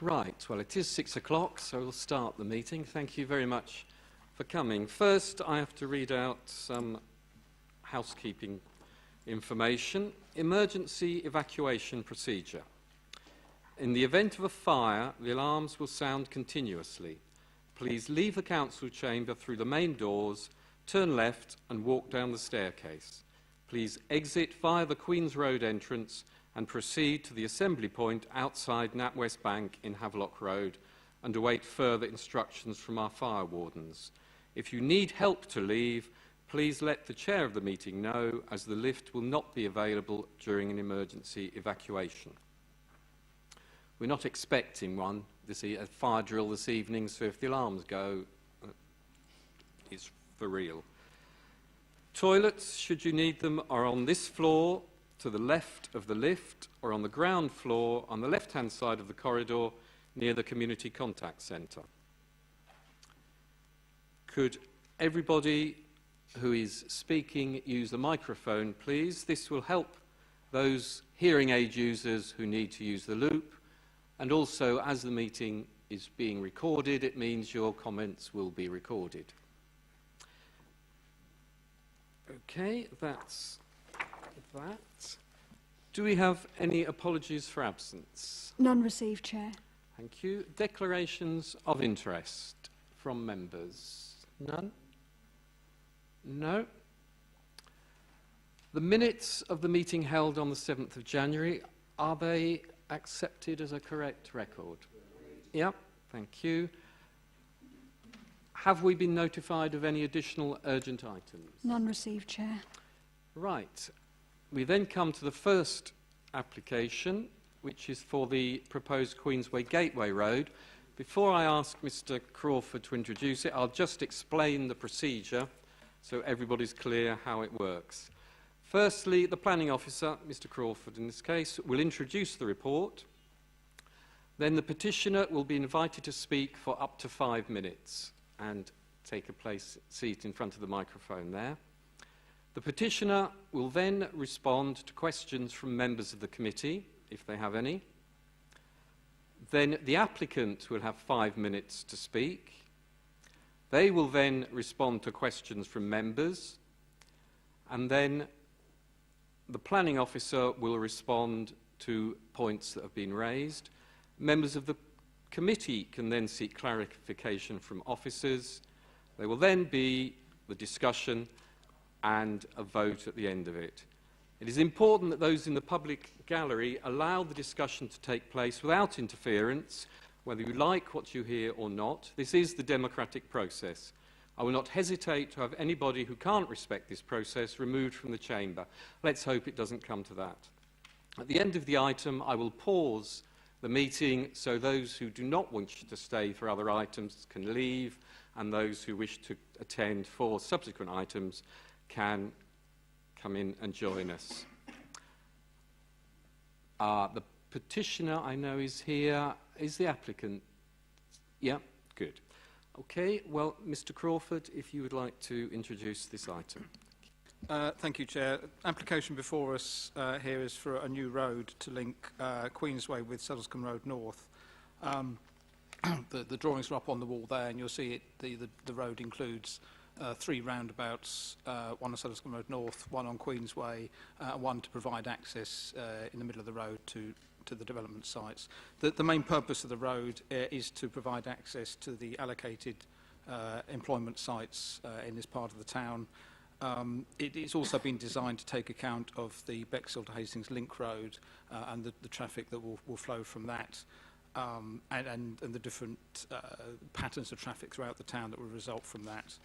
Right, well it is 6 o'clock, so we'll start the meeting. Thank you very much for coming. First, I have to read out some housekeeping information. Emergency evacuation procedure. In the event of a fire, the alarms will sound continuously. Please leave the council chamber through the main doors, turn left and walk down the staircase. Please exit via the Queen's Road entrance and proceed to the assembly point outside NatWest Bank in Havelock Road and await further instructions from our fire wardens. If you need help to leave, please let the chair of the meeting know, as the lift will not be available during an emergency evacuation. We're not expecting a fire drill this evening, so if the alarms go, it's for real. Toilets, should you need them, are on this floor, to the left of the lift, or on the ground floor on the left-hand side of the corridor near the Community Contact Centre. Could everybody who is speaking use the microphone, please? This will help those hearing aid users who need to use the loop, and also, as the meeting is being recorded, it means your comments will be recorded. Okay, that's that. Do we have any apologies for absence? None received, Chair. Thank you. Declarations of interest from members? None? No? The minutes of the meeting held on the 7th of January, are they accepted as a correct record? Yep, thank you. Have we been notified of any additional urgent items? None received, Chair. Right. We then come to the first application, which is for the proposed Queensway Gateway Road. Before I ask Mr. Crawford to introduce it, I'll just explain the procedure so everybody's clear how it works. Firstly, the planning officer, Mr. Crawford in this case, will introduce the report. Then the petitioner will be invited to speak for up to 5 minutes and take a seat in front of the microphone there. The petitioner will then respond to questions from members of the committee, if they have any. Then the applicant will have 5 minutes to speak. They will then respond to questions from members, and then the planning officer will respond to points that have been raised. Members of the committee can then seek clarification from officers. There will then be the discussion and a vote at the end of it. It is important that those in the public gallery allow the discussion to take place without interference, whether you like what you hear or not. This is the democratic process. I will not hesitate to have anybody who can't respect this process removed from the chamber. Let's hope it doesn't come to that. At the end of the item, I will pause the meeting so those who do not wish to stay for other items can leave, and those who wish to attend for subsequent items can come in and join us. The petitioner, I know, is here. Is the applicant? Yeah, good. Okay, well, Mr. Crawford, if you would like to introduce this item. Thank you, Chair. Application before us here is for a new road to link Queensway with Settlescombe Road North. The drawings are up on the wall there, and you'll see it. The road includes 3 roundabouts, one on Settlescombe Road North, one on Queensway, one to provide access in the middle of the road to the development sites. The main purpose of the road is to provide access to the allocated employment sites in this part of the town. It's also been designed to take account of the Bexhill to Hastings Link Road and the traffic that will flow from that, and the different patterns of traffic throughout the town that will result from that.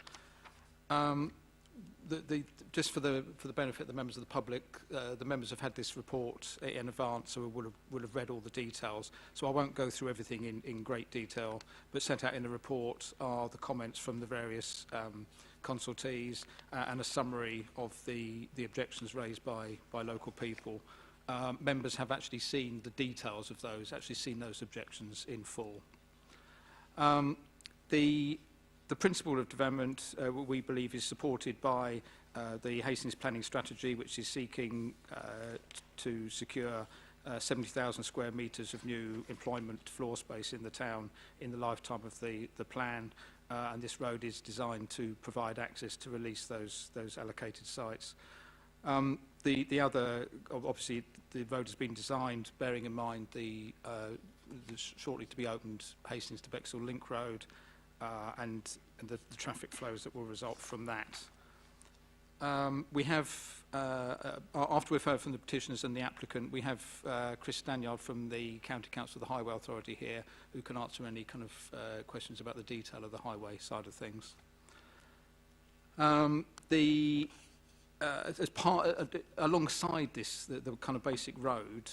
Just for the benefit of the members of the public, the members have had this report in advance, so we would have read all the details. So I won't go through everything in great detail, but set out in the report are the comments from the various consultees and a summary of the objections raised by local people. Members have actually seen the details of those, actually seen those objections in full. The principle of development, we believe, is supported by the Hastings planning strategy, which is seeking to secure 70,000 square metres of new employment floor space in the town in the lifetime of the plan, and this road is designed to provide access to release those allocated sites. The other, obviously, the road has been designed bearing in mind the shortly to be opened Hastings to Bexhill Link Road and the traffic flows that will result from that. We have, after we've heard from the petitioners and the applicant, we have Chris Stanyard from the County Council of the Highway Authority here, who can answer any kind of questions about the detail of the highway side of things. As part, alongside this, the kind of basic road,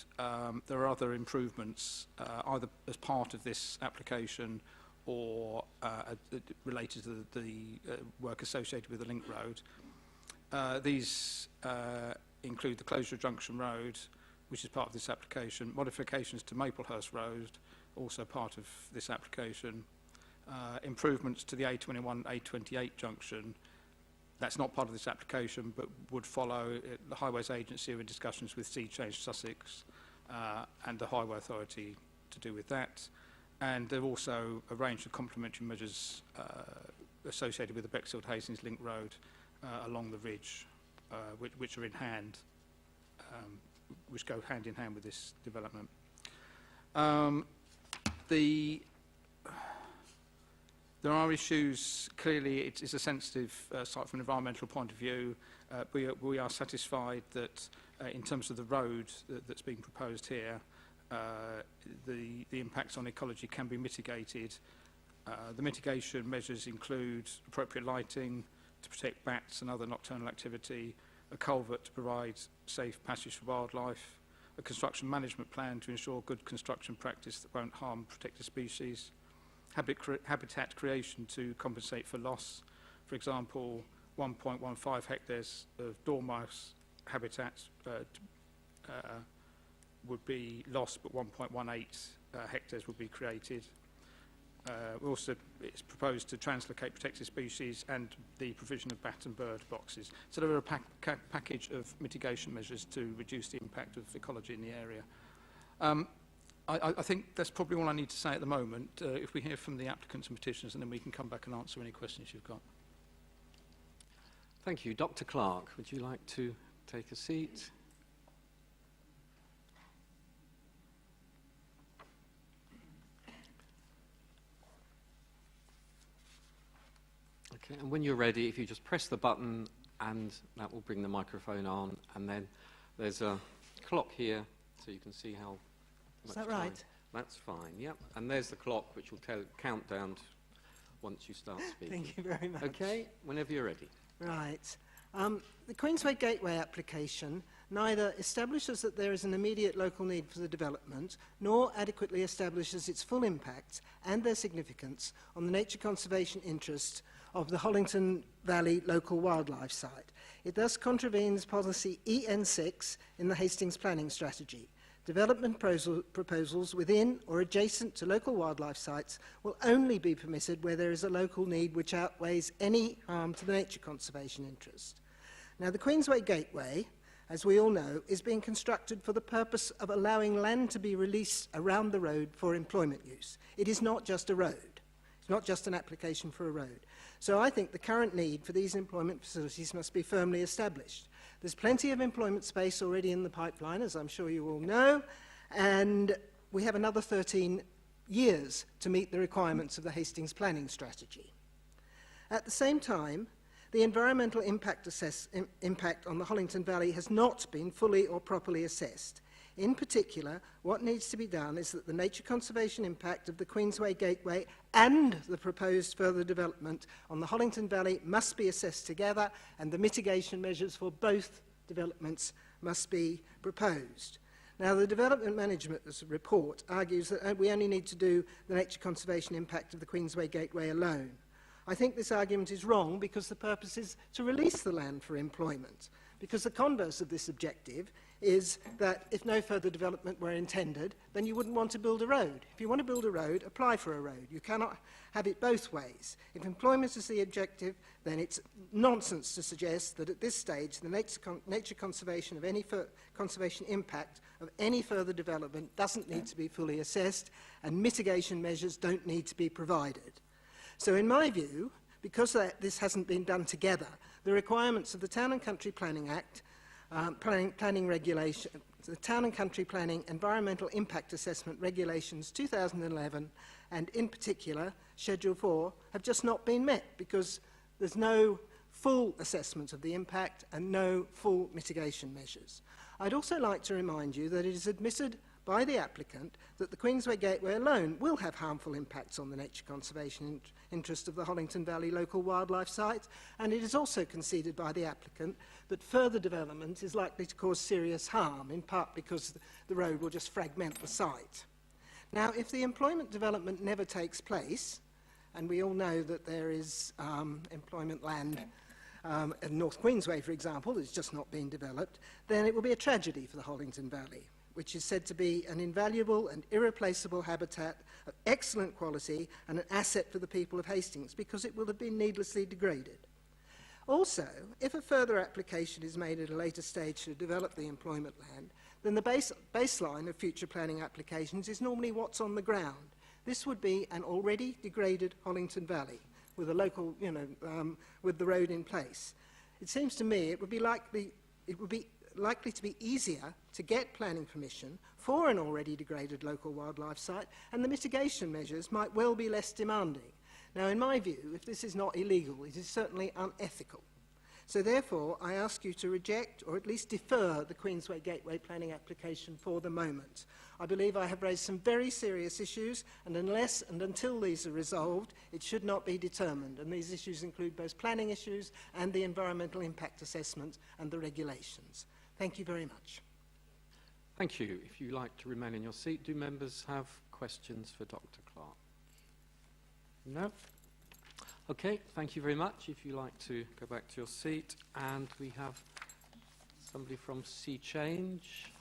there are other improvements, either as part of this application or related to the work associated with the link road. These include the closure of Junction Road, which is part of this application, modifications to Maplehurst Road, also part of this application, improvements to the A21, A28 junction. That's not part of this application, but would follow. The Highways Agency are in discussions with Sea Change Sussex and the Highway Authority to do with that. And there are also a range of complementary measures associated with the Bexhill-Hastings Link Road along the ridge, which are in hand, which go hand in hand with this development. There are issues. Clearly, it's a sensitive site from an environmental point of view. We are satisfied that in terms of the road that's being proposed here, the impacts on ecology can be mitigated. The mitigation measures include appropriate lighting to protect bats and other nocturnal activity, a culvert to provide safe passage for wildlife, a construction management plan to ensure good construction practice that won't harm protected species, habitat creation to compensate for loss. For example, 1.15 hectares of dormouse habitat would be lost, but 1.18 hectares would be created. Also, it's proposed to translocate protected species and the provision of bat and bird boxes. So there are a package of mitigation measures to reduce the impact of ecology in the area. I think that's probably all I need to say at the moment. If we hear from the applicants and petitioners, and then we can come back and answer any questions you've got. Thank you. Dr. Clark, would you like to take a seat? Okay, and when you're ready, if you just press the button, and that will bring the microphone on, and then there's a clock here, so you can see how Is that right? Time. That's fine, yep. And there's the clock, which will count down once you start speaking. Thank you very much. Okay, whenever you're ready. Right. The Queensway Gateway application neither establishes that there is an immediate local need for the development, nor adequately establishes its full impact and their significance on the nature conservation interests of the Hollington Valley local wildlife site. It thus contravenes policy EN6 in the Hastings Planning Strategy. Development proposals within or adjacent to local wildlife sites will only be permitted where there is a local need which outweighs any harm to the nature conservation interest. Now, the Queensway Gateway, as we all know, is being constructed for the purpose of allowing land to be released around the road for employment use. It is not just a road. It's not just an application for a road. So I think the current need for these employment facilities must be firmly established. There's plenty of employment space already in the pipeline, as I'm sure you all know, and we have another 13 years to meet the requirements of the Hastings Planning Strategy. At the same time, the environmental impact on the Hollington Valley has not been fully or properly assessed. In particular, what needs to be done is that the nature conservation impact of the Queensway Gateway and the proposed further development on the Hollington Valley must be assessed together, and the mitigation measures for both developments must be proposed. Now, the Development Management Report argues that we only need to do the nature conservation impact of the Queensway Gateway alone. I think this argument is wrong because the purpose is to release the land for employment. because the converse of this objective is that if no further development were intended, then you wouldn't want to build a road. If you want to build a road, apply for a road. You cannot have it both ways. If employment is the objective, then it's nonsense to suggest that at this stage the nature conservation of any conservation impact of any further development doesn't need to be fully assessed, and mitigation measures don't need to be provided. So in my view, because this hasn't been done together, the requirements of the Town and Country Planning Act, planning regulation, the Town and Country Planning Environmental Impact Assessment Regulations 2011, and in particular Schedule 4, have just not been met because there's no full assessment of the impact and no full mitigation measures. I'd also like to remind you that it is admitted by the applicant that the Queensway Gateway alone will have harmful impacts on the nature conservation interest of the Hollington Valley local wildlife site, and it is also conceded by the applicant that further development is likely to cause serious harm, in part because the road will just fragment the site. Now, if the employment development never takes place, and we all know that there is employment land in North Queensway, for example, that's just not being developed, then it will be a tragedy for the Hollington Valley, which is said to be an invaluable and irreplaceable habitat of excellent quality and an asset for the people of Hastings, because it will have been needlessly degraded. Also, if a further application is made at a later stage to develop the employment land, then the baseline of future planning applications is normally what's on the ground. This would be an already degraded Hollington Valley with a local, with the road in place. It seems to me it would be likely to be easier to get planning permission for an already degraded local wildlife site, and the mitigation measures might well be less demanding. Now, in my view, if this is not illegal, it is certainly unethical. So therefore, I ask you to reject or at least defer the Queensway Gateway planning application for the moment. I believe I have raised some very serious issues, and unless and until these are resolved, it should not be determined. And these issues include both planning issues and the environmental impact assessment and the regulations. Thank you very much. Thank you. If you like to remain in your seat, do members have questions for Dr. Clark? No? Okay, thank you very much. If you like to go back to your seat. And we have somebody from Sea Change.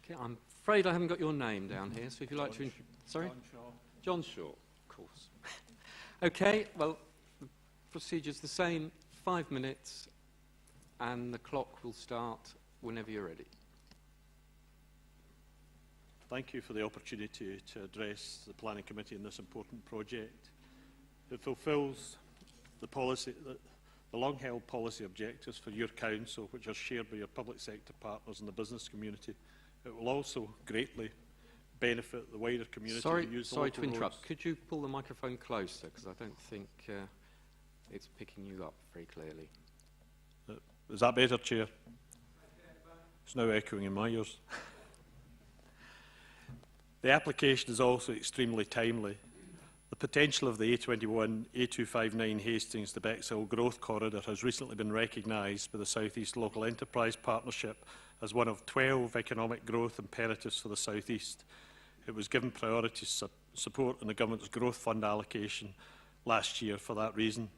Okay, I'm afraid I haven't got your name down here, so if you'd like to... Sorry? John Shaw. John Shaw, of course. Okay, well, the procedure's the same, 5 minutes, and the clock will start whenever you're ready. Thank you for the opportunity to address the Planning Committee in this important project. It fulfils the long-held policy objectives for your council, which are shared by your public sector partners and the business community. It will also greatly benefit the wider community. Sorry to interrupt. Could you pull the microphone closer, because I don't think it's picking you up very clearly. Is that better, Chair? It's now echoing in my ears. The application is also extremely timely. The potential of the A21, A259 Hastings to Bexhill Growth Corridor has recently been recognised by the South East Local Enterprise Partnership as one of 12 economic growth imperatives for the South East. It was given priority support in the Government's Growth Fund allocation last year for that reason.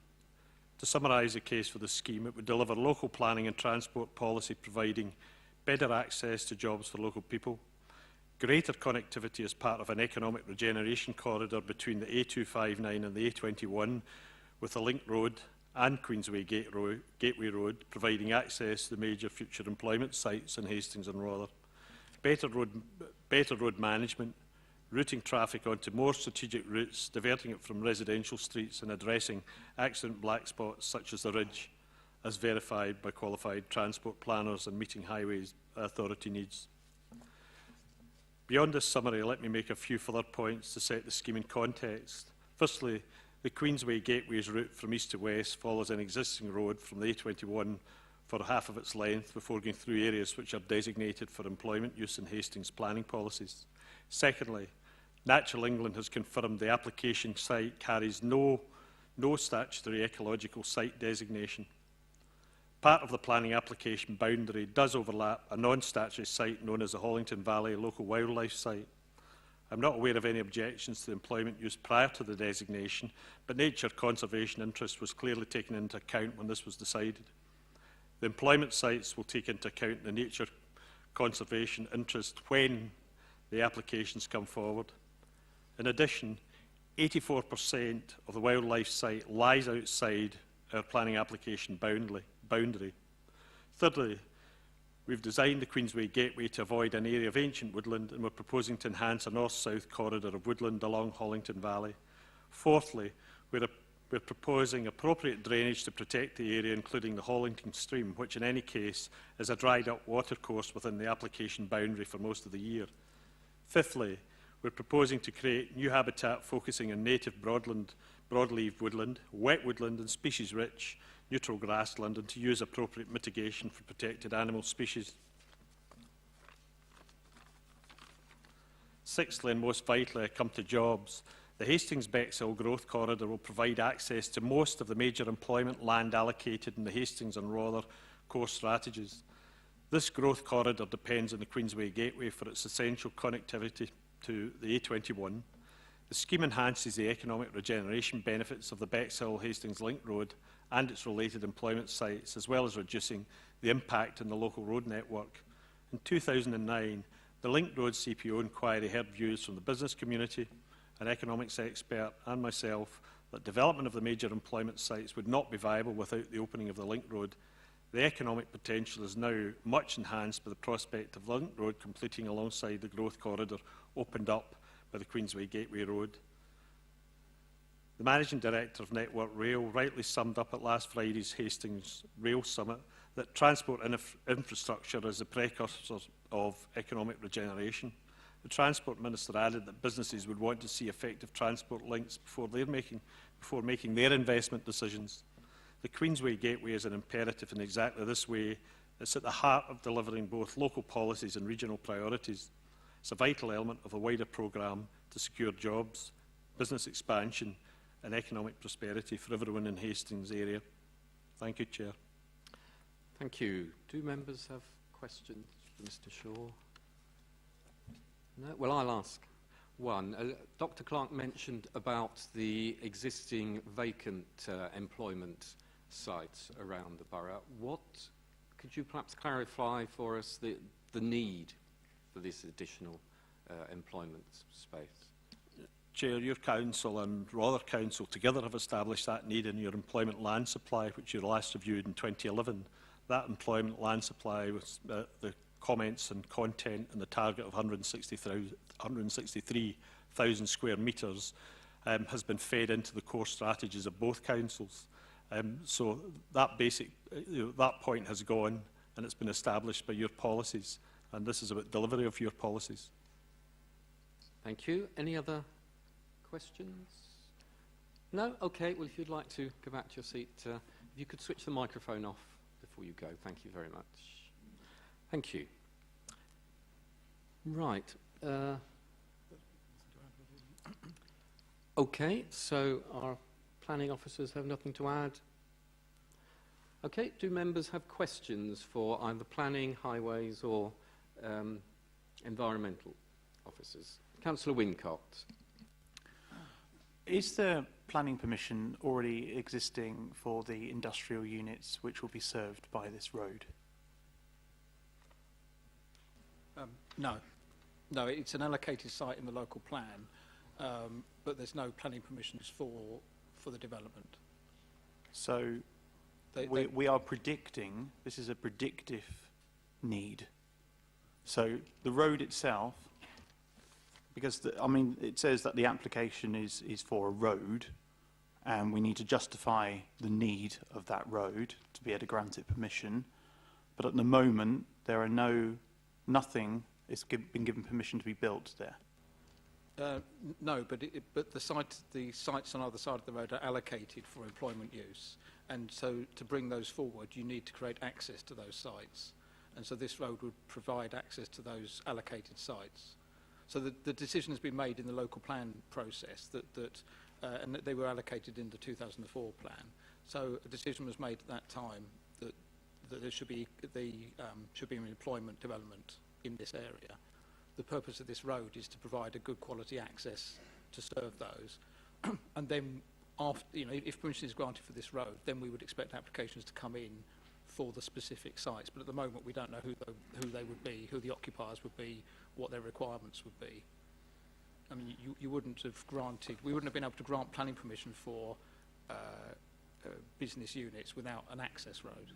To summarise the case for the scheme, it would deliver local planning and transport policy providing better access to jobs for local people, greater connectivity as part of an economic regeneration corridor between the A259 and the A21 with a link road and Queensway Gateway Road providing access to the major future employment sites in Hastings and Rother, better road management, routing traffic onto more strategic routes, diverting it from residential streets and addressing accident black spots such as the Ridge as verified by qualified transport planners and meeting Highways Authority needs. Beyond this summary, let me make a few further points to set the scheme in context. Firstly, the Queensway Gateway's route from east to west follows an existing road from the A21 for half of its length before going through areas which are designated for employment use in Hastings planning policies. Secondly, Natural England has confirmed the application site carries no statutory ecological site designation. Part of the planning application boundary does overlap a non-statutory site known as the Hollington Valley Local Wildlife Site. I'm not aware of any objections to the employment use prior to the designation, but nature conservation interest was clearly taken into account when this was decided. The employment sites will take into account the nature conservation interest when the applications come forward. In addition, 84% of the wildlife site lies outside our planning application boundary. Thirdly, we've designed the Queensway Gateway to avoid an area of ancient woodland, and we're proposing to enhance a north-south corridor of woodland along Hollington Valley. Fourthly, we're proposing appropriate drainage to protect the area, including the Hollington Stream, which in any case is a dried-up watercourse within the application boundary for most of the year. Fifthly, we're proposing to create new habitat focusing on native broadleaf woodland, wet woodland and species-rich neutral grassland, and to use appropriate mitigation for protected animal species. Sixthly, and most vitally, I come to jobs. The Hastings-Bexhill Growth Corridor will provide access to most of the major employment land allocated in the Hastings and Rother core strategies. This growth corridor depends on the Queensway Gateway for its essential connectivity to the A21. The scheme enhances the economic regeneration benefits of the Bexhill-Hastings Link Road and its related employment sites, as well as reducing the impact on the local road network. In 2009, the Link Road CPO inquiry heard views from the business community, an economics expert and myself that development of the major employment sites would not be viable without the opening of the Link Road. The economic potential is now much enhanced by the prospect of the Link Road completing alongside the growth corridor opened up by the Queensway Gateway Road. The Managing Director of Network Rail rightly summed up at last Friday's Hastings Rail Summit that transport infrastructure is the precursor of economic regeneration. The Transport Minister added that businesses would want to see effective transport links before making their investment decisions. The Queensway Gateway is an imperative in exactly this way. It's at the heart of delivering both local policies and regional priorities. It's a vital element of the wider programme to secure jobs, business expansion and economic prosperity for everyone in Hastings area. Thank you, Chair. Thank you. Do members have questions for Mr. Shaw? No? Well, I'll ask one. Dr. Clark mentioned about the existing vacant employment sites around the borough. Could you perhaps clarify for us the need for this additional employment space? Chair, your council and Rother Council together have established that need in your employment land supply, which you last reviewed in 2011. That employment land supply, with the comments and content and the target of 163,000 square metres, has been fed into the core strategies of both councils. So that that point has gone and it's been established by your policies, and this is about delivery of your policies. Thank you. Any other questions? No? Okay, well, if you'd like to go back to your seat, if you could switch the microphone off before you go. Thank you very much. Thank you. Right. Okay, so our planning officers have nothing to add. Okay, do members have questions for either planning, highways or environmental officers? Councillor Wincott. Is the planning permission already existing for the industrial units which will be served by this road? No. No, it's an allocated site in the local plan, but there's no planning permissions for the development. So we are predicting, this is a predictive need. So the road itself, because it says that the application is for a road, and we need to justify the need of that road to be able to grant it permission. But at the moment, there are nothing has been given permission to be built there. No, but the sites on either side of the road are allocated for employment use, and so to bring those forward, you need to create access to those sites, and so this road would provide access to those allocated sites. So the decision has been made in the local plan process and that they were allocated in the 2004 plan. So a decision was made at that time that there should be an employment development in this area. the purpose of this road is to provide a good quality access to serve those. And then, after, if permission is granted for this road, then we would expect applications to come in for the specific sites. But at the moment, we don't know who they would be, who the occupiers would be, what their requirements would be. I mean, you wouldn't have granted, we wouldn't have been able to grant planning permission for business units without an access road.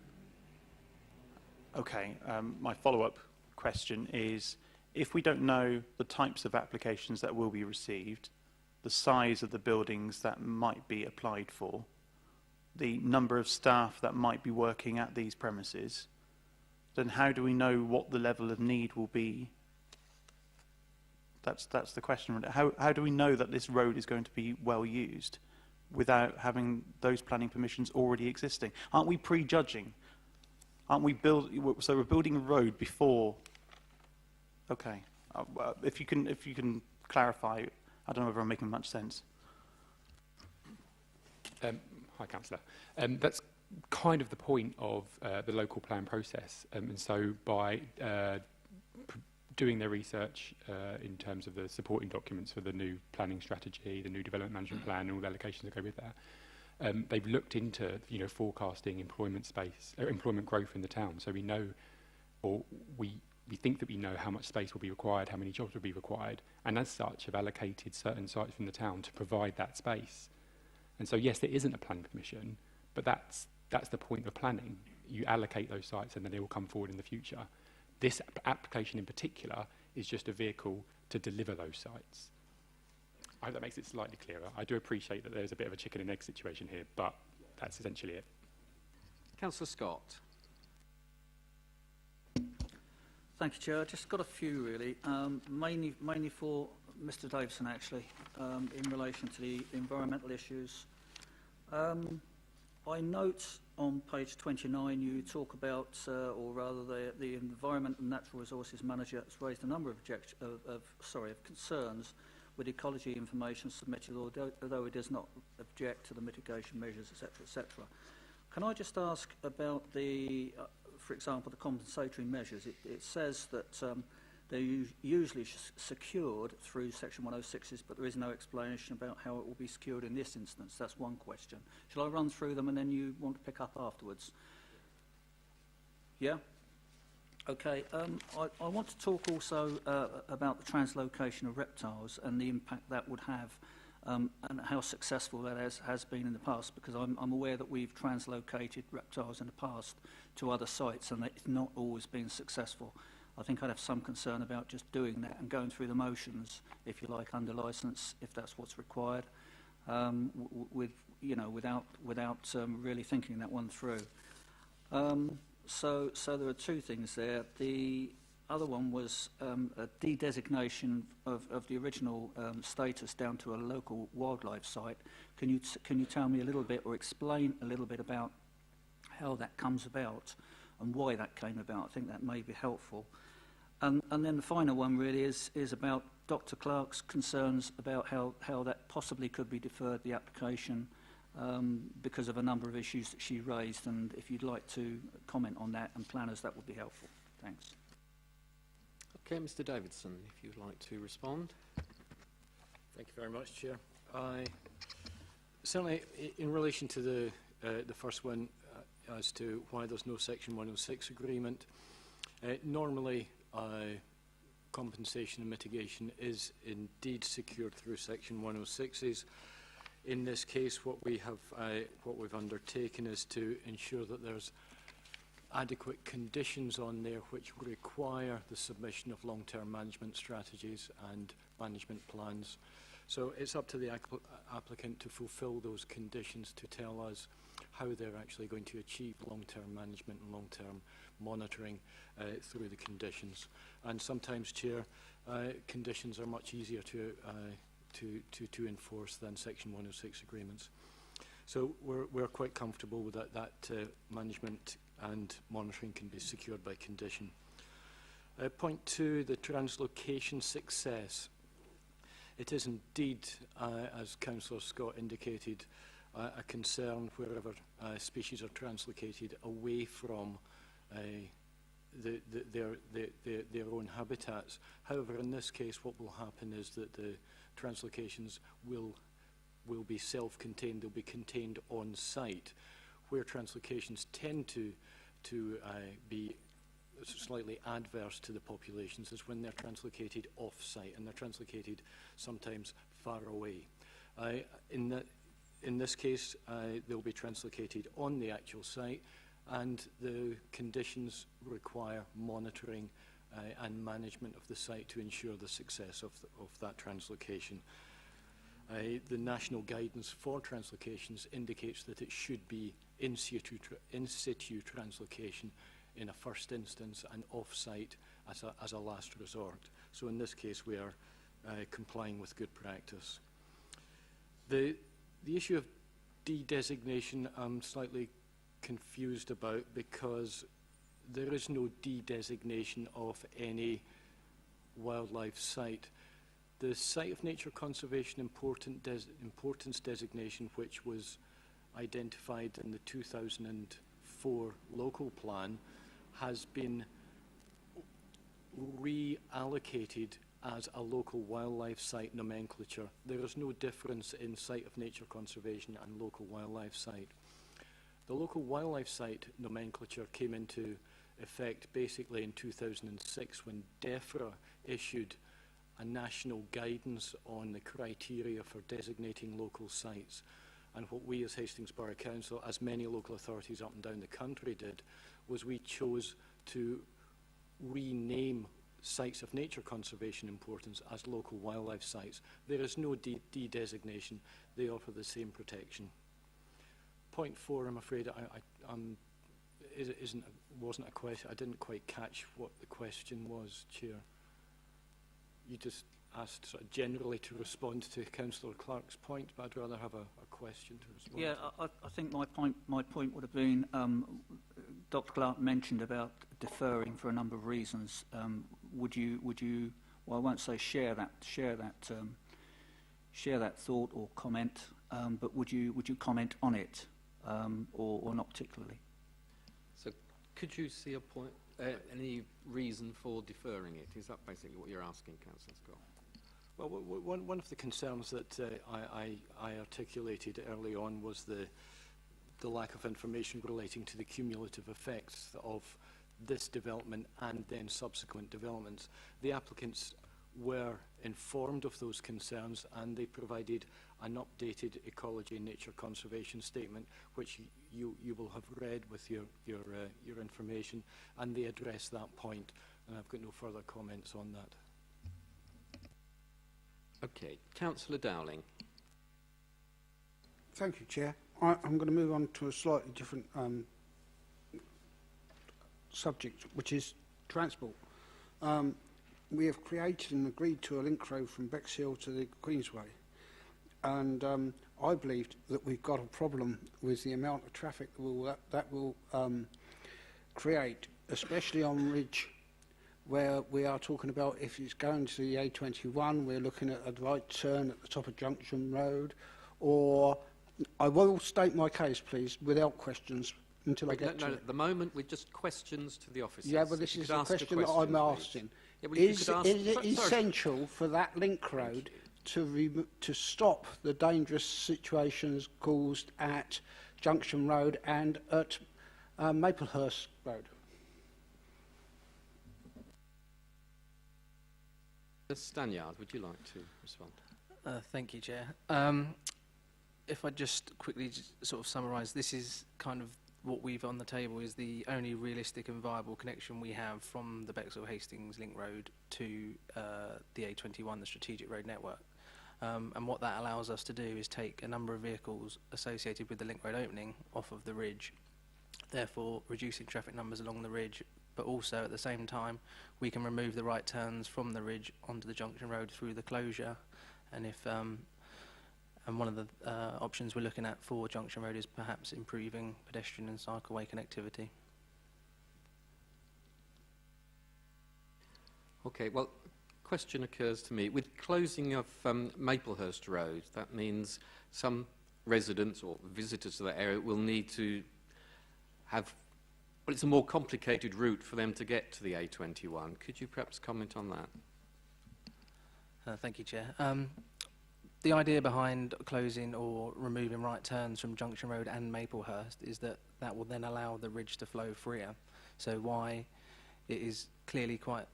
Okay, my follow-up question is, if we don't know the types of applications that will be received, the size of the buildings that might be applied for, the number of staff that might be working at these premises, then how do we know what the level of need will be? That's the question. How do we know that this road is going to be well used without having those planning permissions already existing? Aren't we prejudging? Aren't we so we're building a road before? Okay, if you can clarify, I don't know if I'm making much sense. Hi, Councillor. That's kind of the point of the local plan process, and so by doing their research in terms of the supporting documents for the new planning strategy, the new development management plan, and all the allocations that go with that, they've looked into forecasting employment growth in the town. So we know, or we think that we know how much space will be required, how many jobs will be required, and as such have allocated certain sites from the town to provide that space. And so yes, there isn't a planning permission, but that's the point of planning. You allocate those sites and then they will come forward in the future. This application in particular is just a vehicle to deliver those sites. I hope that makes it slightly clearer. I do appreciate that there's a bit of a chicken and egg situation here, but that's essentially it. Councillor Scott. Thank you, Chair. I've just got a few, really, mainly for Mr Davison, actually, in relation to the environmental issues. I note on page 29 you talk about, or rather the Environment and Natural Resources Manager has raised a number of concerns with ecology information submitted, although it does not object to the mitigation measures, etc., etc. Can I just ask about the, for example, the compensatory measures? It says that they're usually secured through Section 106s, but there is no explanation about how it will be secured in this instance. That's one question. Shall I run through them and then you want to pick up afterwards? Yeah? Okay. I want to talk also about the translocation of reptiles and the impact that would have and how successful that has been in the past, because I'm aware that we've translocated reptiles in the past to other sites and it's not always been successful. I think I'd have some concern about just doing that and going through the motions, if you like, under licence, if that's what's required, without really thinking that one through. So there are two things there. The other one was a de-designation of the original status down to a local wildlife site. Can you tell me a little bit or explain a little bit about how that comes about and why that came about? I think that may be helpful. And then the final one really is about Dr. Clark's concerns about how that possibly could be deferred, the application, because of a number of issues that she raised. And if you'd like to comment on that, and planners, that would be helpful. Thanks. Okay, Mr Davidson, if you'd like to respond. Thank you very much, Chair. Certainly, in relation to the first one, as to why there's no Section 106 agreement, normally compensation and mitigation is indeed secured through Section 106s. In this case, what we've undertaken is to ensure that there's adequate conditions on there which require the submission of long-term management strategies and management plans. So it's up to the applicant to fulfil those conditions to tell us how they're actually going to achieve long-term management and long-term monitoring through the conditions. And sometimes, Chair, conditions are much easier to enforce than Section 106 agreements. So we're quite comfortable with that management and monitoring can be secured by condition. Point 2, the translocation success. It is indeed, as Councillor Scott indicated, a concern wherever species are translocated away from their own habitats. However, in this case, what will happen is that the translocations will be self-contained. They'll be contained on site, where translocations tend to be slightly adverse to the populations is when they're translocated off-site, and they're translocated sometimes far away. In this case, they'll be translocated on the actual site, and the conditions require monitoring and management of the site to ensure the success of that translocation. The national guidance for translocations indicates that it should be in situ translocation in a first instance and off-site as a last resort. So in this case, we are complying with good practice. The issue of de-designation I'm slightly confused about, because there is no de-designation of any wildlife site. The Site of Nature Conservation Importance designation, which was identified in the 2004 local plan, has been reallocated as a local wildlife site nomenclature. There is no difference in Site of Nature Conservation and local wildlife site. The local wildlife site nomenclature came into effect basically in 2006 when DEFRA issued a national guidance on the criteria for designating local sites. And what we as Hastings Borough Council, as many local authorities up and down the country did, was we chose to rename sites of nature conservation importance as local wildlife sites. There is no de-designation. They offer the same protection. Point 4, I'm afraid, wasn't a question. I didn't quite catch what the question was, Chair. You just asked sort of generally to respond to Councillor Clark's point, but I'd rather have a question to respond. Yeah, I think my point would have been, Dr. Clark mentioned about deferring for a number of reasons. Would you? Well, I won't say share that thought or comment, but would you comment on it, or not particularly? So, could you see a point? Any reason for deferring it? Is that basically what you're asking, Councillor Scott? Well, one of the concerns that I articulated early on was the lack of information relating to the cumulative effects of this development and then subsequent developments. The applicants were informed of those concerns, and they provided an updated ecology and nature conservation statement, which you will have read with your information, and they address that point, and I've got no further comments on that. Okay, Councillor Dowling. Thank you, Chair. I'm going to move on to a slightly different subject, which is transport. We have created and agreed to a link road from Bexhill to the Queensway, and I believed that we've got a problem with the amount of traffic that will create, especially on Ridge, where we are talking about if it's going to the A21, we're looking at a right turn at the top of Junction Road, or I will state my case, please, without questions until I get to it. At the moment, we're just questions to the officers. Yeah, but this is the question that I'm asking. Yeah, well, is it essential for that link road to stop the dangerous situations caused at Junction Road and at Maplehurst Road? Stanyard, would you like to respond? Thank you, Chair. If I just quickly sort of summarise, this is kind of what we've on the table is the only realistic and viable connection we have from the Bexhill-Hastings link road to the A21, the strategic road network. And what that allows us to do is take a number of vehicles associated with the link road opening off of the ridge, therefore reducing traffic numbers along the ridge, but also at the same time we can remove the right turns from the ridge onto the junction road through the closure. And if and one of the options we're looking at for Junction Road is perhaps improving pedestrian and cycleway connectivity. Okay, well, question occurs to me. With closing of Maplehurst Road, that means some residents or visitors to that area will need to have Well, it's a more complicated route for them to get to the A21. Could you perhaps comment on that? Thank you, Chair. The idea behind closing or removing right turns from Junction Road and Maplehurst is that that will then allow the ridge to flow freer. So why it is clearly quite,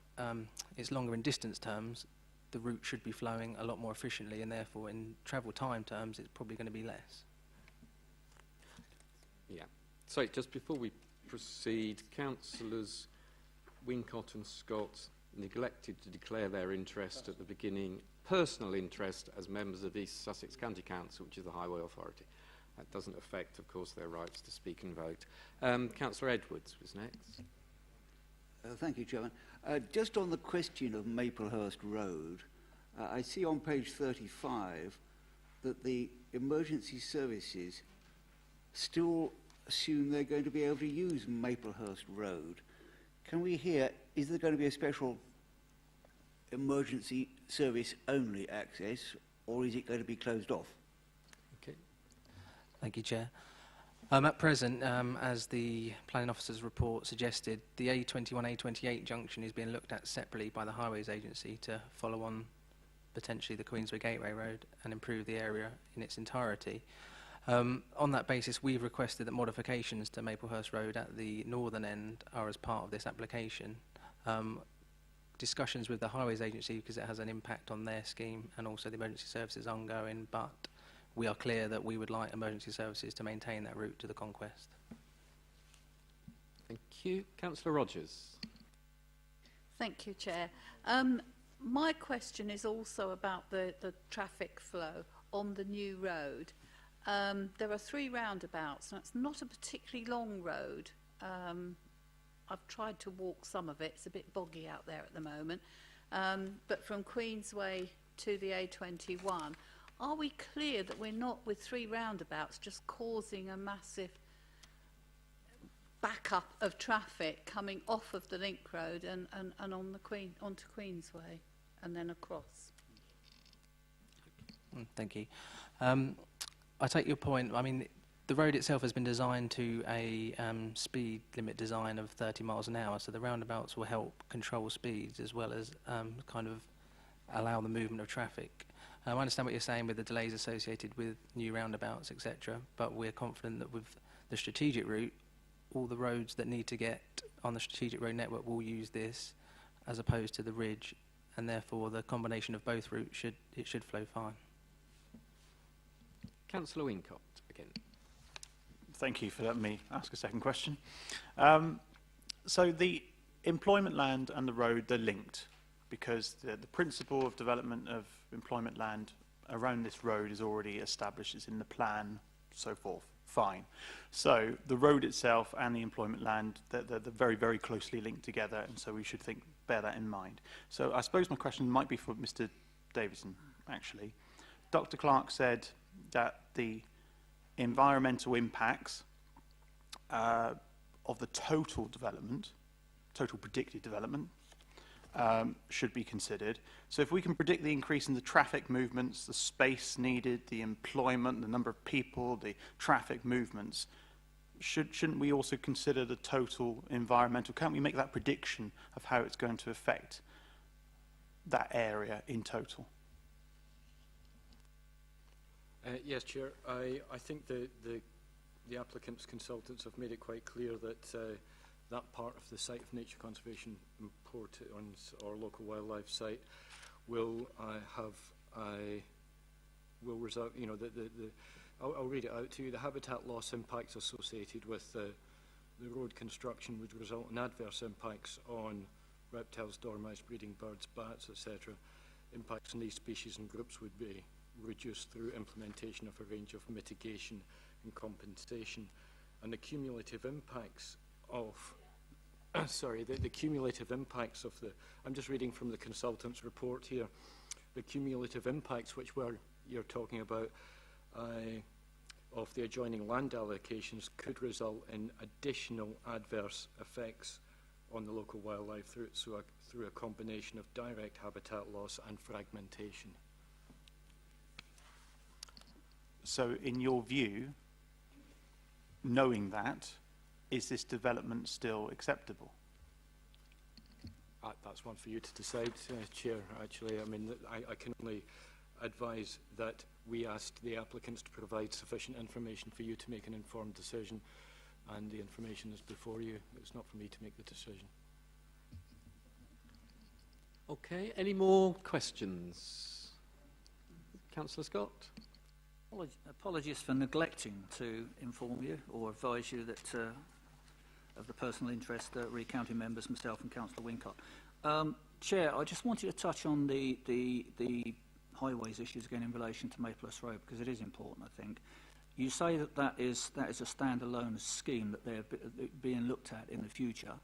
it's longer in distance terms, the route should be flowing a lot more efficiently, and therefore in travel time terms it's probably going to be less. Yeah. So just before we proceed, councillors Wincott and Scott neglected to declare their interest at the beginning, personal interest as members of East Sussex County Council, which is the Highway Authority. That doesn't affect, of course, their rights to speak and vote. Councillor Edwards was next. Thank you, Chairman. Just on the question of Maplehurst Road, I see on page 35 that the emergency services still assume they're going to be able to use Maplehurst Road. Can we hear, is there going to be a special emergency service only access, or is it going to be closed off? Okay. Thank you, Chair. At present, as the Planning Officer's report suggested, the A21-A28 junction is being looked at separately by the Highways Agency to follow on potentially the Queensway Gateway Road and improve the area in its entirety. On that basis, we've requested that modifications to Maplehurst Road at the northern end are as part of this application. Discussions with the Highways Agency, because it has an impact on their scheme, and also the emergency services ongoing, but we are clear that we would like emergency services to maintain that route to the conquest. Thank you. Councillor Rogers. Thank you, Chair. My question is also about the traffic flow on the new road. There are 3 roundabouts, and it's not a particularly long road. I've tried to walk some of it. It's a bit boggy out there at the moment. But from Queensway to the A21, are we clear that we're not, with 3 roundabouts, just causing a massive backup of traffic coming off of the Link Road and on the onto Queensway and then across? Thank you. I take your point. I mean, the road itself has been designed to a speed limit design of 30 miles an hour, so the roundabouts will help control speeds as well as kind of allow the movement of traffic. I understand what you're saying with the delays associated with new roundabouts, etc., but we're confident that with the strategic route, all the roads that need to get on the strategic road network will use this as opposed to the ridge, and therefore the combination of both routes should flow fine. Councillor Wincott again. Thank you for letting me ask a second question. So the employment land and the road, they're linked because the principle of development of employment land around this road is already established. It's in the plan, so forth. Fine. So the road itself and the employment land, they're very, very closely linked together, and so we should bear that in mind. So I suppose my question might be for Mr. Davidson, actually. Dr. Clark said that the environmental impacts of the total development, total predicted development, should be considered. So if we can predict the increase in the traffic movements, the space needed, the employment, the number of people, the traffic movements, shouldn't we also consider the total environmental? Can't we make that prediction of how it's going to affect that area in total? Yes, Chair. I think the applicant's consultants have made it quite clear that that part of the site of nature conservation importance or local wildlife site will will result. You know, I'll read it out to you. The habitat loss impacts associated with the road construction would result in adverse impacts on reptiles, dormice, breeding birds, bats, etc. Impacts on these species and groups would be reduced through implementation of a range of mitigation and compensation, and the cumulative impacts of the cumulative impacts of the, I'm just reading from the consultant's report here, the cumulative impacts which you're talking about of the adjoining land allocations could result in additional adverse effects on the local wildlife through a combination of direct habitat loss and fragmentation. So in your view, knowing that, is this development still acceptable? That's one for you to decide, Chair, actually. I mean, I can only advise that we asked the applicants to provide sufficient information for you to make an informed decision, and the information is before you. It's not for me to make the decision. Okay, any more questions? Councillor Scott? Apologies for neglecting to inform you or advise you that of the personal interest recounting members, myself and Councillor Wincott. Chair, I just wanted to touch on the highways issues again in relation to Maples Road, because it is important, I think. You say that is a standalone scheme that they're being looked at in the future,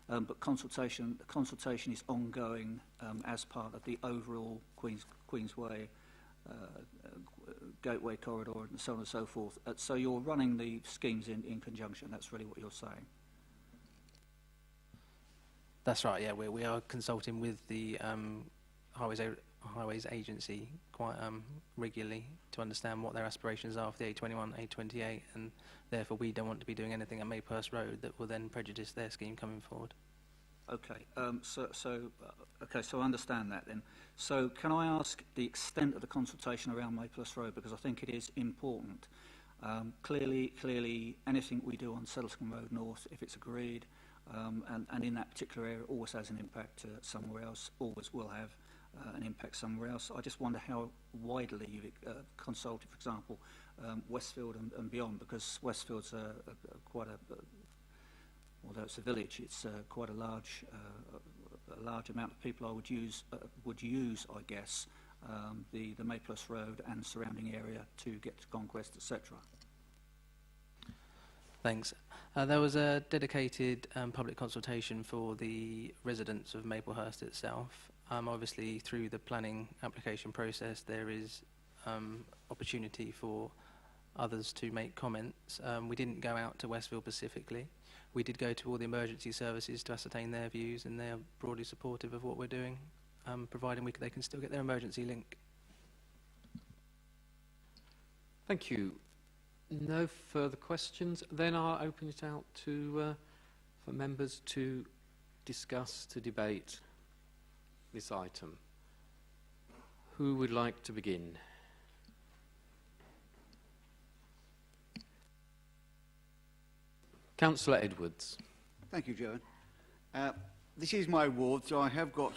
but consultation is ongoing as part of the overall Queensway Gateway Corridor and so on and so forth. So you're running the schemes in conjunction. That's really what you're saying. That's right, yeah. We are consulting with the Highways Agency quite regularly to understand what their aspirations are for the A21, A28, and therefore we don't want to be doing anything at Maplehurst Road that will then prejudice their scheme coming forward. Okay, so I understand that then. So can I ask the extent of the consultation around Maplehurst Road, because I think it is important. Clearly, anything we do on Settlescombe Road North, if it's agreed, and in that particular area, always has an impact somewhere else, always will have an impact somewhere else. I just wonder how widely you've consulted, for example, Westfield and beyond, because Westfield's quite a, although it's a village, it's quite a large amount of people I would use, I guess, the Maplehurst Road and surrounding area to get to Conquest, etc. Thanks. There was a dedicated public consultation for the residents of Maplehurst itself. Obviously, through the planning application process, there is opportunity for others to make comments. We didn't go out to Westfield specifically. We did go to all the emergency services to ascertain their views, and they're broadly supportive of what we're doing, providing they can still get their emergency link. Thank you. No further questions. Then I'll open it out to for members to discuss, to debate this item. Who would like to begin? Councillor Edwards. Thank you, Joan. This is my ward, so I have got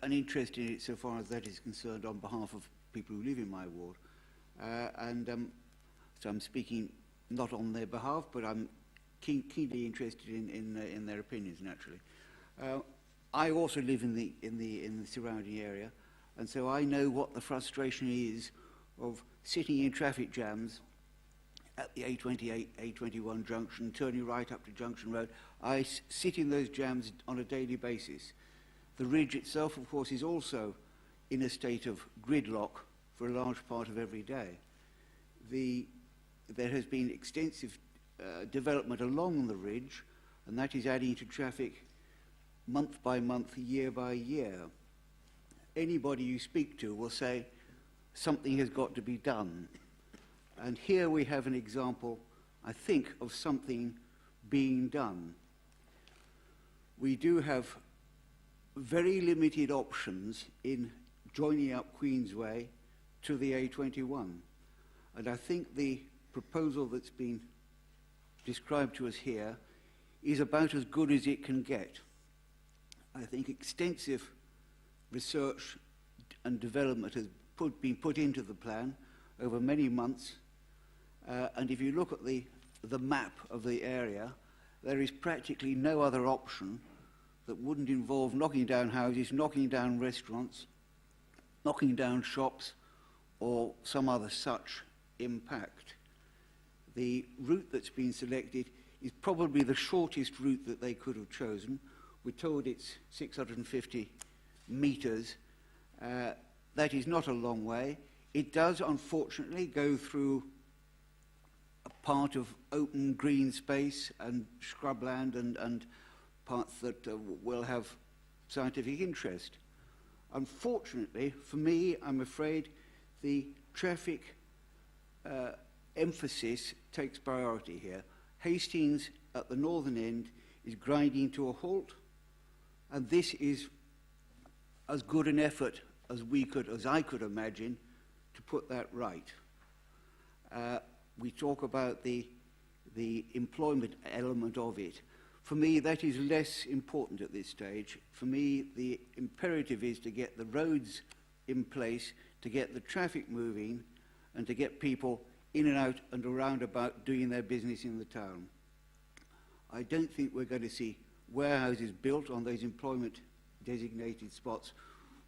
an interest in it so far as that is concerned on behalf of people who live in my ward. So I'm speaking not on their behalf, but I'm keenly interested in their opinions, naturally. I also live in the surrounding area, and so I know what the frustration is of sitting in traffic jams at the A28, A21 junction, turning right up to Junction Road. I sit in those jams on a daily basis. The ridge itself, of course, is also in a state of gridlock for a large part of every day. There has been extensive development along the ridge, and that is adding to traffic month by month, year by year. Anybody you speak to will say something has got to be done. And here we have an example, I think, of something being done. We do have very limited options in joining up Queensway to the A21. And I think the proposal that's been described to us here is about as good as it can get. I think extensive research and development has been put into the plan over many months. And if you look at the map of the area, there is practically no other option that wouldn't involve knocking down houses, knocking down restaurants, knocking down shops, or some other such impact. The route that's been selected is probably the shortest route that they could have chosen. We're told it's 650 metres. That is not a long way. It does, unfortunately, go through a part of open green space and scrubland and parts that will have scientific interest. Unfortunately, for me, I'm afraid the traffic emphasis takes priority here. Hastings at the northern end is grinding to a halt, and this is as good an effort as I could imagine to put that right. We talk about the employment element of it. For me, that is less important at this stage. For me, the imperative is to get the roads in place, to get the traffic moving, and to get people in and out and around about doing their business in the town. I don't think we're going to see warehouses built on those employment designated spots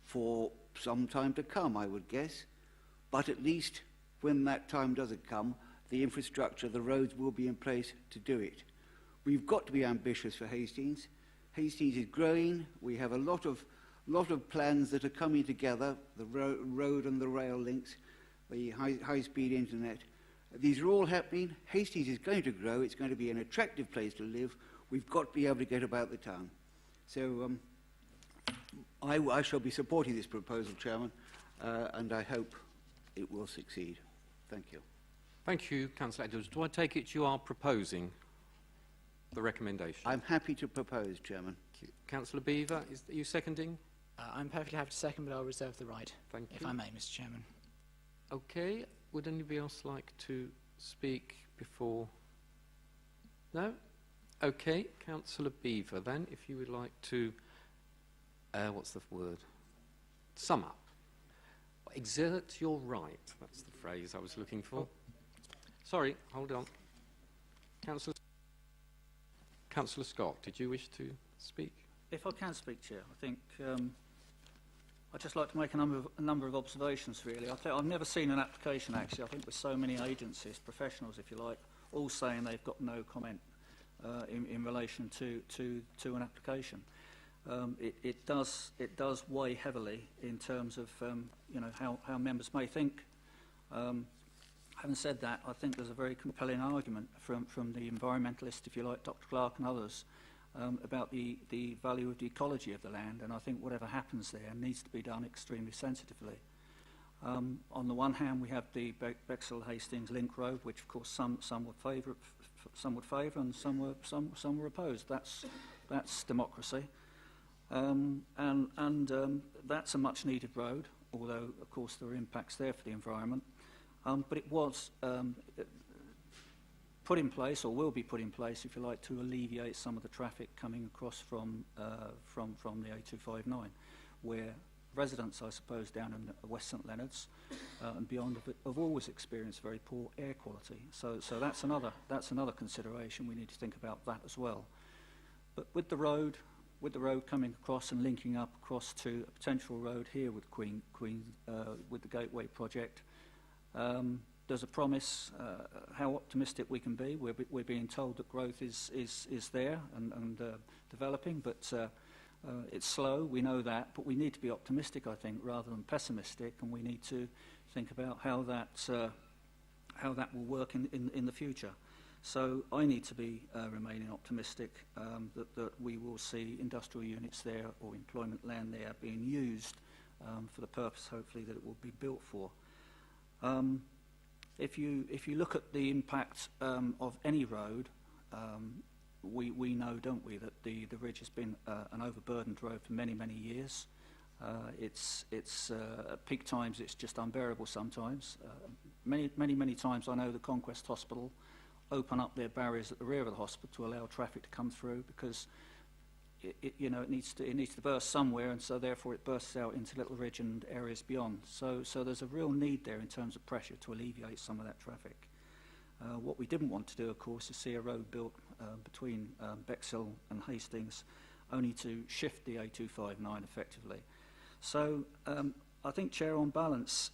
for some time to come, I would guess. But at least when that time doesn't come, the infrastructure, the roads will be in place to do it. We've got to be ambitious for Hastings. Hastings is growing. We have a lot of plans that are coming together, the road and the rail links, the high-speed internet. These are all happening. Hastings is going to grow. It's going to be an attractive place to live. We've got to be able to get about the town. So I shall be supporting this proposal, Chairman, and I hope it will succeed. Thank you. Thank you, Councillor Edwards. Do I take it you are proposing the recommendation? I'm happy to propose, Chairman. Councillor Beaver, are you seconding? I'm perfectly happy to second, but I'll reserve the right, Thank you. if I may, Mr. Chairman. Okay. Would anybody else like to speak before? No? Okay. Councillor Beaver, then, if you would like to, what's the word? Sum up. Exert your right. That's the phrase I was looking for. Sorry, hold on. Councillor Scott, did you wish to speak? If I can speak, Chair, I think I'd just like to make a number of observations, really. I've never seen an application, actually, I think with so many agencies, professionals, if you like, all saying they've got no comment in relation to an application. It does weigh heavily in terms of you know, how members may think. Having said that, I think there's a very compelling argument from the environmentalists, if you like, Dr. Clark and others, about the value of the ecology of the land, and I think whatever happens there needs to be done extremely sensitively. On the one hand, we have the Bexhill-Hastings Link Road, which of course some would favour, and some were opposed. That's democracy, and that's a much-needed road, although of course there are impacts there for the environment. But it was put in place, or will be put in place, if you like, to alleviate some of the traffic coming across from the A259, where residents, I suppose, down in West St Leonards and beyond have always experienced very poor air quality. So that's another consideration. We need to think about that as well. But with the road coming across and linking up across to a potential road here with with the Gateway project. There's a promise how optimistic we can be. We're being told that growth is there and developing, but it's slow. We know that, but we need to be optimistic, I think, rather than pessimistic, and we need to think about how that will work in the future. So I need to be remaining optimistic that we will see industrial units there or employment land there being used for the purpose, hopefully, that it will be built for. If you look at the impact of any road, we know, don't we, that the Ridge has been an overburdened road for many years. It's at peak times it's just unbearable sometimes. Many times I know the Conquest Hospital open up their barriers at the rear of the hospital to allow traffic to come through because it needs to burst somewhere, and so therefore it bursts out into Little Ridge and areas beyond. So there's a real need there in terms of pressure to alleviate some of that traffic. What we didn't want to do, of course, is see a road built between Bexhill and Hastings, only to shift the A259 effectively. So I think, Chair, on balance,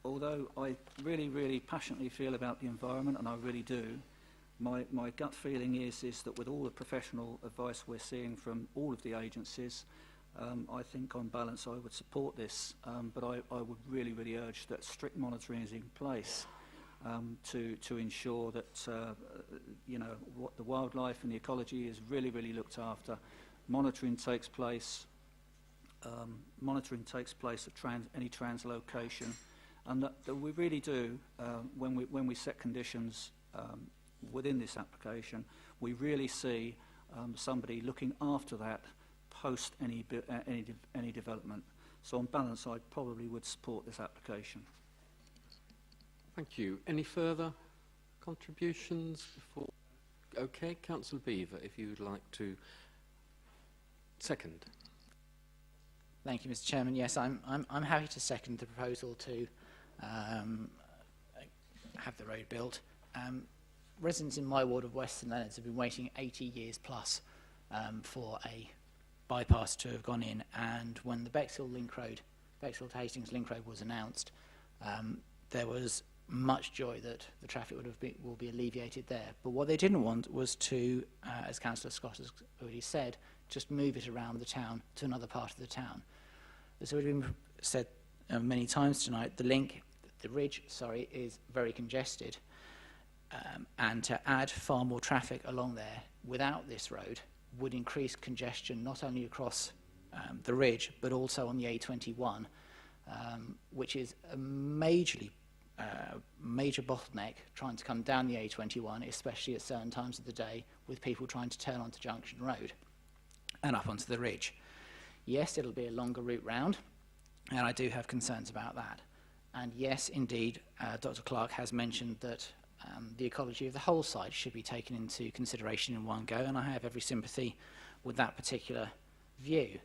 although I really passionately feel about the environment, and I really do, my gut feeling is that with all the professional advice we're seeing from all of the agencies, I think on balance I would support this, but I would really urge that strict monitoring is in place to ensure that what the wildlife and the ecology is really looked after. Monitoring takes place at any translocation, and that we really do when we set conditions within this application, we really see somebody looking after that post any development. So on balance, I probably would support this application. Thank you. Any further contributions before? Okay, Councillor Beaver, if you would like to second. Thank you, Mr. Chairman. Yes, I'm happy to second the proposal to have the road built. Residents in my ward of Western Leonards have been waiting 80 years plus for a bypass to have gone in, and when the Bexhill to Hastings Link Road was announced, there was much joy that the traffic will be alleviated there. But what they didn't want was to, as Councillor Scott has already said, just move it around the town to another part of the town. As already been said many times tonight, the ridge, is very congested, and to add far more traffic along there without this road would increase congestion not only across the ridge but also on the A21, which is a major bottleneck trying to come down the A21, especially at certain times of the day, with people trying to turn onto Junction Road and up onto the ridge. Yes, it'll be a longer route round, and I do have concerns about that. And yes, indeed, Dr. Clark has mentioned that the ecology of the whole site should be taken into consideration in one go, and I have every sympathy with that particular view.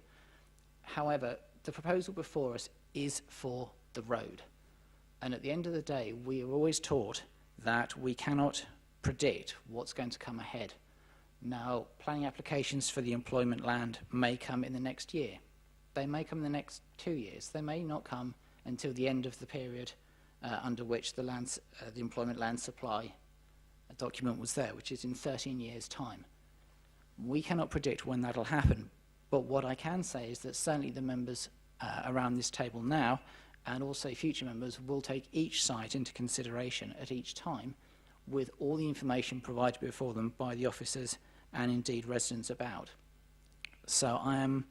However, the proposal before us is for the road. And at the end of the day, we are always taught that we cannot predict what's going to come ahead. Now, planning applications for the employment land may come in the next year. They may come in the next 2 years. They may not come until the end of the period under which the employment land supply document was there, which is in 13 years' time. We cannot predict when that'll happen, but what I can say is that certainly the members around this table now, and also future members, will take each site into consideration at each time with all the information provided before them by the officers and indeed residents about. So I am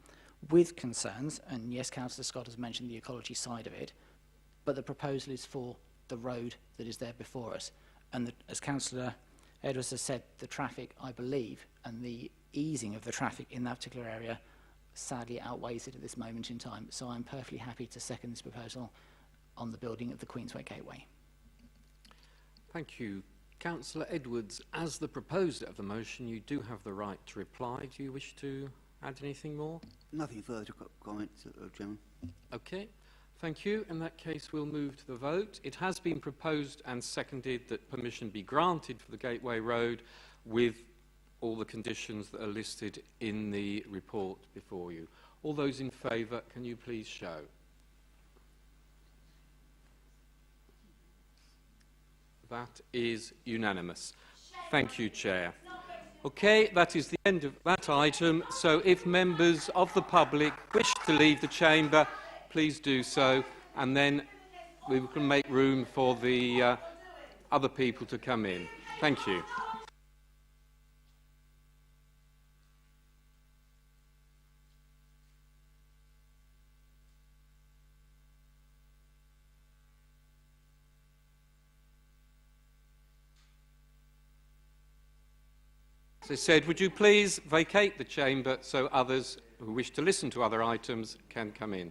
with concerns, and yes, Councillor Scott has mentioned the ecology side of it, but the proposal is for the road that is there before us. And as Councillor Edwards has said, the traffic, I believe, and the easing of the traffic in that particular area sadly outweighs it at this moment in time. So I'm perfectly happy to second this proposal on the building of the Queensway Gateway. Thank you. Councillor Edwards, as the proposer of the motion, you do have the right to reply. Do you wish to add anything more? Nothing further to comment, Chairman. Okay. Thank you. In that case, we'll move to the vote. It has been proposed and seconded that permission be granted for the Gateway Road with all the conditions that are listed in the report before you. All those in favour, can you please show? That is unanimous. Thank you, Chair. Okay, that is the end of that item. So if members of the public wish to leave the chamber, please do so, and then we can make room for the other people to come in. Thank you. As I said, would you please vacate the chamber so others who wish to listen to other items can come in?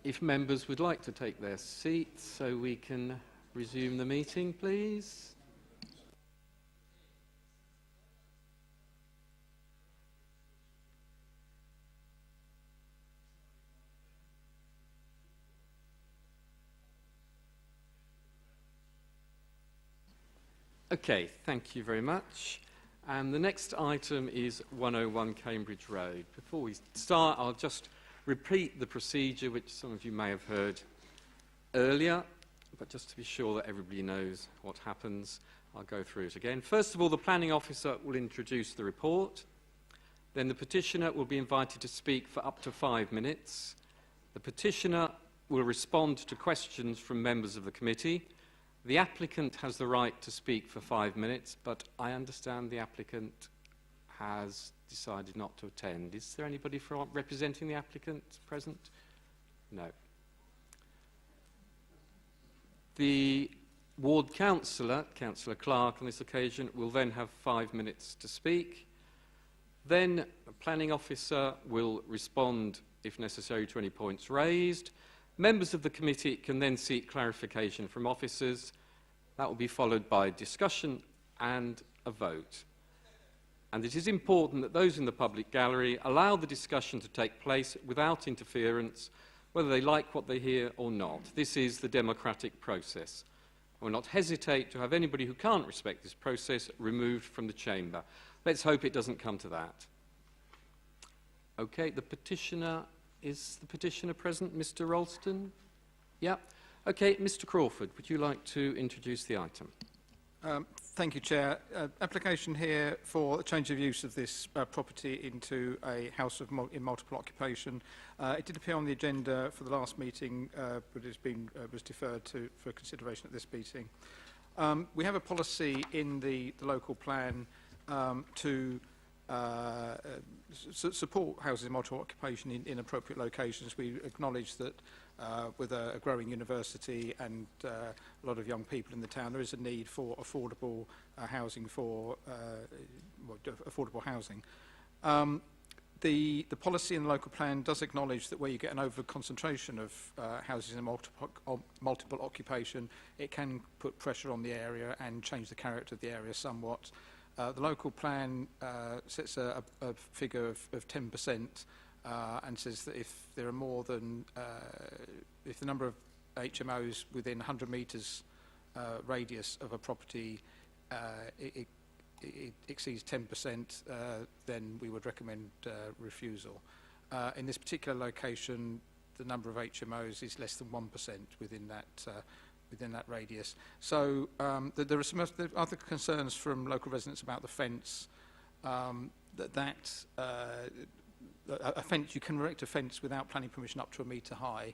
if members would like to take their seats so we can resume the meeting, please. Okay, thank you very much. And the next item is 101 Cambridge Road. Before we start, I'll just repeat the procedure, which some of you may have heard earlier, but just to be sure that everybody knows what happens, I'll go through it again. First of all, the planning officer will introduce the report. Then the petitioner will be invited to speak for up to 5 minutes. The petitioner will respond to questions from members of the committee. The applicant has the right to speak for 5 minutes, but I understand the applicant has decided not to attend. Is there anybody representing the applicant present? No. The ward councillor, Councillor Clark, on this occasion will then have 5 minutes to speak. Then the planning officer will respond, if necessary, to any points raised. Members of the committee can then seek clarification from officers. That will be followed by discussion and a vote. And it is important that those in the public gallery allow the discussion to take place without interference, whether they like what they hear or not. This is the democratic process. I will not hesitate to have anybody who can't respect this process removed from the chamber. Let's hope it doesn't come to that. Okay, the petitioner. Is the petitioner present, Mr. Ralston? Yeah. Okay, Mr. Crawford, would you like to introduce the item? Thank you, Chair. Application here for a change of use of this property into a house of in multiple occupation. It did appear on the agenda for the last meeting, but was deferred for consideration at this meeting. We have a policy in the local plan to support houses in multiple occupation in appropriate locations. We acknowledge that with a growing university and a lot of young people in the town, there is a need for affordable housing affordable housing. The policy in the local plan does acknowledge that where you get an over-concentration of houses in multiple occupation, it can put pressure on the area and change the character of the area somewhat. The local plan sets a figure of 10% and says that if there are more than, if the number of HMOs within 100 metres radius of a property it exceeds 10%, then we would recommend refusal. In this particular location, the number of HMOs is less than 1% within that radius. So there are some other concerns from local residents about the fence. A fence, you can erect a fence without planning permission up to 1 metre high.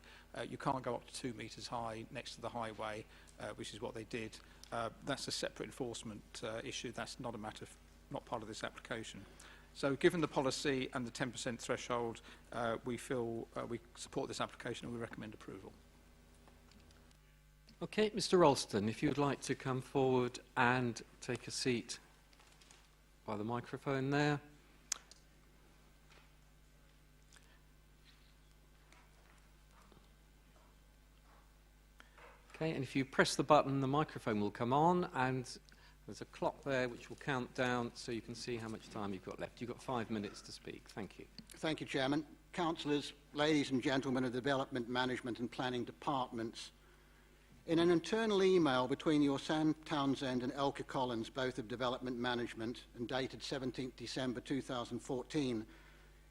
You can't go up to 2 metres high next to the highway, which is what they did. That's a separate enforcement issue. That's not not part of this application. So given the policy and the 10% threshold, we feel we support this application and we recommend approval. Okay, Mr. Ralston, if you would like to come forward and take a seat by the microphone there. Okay, and if you press the button, the microphone will come on, and there's a clock there which will count down so you can see how much time you've got left. You've got 5 minutes to speak. Thank you. Thank you, Chairman. Councillors, ladies and gentlemen of the Development Management and Planning Departments, in an internal email between your Sam Townsend and Elke Collins, both of Development Management, and dated 17th December 2014,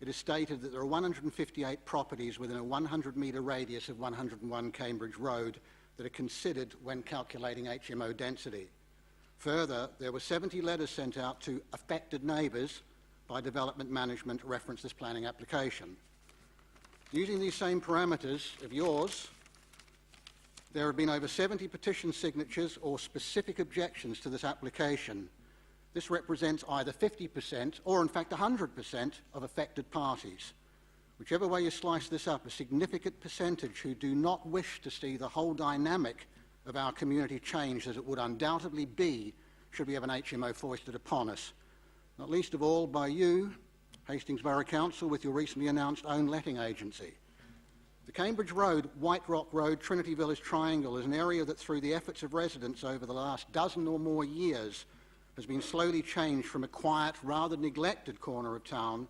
it is stated that there are 158 properties within a 100-metre radius of 101 Cambridge Road that are considered when calculating HMO density. Further, there were 70 letters sent out to affected neighbours by Development Management to reference this planning application. Using these same parameters of yours, there have been over 70 petition signatures or specific objections to this application. This represents either 50% or in fact 100% of affected parties. Whichever way you slice this up, a significant percentage who do not wish to see the whole dynamic of our community change as it would undoubtedly be should we have an HMO foisted upon us. Not least of all by you, Hastings Borough Council, with your recently announced own letting agency. The Cambridge Road, White Rock Road, Trinity Village Triangle is an area that, through the efforts of residents over the last dozen or more years, has been slowly changed from a quiet, rather neglected corner of town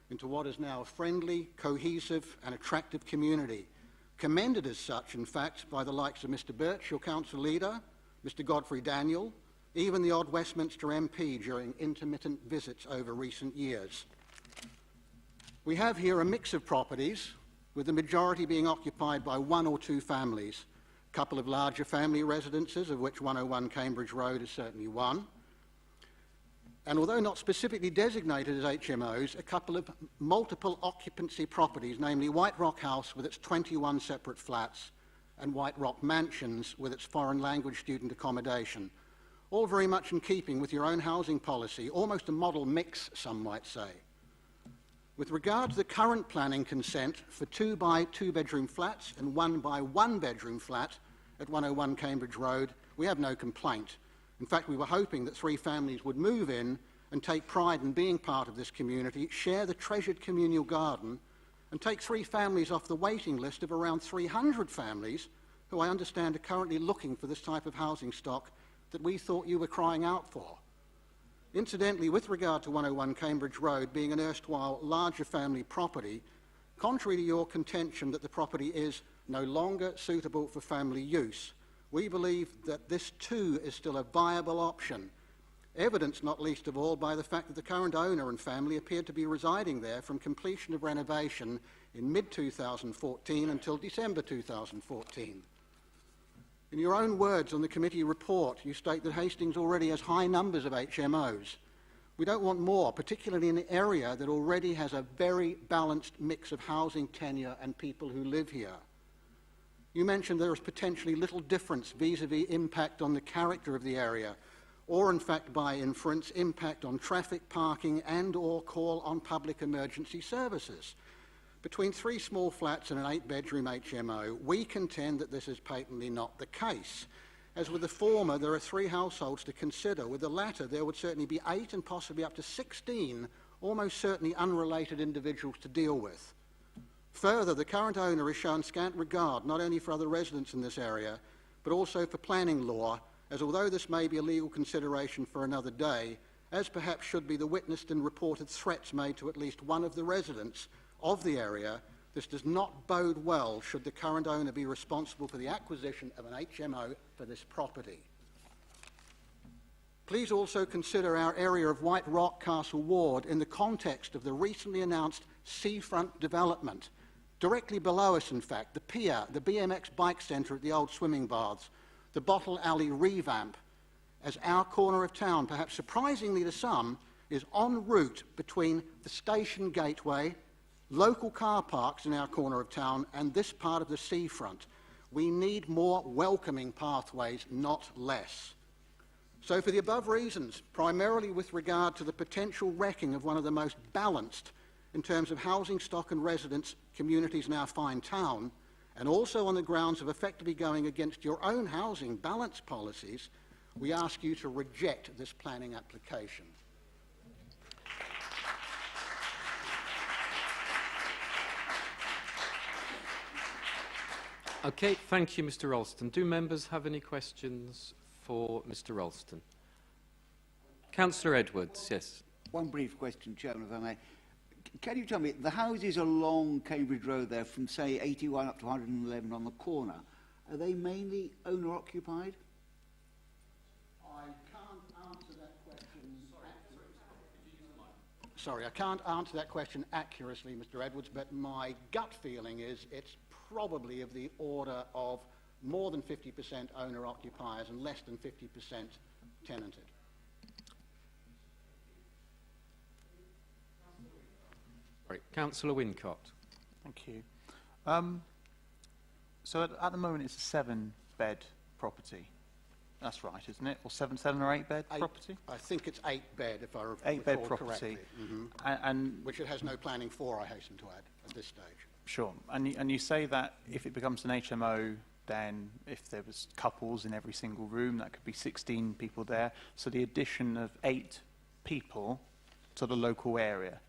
into what is now a friendly, cohesive and attractive community, commended as such, in fact, by the likes of Mr Birch, your council leader, Mr Godfrey Daniel, even the odd Westminster MP during intermittent visits over recent years. We have here a mix of properties, with the majority being occupied by one or two families, a couple of larger family residences, of which 101 Cambridge Road is certainly one, and although not specifically designated as HMOs, a couple of multiple occupancy properties, namely White Rock House with its 21 separate flats and White Rock Mansions with its foreign language student accommodation, all very much in keeping with your own housing policy, almost a model mix, some might say. With regard to the current planning consent for 2 by 2 bedroom flats and 1 by 1 bedroom flat at 101 Cambridge Road, we have no complaint. In fact, we were hoping that 3 families would move in and take pride in being part of this community, share the treasured communal garden, and take 3 families off the waiting list of around 300 families who I understand are currently looking for this type of housing stock that we thought you were crying out for. Incidentally, with regard to 101 Cambridge Road being an erstwhile larger family property, contrary to your contention that the property is no longer suitable for family use, we believe that this too is still a viable option, evidenced not least of all by the fact that the current owner and family appeared to be residing there from completion of renovation in mid-2014 until December 2014. In your own words on the committee report, you state that Hastings already has high numbers of HMOs. We don't want more, particularly in an area that already has a very balanced mix of housing tenure and people who live here. You mentioned there is potentially little difference vis-à-vis impact on the character of the area, or in fact by inference, impact on traffic, parking and or call on public emergency services. Between 3 small flats and an 8-bedroom HMO, we contend that this is patently not the case. As with the former, there are 3 households to consider. With the latter, there would certainly be 8 and possibly up to 16 almost certainly unrelated individuals to deal with. Further, the current owner has shown scant regard not only for other residents in this area, but also for planning law, as although this may be a legal consideration for another day, as perhaps should be the witnessed and reported threats made to at least one of the residents of the area, this does not bode well should the current owner be responsible for the acquisition of an HMO for this property. Please also consider our area of White Rock Castle Ward in the context of the recently announced seafront development. Directly below us, in fact, the pier, the BMX bike centre at the old swimming baths, the Bottle Alley revamp, as our corner of town, perhaps surprisingly to some, is en route between the station gateway, local car parks in our corner of town and this part of the seafront. We need more welcoming pathways, not less. So for the above reasons, primarily with regard to the potential wrecking of one of the most balanced in terms of housing stock and residence communities in our fine town, and also on the grounds of effectively going against your own housing balance policies, we ask you to reject this planning application. Okay, thank you, Mr. Ralston. Do members have any questions for Mr. Ralston? Councillor Edwards, yes. One brief question, Chairman, if I may. Can you tell me, the houses along Cambridge Road there, from say 81 up to 111 on the corner, are they mainly owner-occupied? I can't answer that question. Sorry, I can't answer that question accurately, Mr. Edwards, but my gut feeling is it's probably of the order of more than 50% owner-occupiers and less than 50% tenanted. Right. Councillor Wincott. Thank you. So at the moment it's a 7-bed property. That's right, isn't it? Or 7 or 8 bed property? I think it's 8-bed, if I recall 8-bed property. And which it has no planning for, I hasten to add, at this stage. Sure. And you say that if it becomes an HMO, then if there was couples in every single room, that could be 16 people there. So the addition of 8 people to the local area.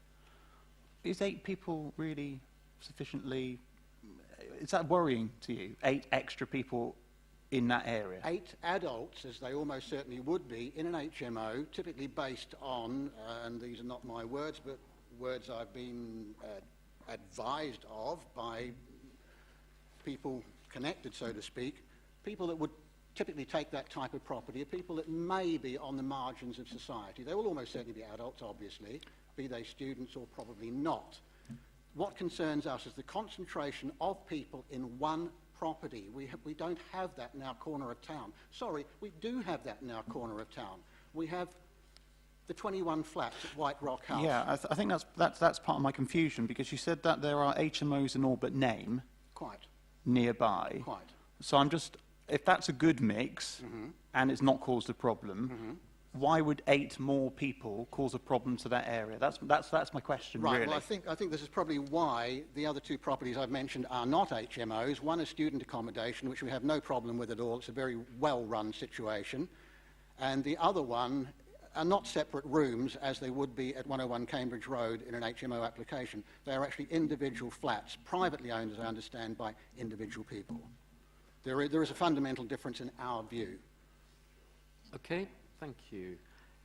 Is 8 people really sufficiently is that worrying to you? 8 extra people in that area? 8 adults, as they almost certainly would be, in an HMO, typically based on, and these are not my words, but words I've been advised of by people connected, so to speak, people that would typically take that type of property are people that may be on the margins of society. They will almost certainly be adults, obviously, be they students or probably not. What concerns us is the concentration of people in one property. We don't have that in our corner of town. Sorry, we do have that in our corner of town. We have the 21 flats at White Rock House. Yeah, I think that's part of my confusion, because you said that there are HMOs in all but name Quite. nearby. Quite. So I'm just, if that's a good mix and it's not caused a problem, why would 8 more people cause a problem to that area? That's my question, right, really. well, I think this is probably why the other 2 properties I've mentioned are not HMOs. One is student accommodation, which we have no problem with at all. It's a very well-run situation. And the other one are not separate rooms, as they would be at 101 Cambridge Road in an HMO application. They are actually individual flats, privately owned, as I understand, by individual people. There is a fundamental difference in our view. Okay, thank you.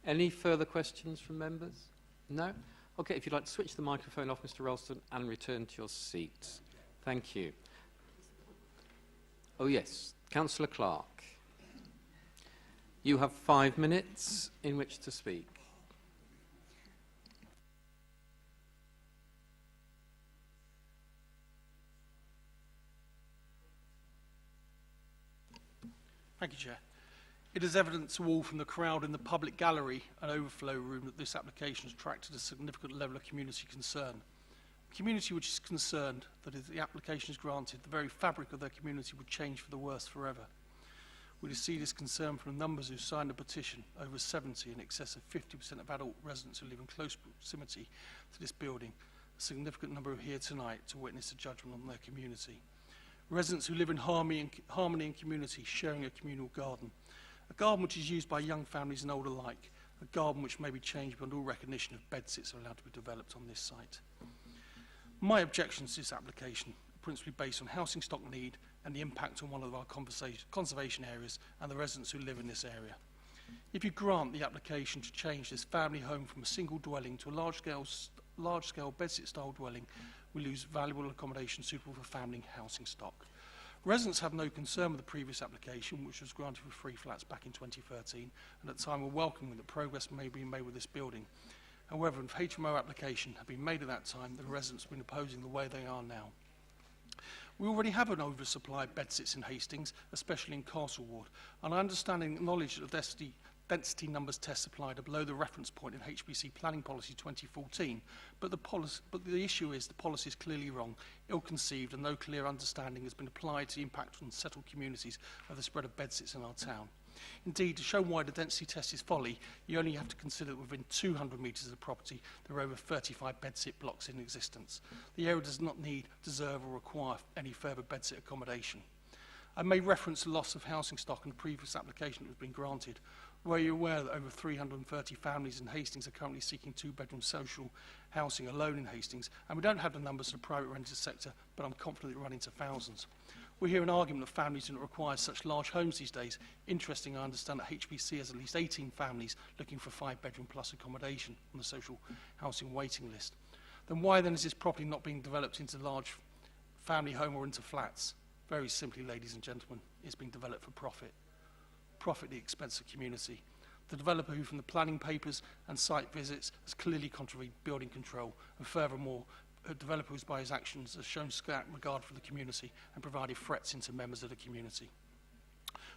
Any further questions from members? No? Okay, if you'd like to switch the microphone off, Mr. Ralston, and return to your seat. Thank you. Oh, yes, Councillor Clark. You have 5 minutes in which to speak. Thank you, Chair. It is evident to all from the crowd in the public gallery and overflow room that this application has attracted a significant level of community concern. A community which is concerned that if the application is granted, the very fabric of their community would change for the worse forever. We see this concern from the numbers who signed a petition, over 70, in excess of 50% of adult residents who live in close proximity to this building. A significant number are here tonight to witness a judgment on their community. Residents who live in harmony and community, sharing a communal garden. A garden which is used by young families and old alike. A garden which may be changed beyond all recognition if bedsits are allowed to be developed on this site. My objections to this application are principally based on housing stock need and the impact on one of our conservation areas and the residents who live in this area. If you grant the application to change this family home from a single dwelling to a large-scale bedsit-style dwelling, we lose valuable accommodation suitable for family housing stock. Residents have no concern with the previous application, which was granted for 3 flats back in 2013, and at the time were welcoming that progress may be made with this building. However, if HMO application had been made at that time, the residents have been opposing the way they are now. We already have an oversupply of bedsits in Hastings, especially in Castle Ward, and I understand and acknowledge that the density numbers tests applied are below the reference point in HBC Planning Policy 2014, but the issue is the policy is clearly wrong, ill-conceived, and no clear understanding has been applied to the impact on settled communities of the spread of bedsits in our town. Indeed, to show why the density test is folly, you only have to consider that within 200 metres of the property, there are over 35 bedsit blocks in existence. The area does not need, deserve or require any further bedsit accommodation. I may reference the loss of housing stock in the previous application that has been granted. Were you aware that over 330 families in Hastings are currently seeking 2-bedroom social housing alone in Hastings? And we don't have the numbers for the private rented sector, but I'm confident it run into thousands. We hear an argument that families do not require such large homes these days. Interesting, I understand that HBC has at least 18 families looking for 5-bedroom plus accommodation on the social housing waiting list. Then why then is this property not being developed into large family home or into flats? Very simply, ladies and gentlemen, it's being developed for profit. Profit at the expense of community. The developer who from the planning papers and site visits has clearly contravened building control, and furthermore, a developer who's by his actions has shown scant regard for the community and provided threats into members of the community.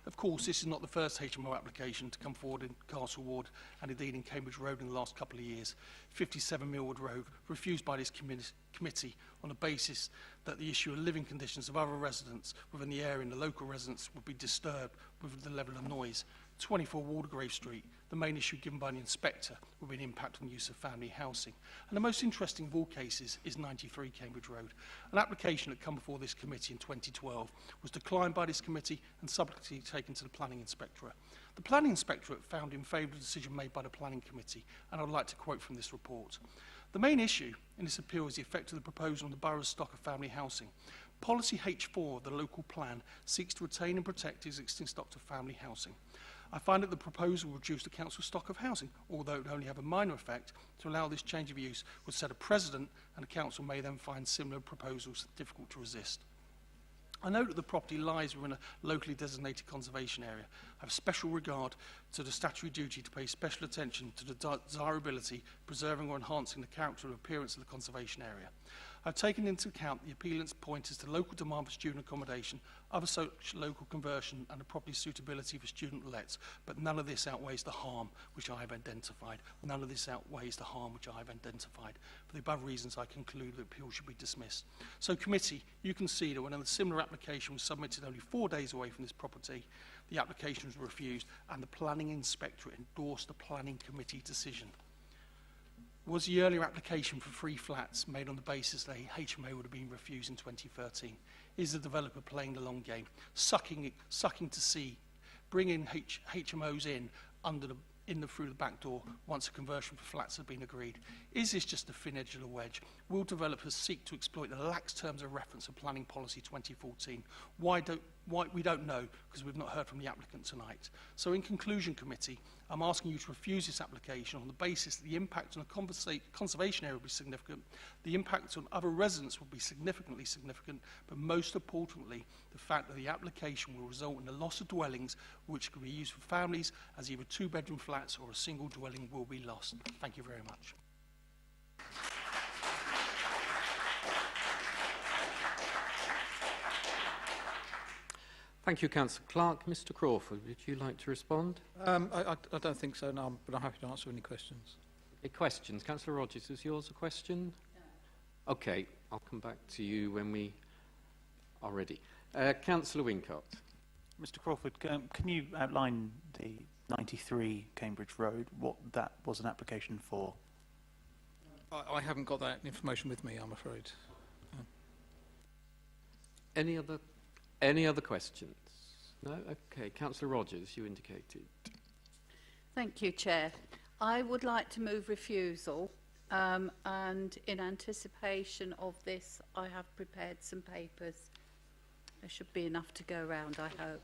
Of course, this is not the first HMO application to come forward in Castle Ward and indeed in Cambridge Road in the last couple of years. 57 Millwood Road, refused by this committee on the basis that the issue of living conditions of other residents within the area and the local residents would be disturbed with the level of noise. 24 Waldegrave Street, the main issue given by the inspector will be an impact on the use of family housing. And the most interesting of all cases is 93 Cambridge Road. An application that came before this committee in 2012 was declined by this committee and subsequently taken to the Planning Inspectorate. The Planning Inspectorate found in favour of the decision made by the Planning Committee, and I would like to quote from this report. The main issue in this appeal is the effect of the proposal on the borough's stock of family housing. Policy H4 of the local plan seeks to retain and protect existing stock of family housing. I find that the proposal will reduce the council's stock of housing, although it would only have a minor effect. To allow this change of use would set a precedent, and the council may then find similar proposals difficult to resist. I note that the property lies within a locally designated conservation area. I have special regard to the statutory duty to pay special attention to the desirability, preserving or enhancing the character and appearance of the conservation area. I've taken into account the appellant's point as to local demand for student accommodation, other such local conversion and the property's suitability for student lets, but none of this outweighs the harm which I have identified. None of this outweighs the harm which I have identified. For the above reasons, I conclude that the appeal should be dismissed. So, committee, you can see that when a similar application was submitted only 4 days away from this property, the application was refused and the planning inspector endorsed the planning committee decision. Was the earlier application for 3 flats made on the basis that a HMO would have been refused in 2013? Is the developer playing the long game, sucking to see, bringing HMOs in through the back door once a conversion for flats has been agreed? Is this just the thin edge of the wedge? Will developers seek to exploit the lax terms of reference of Planning Policy 2014? Why we don't know, because we've not heard from the applicant tonight. So in conclusion, committee, I'm asking you to refuse this application on the basis that the impact on the conservation area will be significant, the impact on other residents will be significantly significant, but most importantly, the fact that the application will result in the loss of dwellings which can be used for families as either 2-bedroom flats or a single dwelling will be lost. Thank you very much. Thank you, Councillor Clark. Mr Crawford, would you like to respond? I don't think so, no, but I'm happy to answer any questions. Any questions? Councillor Rogers, is yours a question? No. OK, I'll come back to you when we are ready. Councillor Wincott. Mr Crawford, can you outline the 93 Cambridge Road, what that was an application for? I haven't got that information with me, I'm afraid. Any other questions? No? OK. Councillor Rogers, you indicated. Thank you, Chair. I would like to move refusal, and in anticipation of this, I have prepared some papers. There should be enough to go around, I hope.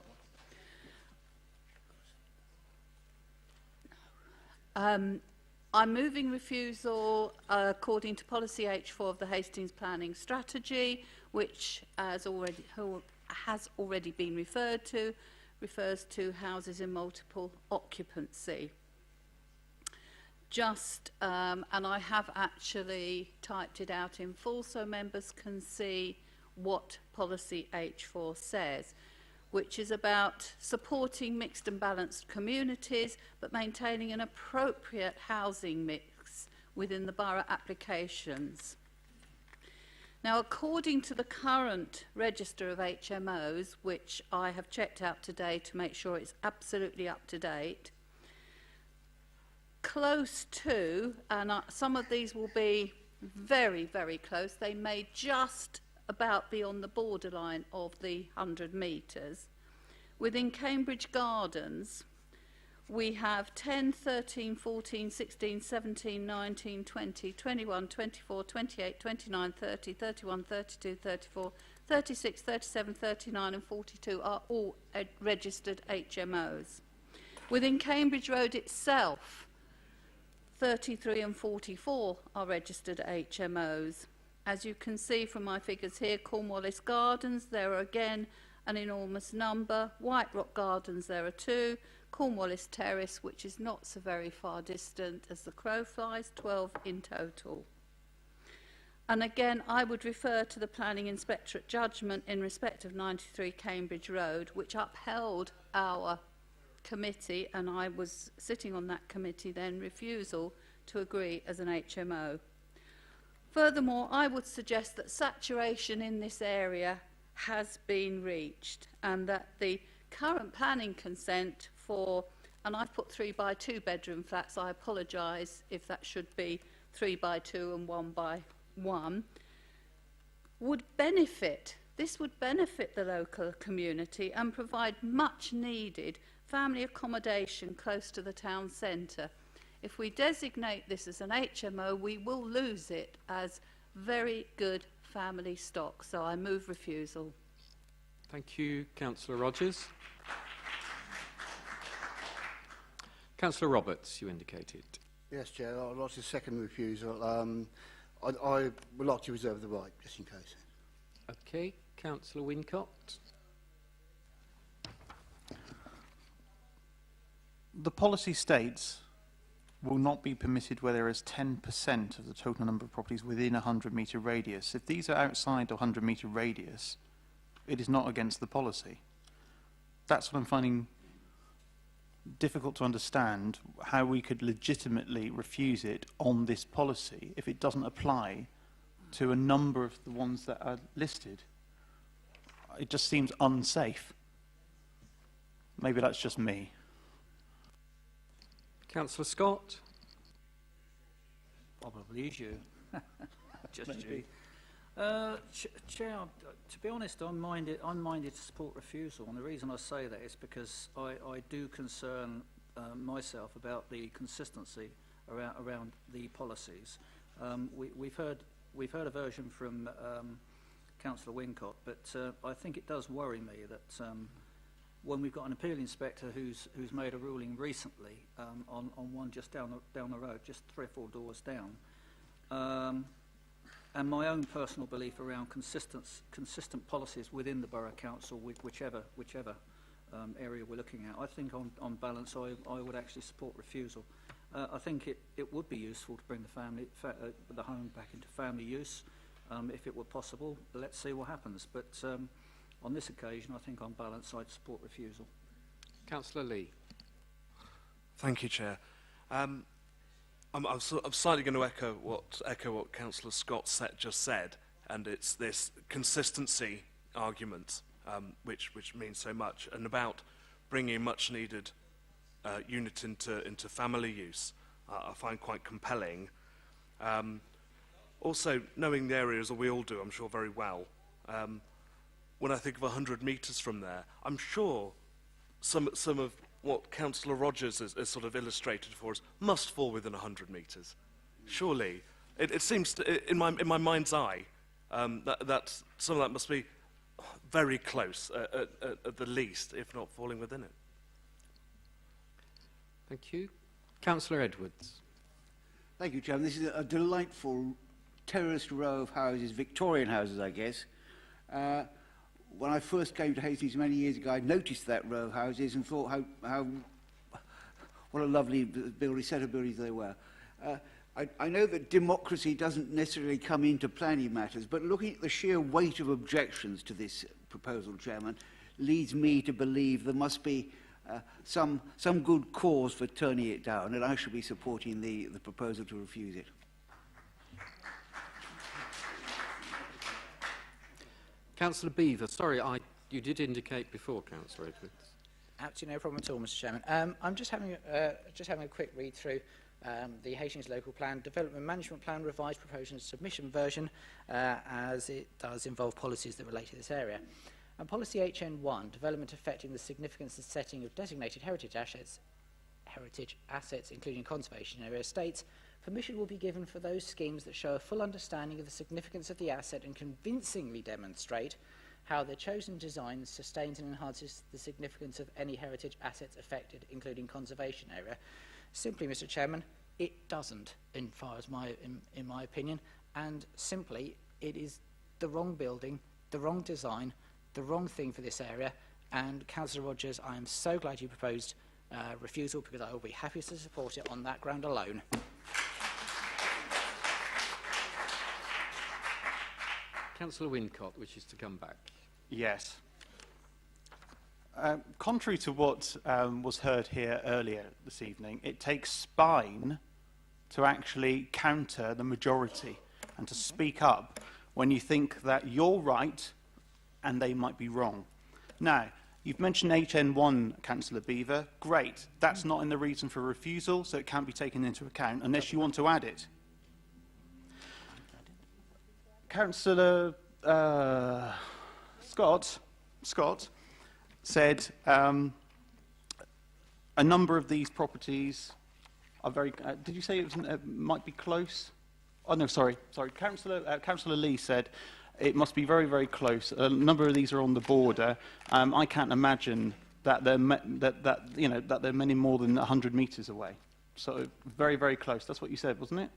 I'm moving refusal according to Policy H4 of the Hastings Planning Strategy, which has already been referred to, refers to houses in multiple occupancy. And I have actually typed it out in full so members can see what Policy H4 says, which is about supporting mixed and balanced communities but maintaining an appropriate housing mix within the borough applications. Now, according to the current register of HMOs, which I have checked out today to make sure it's absolutely up to date, close to, and some of these will be very, very close, they may just about be on the borderline of the 100 metres. Within Cambridge Gardens, we have 10, 13, 14, 16, 17, 19, 20, 21, 24, 28, 29, 30, 31, 32, 34, 36, 37, 39 and 42 are all registered HMOs. Within Cambridge Road itself, 33 and 44 are registered HMOs. As you can see from my figures here, Cornwallis Gardens, there are again an enormous number. White Rock Gardens, there are 2. Cornwallis Terrace, which is not so very far distant as the crow flies, 12 in total. And again, I would refer to the Planning Inspectorate judgment in respect of 93 Cambridge Road, which upheld our committee, and I was sitting on that committee then, refusal to agree as an HMO. Furthermore, I would suggest that saturation in this area has been reached and that the current planning consent for, and I've put 3 by 2 bedroom flats, I apologise if that should be 3 by 2 and 1 by 1, would benefit, this would benefit the local community and provide much needed family accommodation close to the town centre. If we designate this as an HMO, we will lose it as very good family stock. So I move refusal. Thank you, Councillor Rogers. Councillor Roberts, you indicated. Yes, Chair, I'd like to second refusal. I would like to reserve the right, just in case. Okay, Councillor Wincott. The policy states will not be permitted where there is 10% of the total number of properties within a 100-metre radius. If these are outside the 100-metre radius, it is not against the policy. That's what I'm finding difficult to understand, how we could legitimately refuse it on this policy if it doesn't apply to a number of the ones that are listed. It just seems unsafe. Maybe that's just me. Councillor Scott. Probably is you. Just you. Chair, to be honest, I'm minded to support refusal, and the reason I say that is because I do concern myself about the consistency around the policies. We've heard a version from Councillor Wincott, but I think it does worry me that when we've got an appeal inspector who's made a ruling recently on one just down the road, just 3 or 4 doors down. And my own personal belief around consistent policies within the Borough Council, whichever area we're looking at, I think on balance I would actually support refusal. I think it would be useful to bring the home back into family use if it were possible. Let's see what happens. But on this occasion, I think on balance I'd support refusal. Councillor Lee. Thank you, Chair. I'm slightly going to echo what Councillor Scott just said, and it's this consistency argument which means so much, and about bringing much-needed unit into family use. I find quite compelling. Also, knowing the area as we all do, I'm sure very well. When I think of 100 metres from there, I'm sure some of what Councillor Rogers has sort of illustrated for us must fall within 100 metres. Surely, it seems to, in my mind's eye that some of that must be very close at the least, if not falling within it. Thank you, Councillor Edwards. Thank you, Chairman. This is a delightful terraced row of houses, Victorian houses, I guess. When I first came to Hastings many years ago, I noticed that row of houses and thought what a lovely set of buildings they were. I know that democracy doesn't necessarily come into planning matters, but looking at the sheer weight of objections to this proposal, Chairman, leads me to believe there must be some good cause for turning it down, and I should be supporting the proposal to refuse it. Councillor Beaver, sorry, you did indicate before, Councillor Edwards. Absolutely no problem at all, Mr. Chairman. I'm just having a quick read through the Hastings Local Plan, Development Management Plan, revised proposal and submission version, as it does involve policies that relate to this area. And policy HN1, development affecting the significance and setting of designated heritage assets, including conservation area, states permission will be given for those schemes that show a full understanding of the significance of the asset and convincingly demonstrate how the chosen design sustains and enhances the significance of any heritage assets affected, including conservation area. Simply, Mr. Chairman, it doesn't, in my opinion, and simply it is the wrong building, the wrong design, the wrong thing for this area. And Councillor Rogers, I am so glad you proposed refusal, because I will be happy to support it on that ground alone. Councillor Wincott wishes to come back. Yes. Contrary to what was heard here earlier this evening, it takes spine to actually counter the majority and to speak up when you think that you're right and they might be wrong. Now, you've mentioned HN1, Councillor Beaver. Great. That's not in the reason for refusal, so it can't be taken into account unless you want to add it. Councillor Scott said a number of these properties are very... did you say it was, might be close? Oh, no, sorry. Councillor Lee said it must be very, very close. A number of these are on the border. I can't imagine that they're that they're many more than 100 metres away. So very, very close. That's what you said, wasn't it?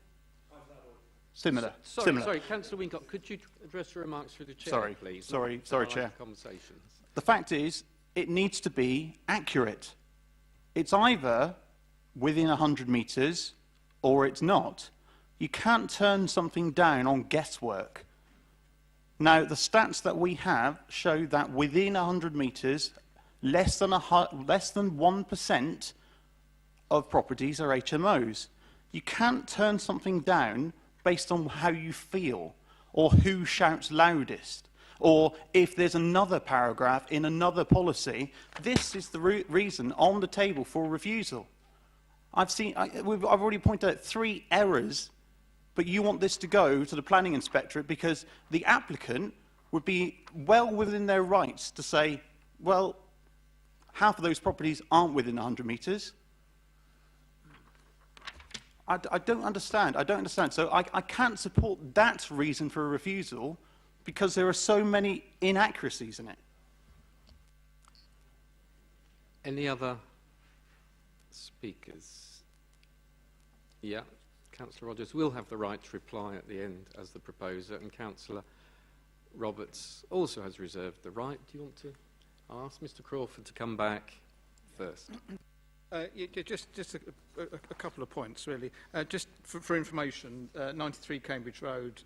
Similar. Sorry, Councillor Wincott, could you address your remarks through the chair, please? Sorry, Chair. Conversations. The fact is, it needs to be accurate. It's either within 100 metres or it's not. You can't turn something down on guesswork. Now, the stats that we have show that within 100 metres, less than 1% of properties are HMOs. You can't turn something down based on how you feel, or who shouts loudest, or if there's another paragraph in another policy. This is the reason on the table for refusal. I've already pointed out 3 errors, but you want this to go to the planning inspectorate because the applicant would be well within their rights to say, well, half of those properties aren't within 100 metres. I don't understand. So I can't support that reason for a refusal because there are so many inaccuracies in it. Any other speakers? Yeah, Councillor Rogers will have the right to reply at the end as the proposer, and Councillor Roberts also has reserved the right. Do you want to ask Mr Crawford to come back first? Just a couple of points, really. Just for information, 93 Cambridge Road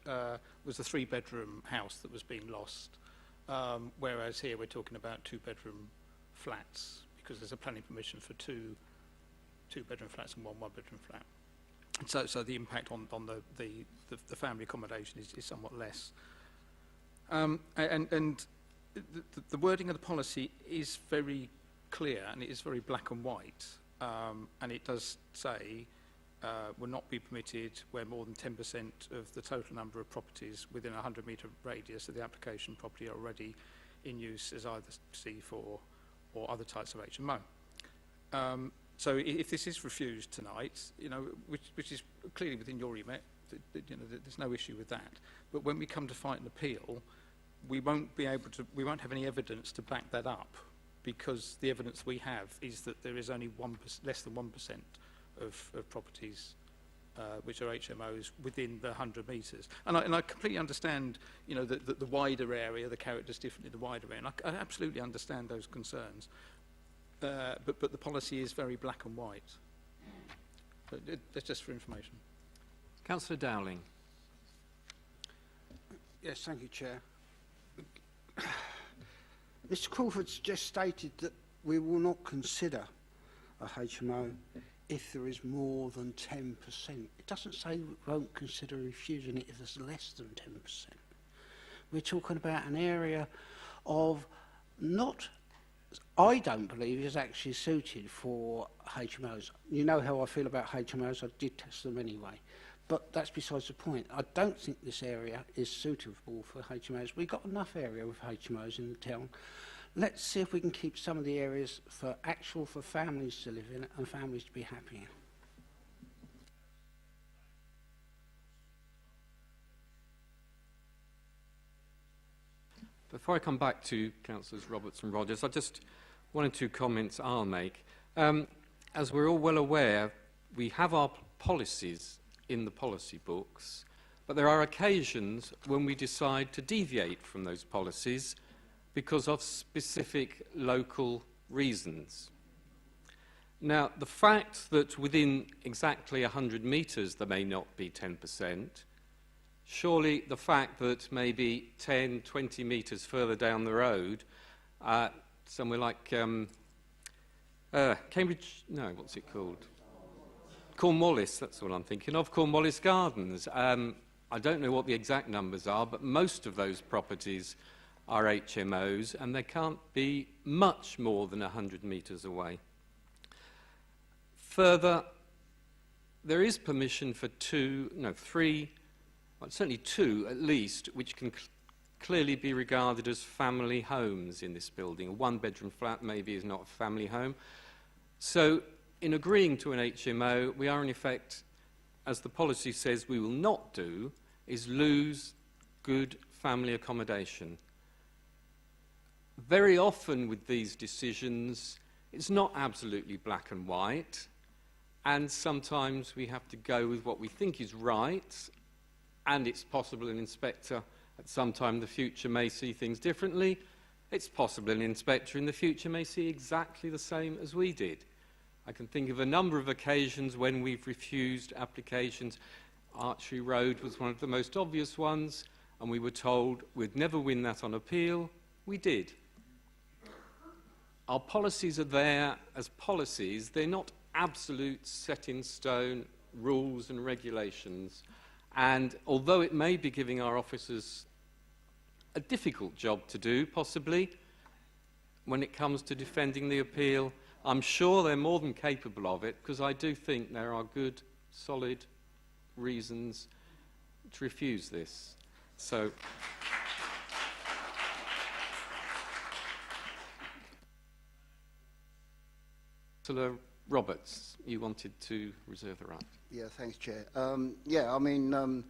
was a 3-bedroom house that was being lost, whereas here we're talking about 2-bedroom flats, because there's a planning permission for 2 2-bedroom flats and 1 1-bedroom flat. So the impact on the family accommodation is somewhat less. And the wording of the policy is very clear, and it is very black and white, and it does say will not be permitted where more than 10% of the total number of properties within a 100-metre radius of the application property are already in use as either C4 or other types of HMO. So if this is refused tonight, which is clearly within your remit, there's no issue with that. But when we come to fight an appeal, we won't have any evidence to back that up, because the evidence we have is that there is only less than 1% of properties which are HMOs within the 100 metres. And I completely understand, the wider area, the character's different in the wider area, and I absolutely understand those concerns. But the policy is very black and white. But that's just for information. Councillor Dowling. Yes, thank you, Chair. Mr Crawford's just stated that we will not consider a HMO if there is more than 10%. It doesn't say we won't consider refusing it if there's less than 10%. We're talking about an area of I don't believe is actually suited for HMOs. You know how I feel about HMOs, I did test them anyway. But that's besides the point. I don't think this area is suitable for HMOs. We've got enough area with HMOs in the town. Let's see if we can keep some of the areas for families to live in and families to be happy in. Before I come back to Councillors Roberts and Rogers, just 1 or 2 comments I'll make. As we're all well aware, we have our policies in the policy books, but there are occasions when we decide to deviate from those policies because of specific local reasons. Now, the fact that within exactly 100 metres there may not be 10%, surely the fact that maybe 10, 20 metres further down the road, somewhere like Cambridge, no, what's it called? Cornwallis, that's what I'm thinking of, Cornwallis Gardens. I don't know what the exact numbers are, but most of those properties are HMOs, and they can't be much more than 100 metres away. Further, there is permission for 3, well, certainly 2 at least, which can clearly be regarded as family homes in this building. A 1-bedroom flat maybe is not a family home. So, in agreeing to an HMO, we are in effect, as the policy says we will not do, is lose good family accommodation. Very often with these decisions, it's not absolutely black and white, and sometimes we have to go with what we think is right, and it's possible an inspector at some time in the future may see things differently. It's possible an inspector in the future may see exactly the same as we did. I can think of a number of occasions when we've refused applications. Archery Road was one of the most obvious ones, and we were told we'd never win that on appeal. We did. Our policies are there as policies. They're not absolute set in stone rules and regulations. And although it may be giving our officers a difficult job to do, possibly, when it comes to defending the appeal, I'm sure they're more than capable of it, because I do think there are good, solid reasons to refuse this. So, Councillor Roberts, you wanted to reserve the right. Yeah, thanks, Chair. Yeah, I mean,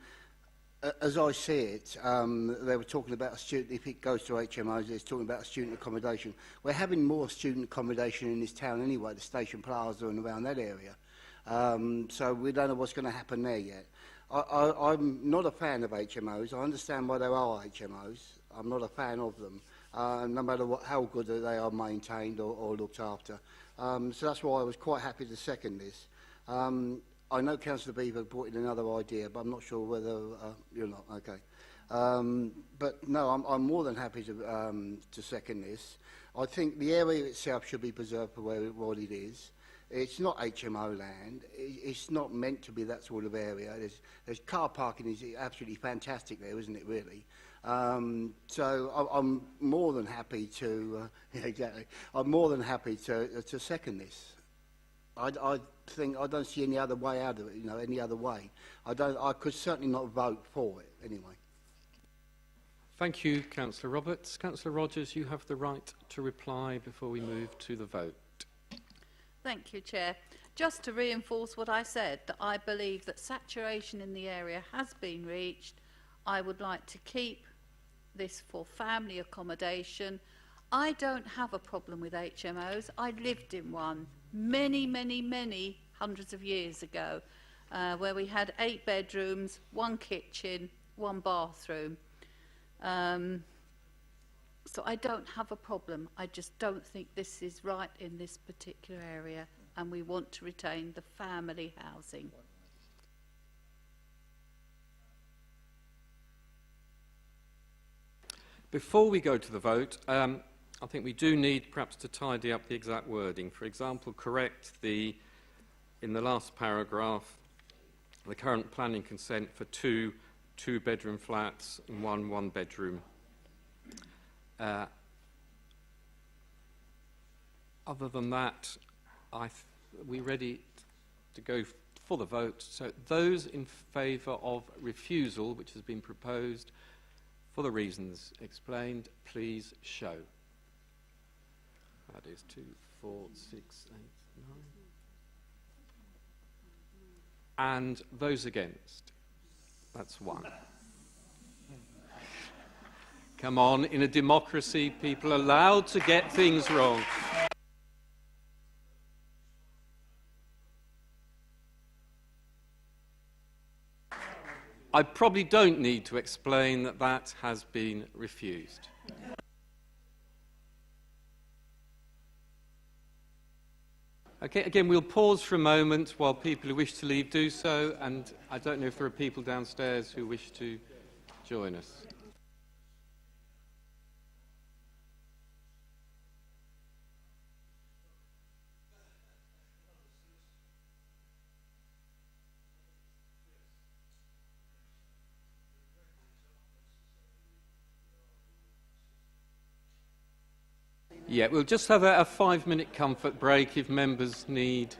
as I see it, they were talking about a student, if it goes to HMOs, it's talking about student accommodation. We're having more student accommodation in this town anyway, the Station Plaza and around that area. So we don't know what's going to happen there yet. I'm not a fan of HMOs. I understand why there are HMOs. I'm not a fan of them, no matter how good they are maintained or looked after. So that's why I was quite happy to second this. I know Councillor Beaver brought in another idea, but I'm not sure whether you're not. Okay. But no, I'm more than happy to second this. I think the area itself should be preserved for what it is. It's not HMO land. It's not meant to be that sort of area. There's car parking is absolutely fantastic there, isn't it, really? So I'm more than happy to, yeah, exactly. I'm more than happy to second this. I think I don't see any other way out of it, any other way. I could certainly not vote for it anyway. Thank you, Councillor Roberts. Councillor Rogers, you have the right to reply before we move to the vote. Thank you, Chair. Just to reinforce what I said, that I believe that saturation in the area has been reached. I would like to keep this for family accommodation. I don't have a problem with HMOs. I lived in one many hundreds of years ago, where we had 8 bedrooms, 1 kitchen, 1 bathroom. So I don't have a problem. I just don't think this is right in this particular area, and we want to retain the family housing. Before we go to the vote, I think we do need perhaps to tidy up the exact wording. For example, correct in the last paragraph, the current planning consent for 2 two-bedroom flats and 1 one-bedroom. Other than that, we're ready to go for the vote. So those in favour of refusal, which has been proposed for the reasons explained, please show. That is 2, 4, 6, 8, 9. And those against? That's 1. Come on, in a democracy, people are allowed to get things wrong. I probably don't need to explain that that has been refused. Okay, again, we'll pause for a moment while people who wish to leave do so, and I don't know if there are people downstairs who wish to join us. Yeah, we'll just have a 5-minute comfort break if members need.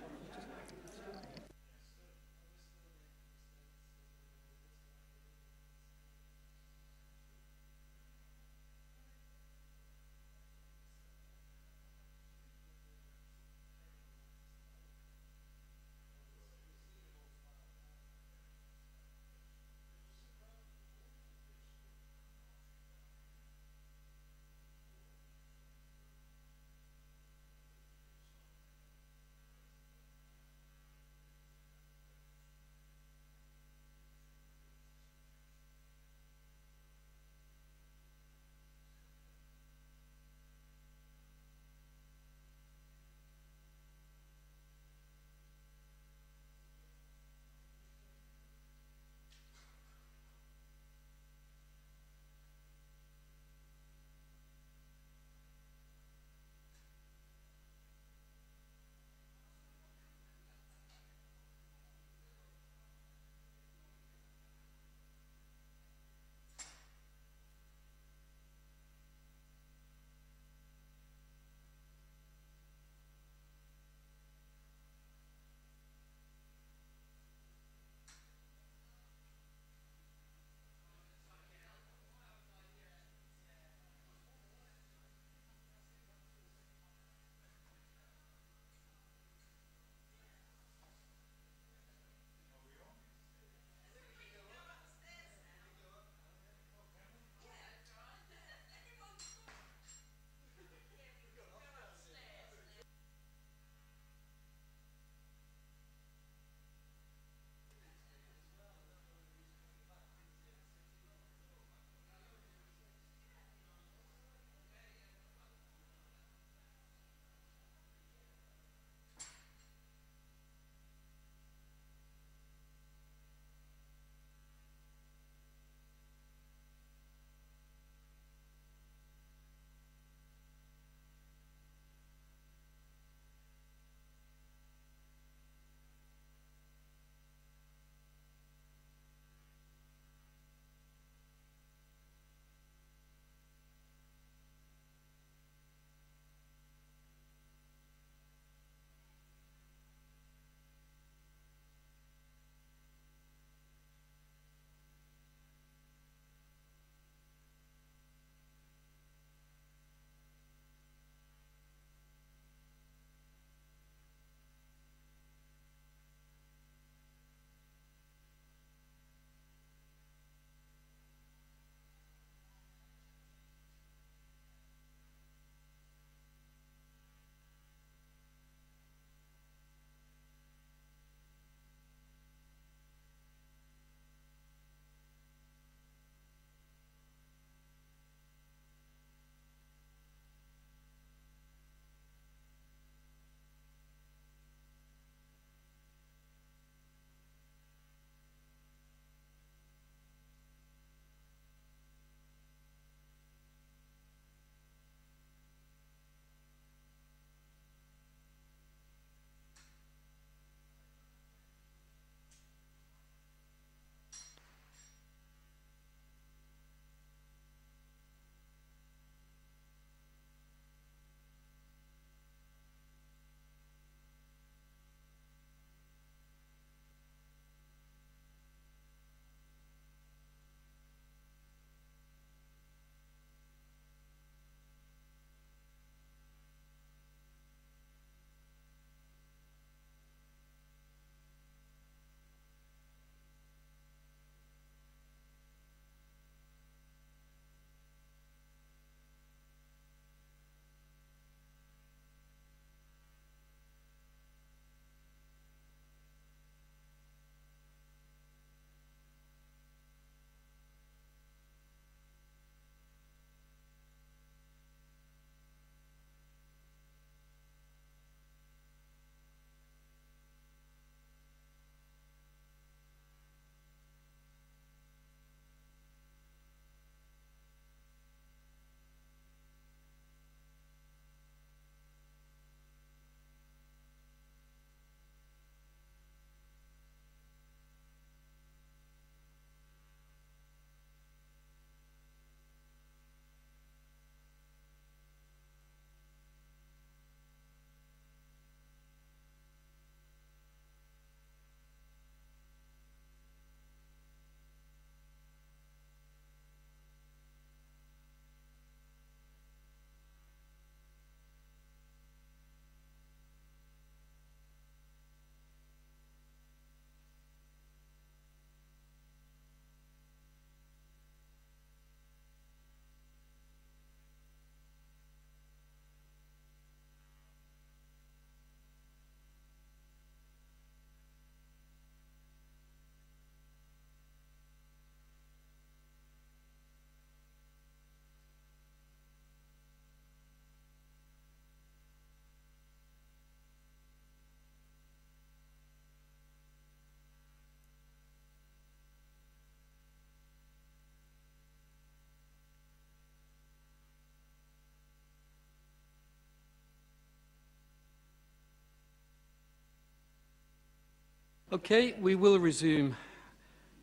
Okay, we will resume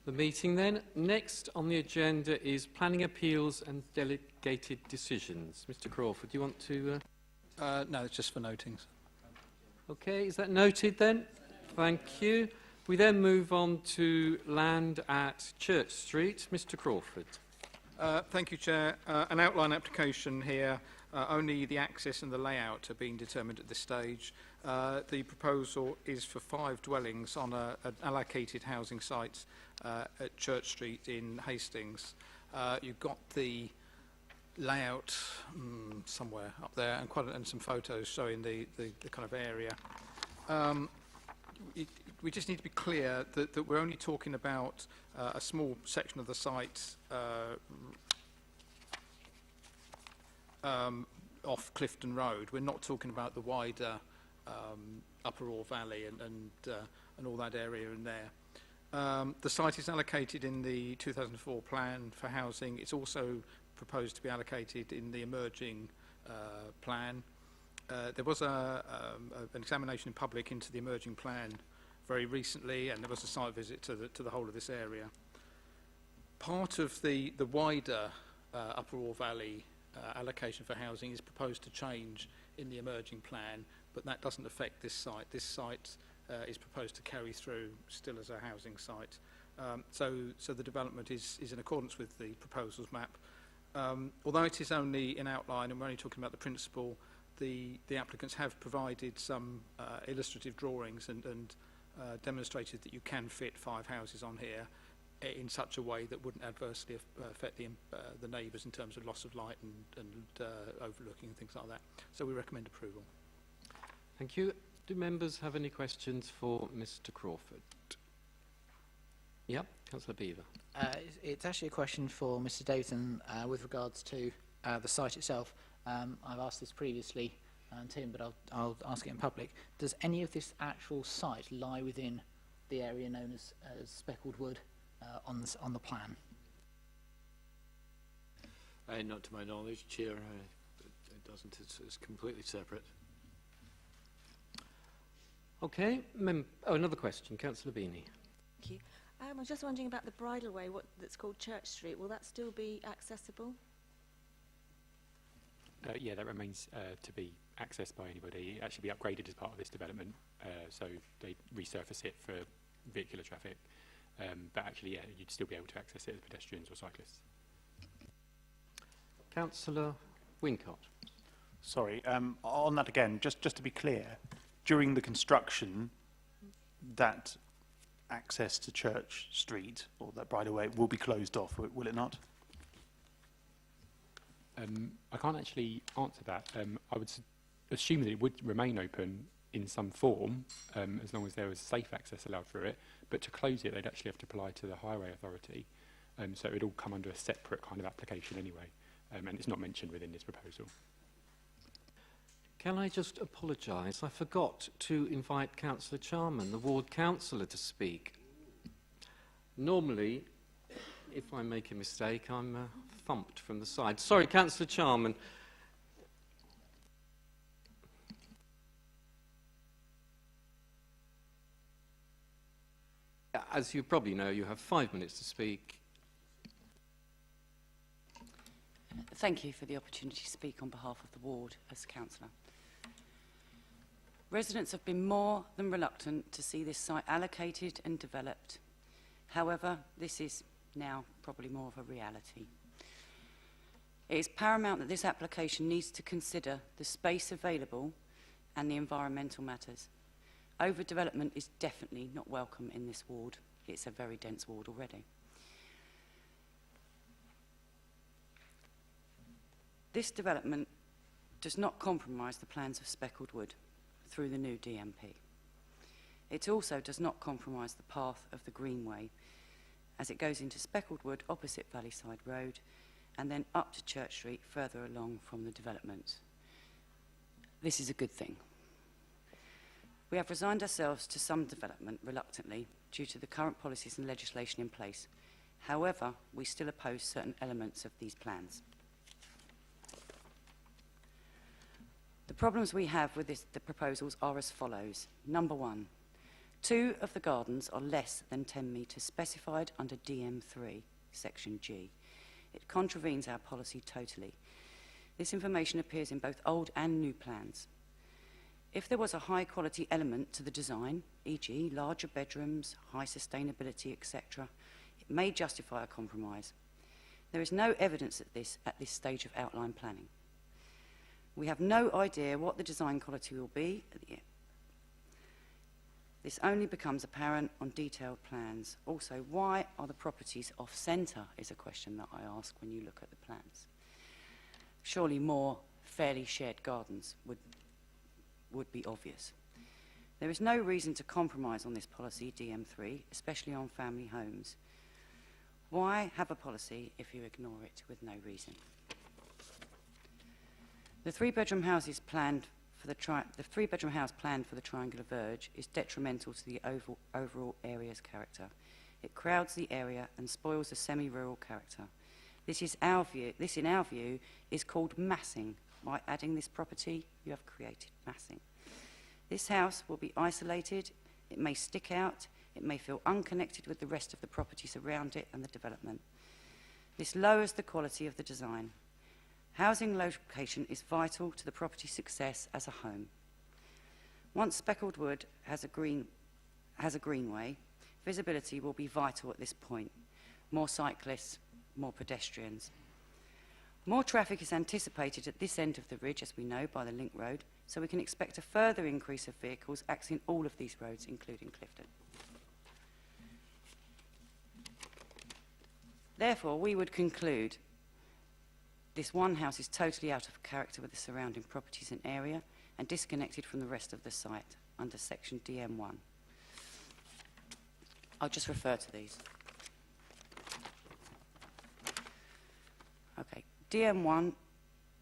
the meeting then. Next on the agenda is planning appeals and delegated decisions. Mr. Crawford, do you want to... No, it's just for notings. Okay, is that noted then? Thank you. We then move on to land at Church Street. Mr. Crawford. Thank you, Chair. An outline application here. Only the access and the layout are being determined at this stage. The proposal is for 5 dwellings on an allocated housing site at Church Street in Hastings. You've got the layout somewhere up there and some photos showing the kind of area. We just need to be clear that we're only talking about a small section of the site off Clifton Road. We're not talking about the wider Upper Orr Valley and all that area in there. The site is allocated in the 2004 plan for housing. It's also proposed to be allocated in the emerging plan. There was an examination in public into the emerging plan very recently, and there was a site visit to the whole of this area. Part of the wider Upper Orr Valley allocation for housing is proposed to change in the emerging plan, but that doesn't affect this site. This site is proposed to carry through still as a housing site. So the development is in accordance with the proposals map. Although it is only in outline and we're only talking about the principle, the applicants have provided some illustrative drawings and demonstrated that you can fit 5 houses on here in such a way that wouldn't adversely affect the neighbours in terms of loss of light and overlooking and things like that. So we recommend approval. Thank you. Do members have any questions for Mr. Crawford? Yep, Councillor Beaver. It's actually a question for Mr. Davidson with regards to the site itself. I've asked this previously to him, but I'll ask it in public. Does any of this actual site lie within the area known as Speckled Wood on the plan? Not to my knowledge, Chair. It doesn't. It's completely separate. Okay. Another question. Councillor Beanie. Thank you. I was just wondering about the bridleway, that's called Church Street. Will that still be accessible? Yeah, that remains to be accessed by anybody. It actually be upgraded as part of this development, so they resurface it for vehicular traffic. But actually, yeah, you'd still be able to access it as pedestrians or cyclists. Councillor Wincott. Sorry, on that again, just to be clear, during the construction, that access to Church Street, or that bridleway, will be closed off, will it not? I can't actually answer that. I would assume that it would remain open in some form, as long as there was safe access allowed through it. But to close it, they'd actually have to apply to the Highway Authority. So it would all come under a separate kind of application anyway. And it's not mentioned within this proposal. Can I just apologise? I forgot to invite Councillor Charman, the ward councillor, to speak. Normally, if I make a mistake, I'm thumped from the side. Sorry, Councillor Charman. As you probably know, you have 5 minutes to speak. Thank you for the opportunity to speak on behalf of the ward as councillor. Residents have been more than reluctant to see this site allocated and developed. However, this is now probably more of a reality. It is paramount that this application needs to consider the space available and the environmental matters. Overdevelopment is definitely not welcome in this ward. It's a very dense ward already. This development does not compromise the plans of Speckled Wood through the new DMP. It also does not compromise the path of the Greenway as it goes into Speckled Wood opposite Valleyside Road and then up to Church Street further along from the development. This is a good thing. We have resigned ourselves to some development reluctantly due to the current policies and legislation in place. However, we still oppose certain elements of these plans. The problems we have with the proposals are as follows. Number one, 2 of the gardens are less than 10 metres specified under DM3, section G. It contravenes our policy totally. This information appears in both old and new plans. If there was a high quality element to the design, e.g. larger bedrooms, high sustainability, etc., it may justify a compromise. There is no evidence of this at this stage of outline planning. We have no idea what the design quality will be at the end. This only becomes apparent on detailed plans. Also, why are the properties off-centre is a question that I ask when you look at the plans. Surely more fairly shared gardens would be obvious. There is no reason to compromise on this policy, DM3, especially on family homes. Why have a policy if you ignore it with no reason? The three-bedroom house planned for the triangular verge is detrimental to the overall area's character. It crowds the area and spoils the semi-rural character. This, in our view, is called massing. By adding this property, you have created massing. This house will be isolated, it may stick out, it may feel unconnected with the rest of the properties around it and the development. This lowers the quality of the design. Housing location is vital to the property's success as a home. Once speckled wood has a greenway, visibility will be vital at this point. More cyclists, more pedestrians. More traffic is anticipated at this end of the ridge, as we know, by the link road, so we can expect a further increase of vehicles accessing all of these roads, including Clifton. Therefore, we would conclude this one house is totally out of character with the surrounding properties and area and disconnected from the rest of the site under section DM1. I'll just refer to these. Okay, DM1,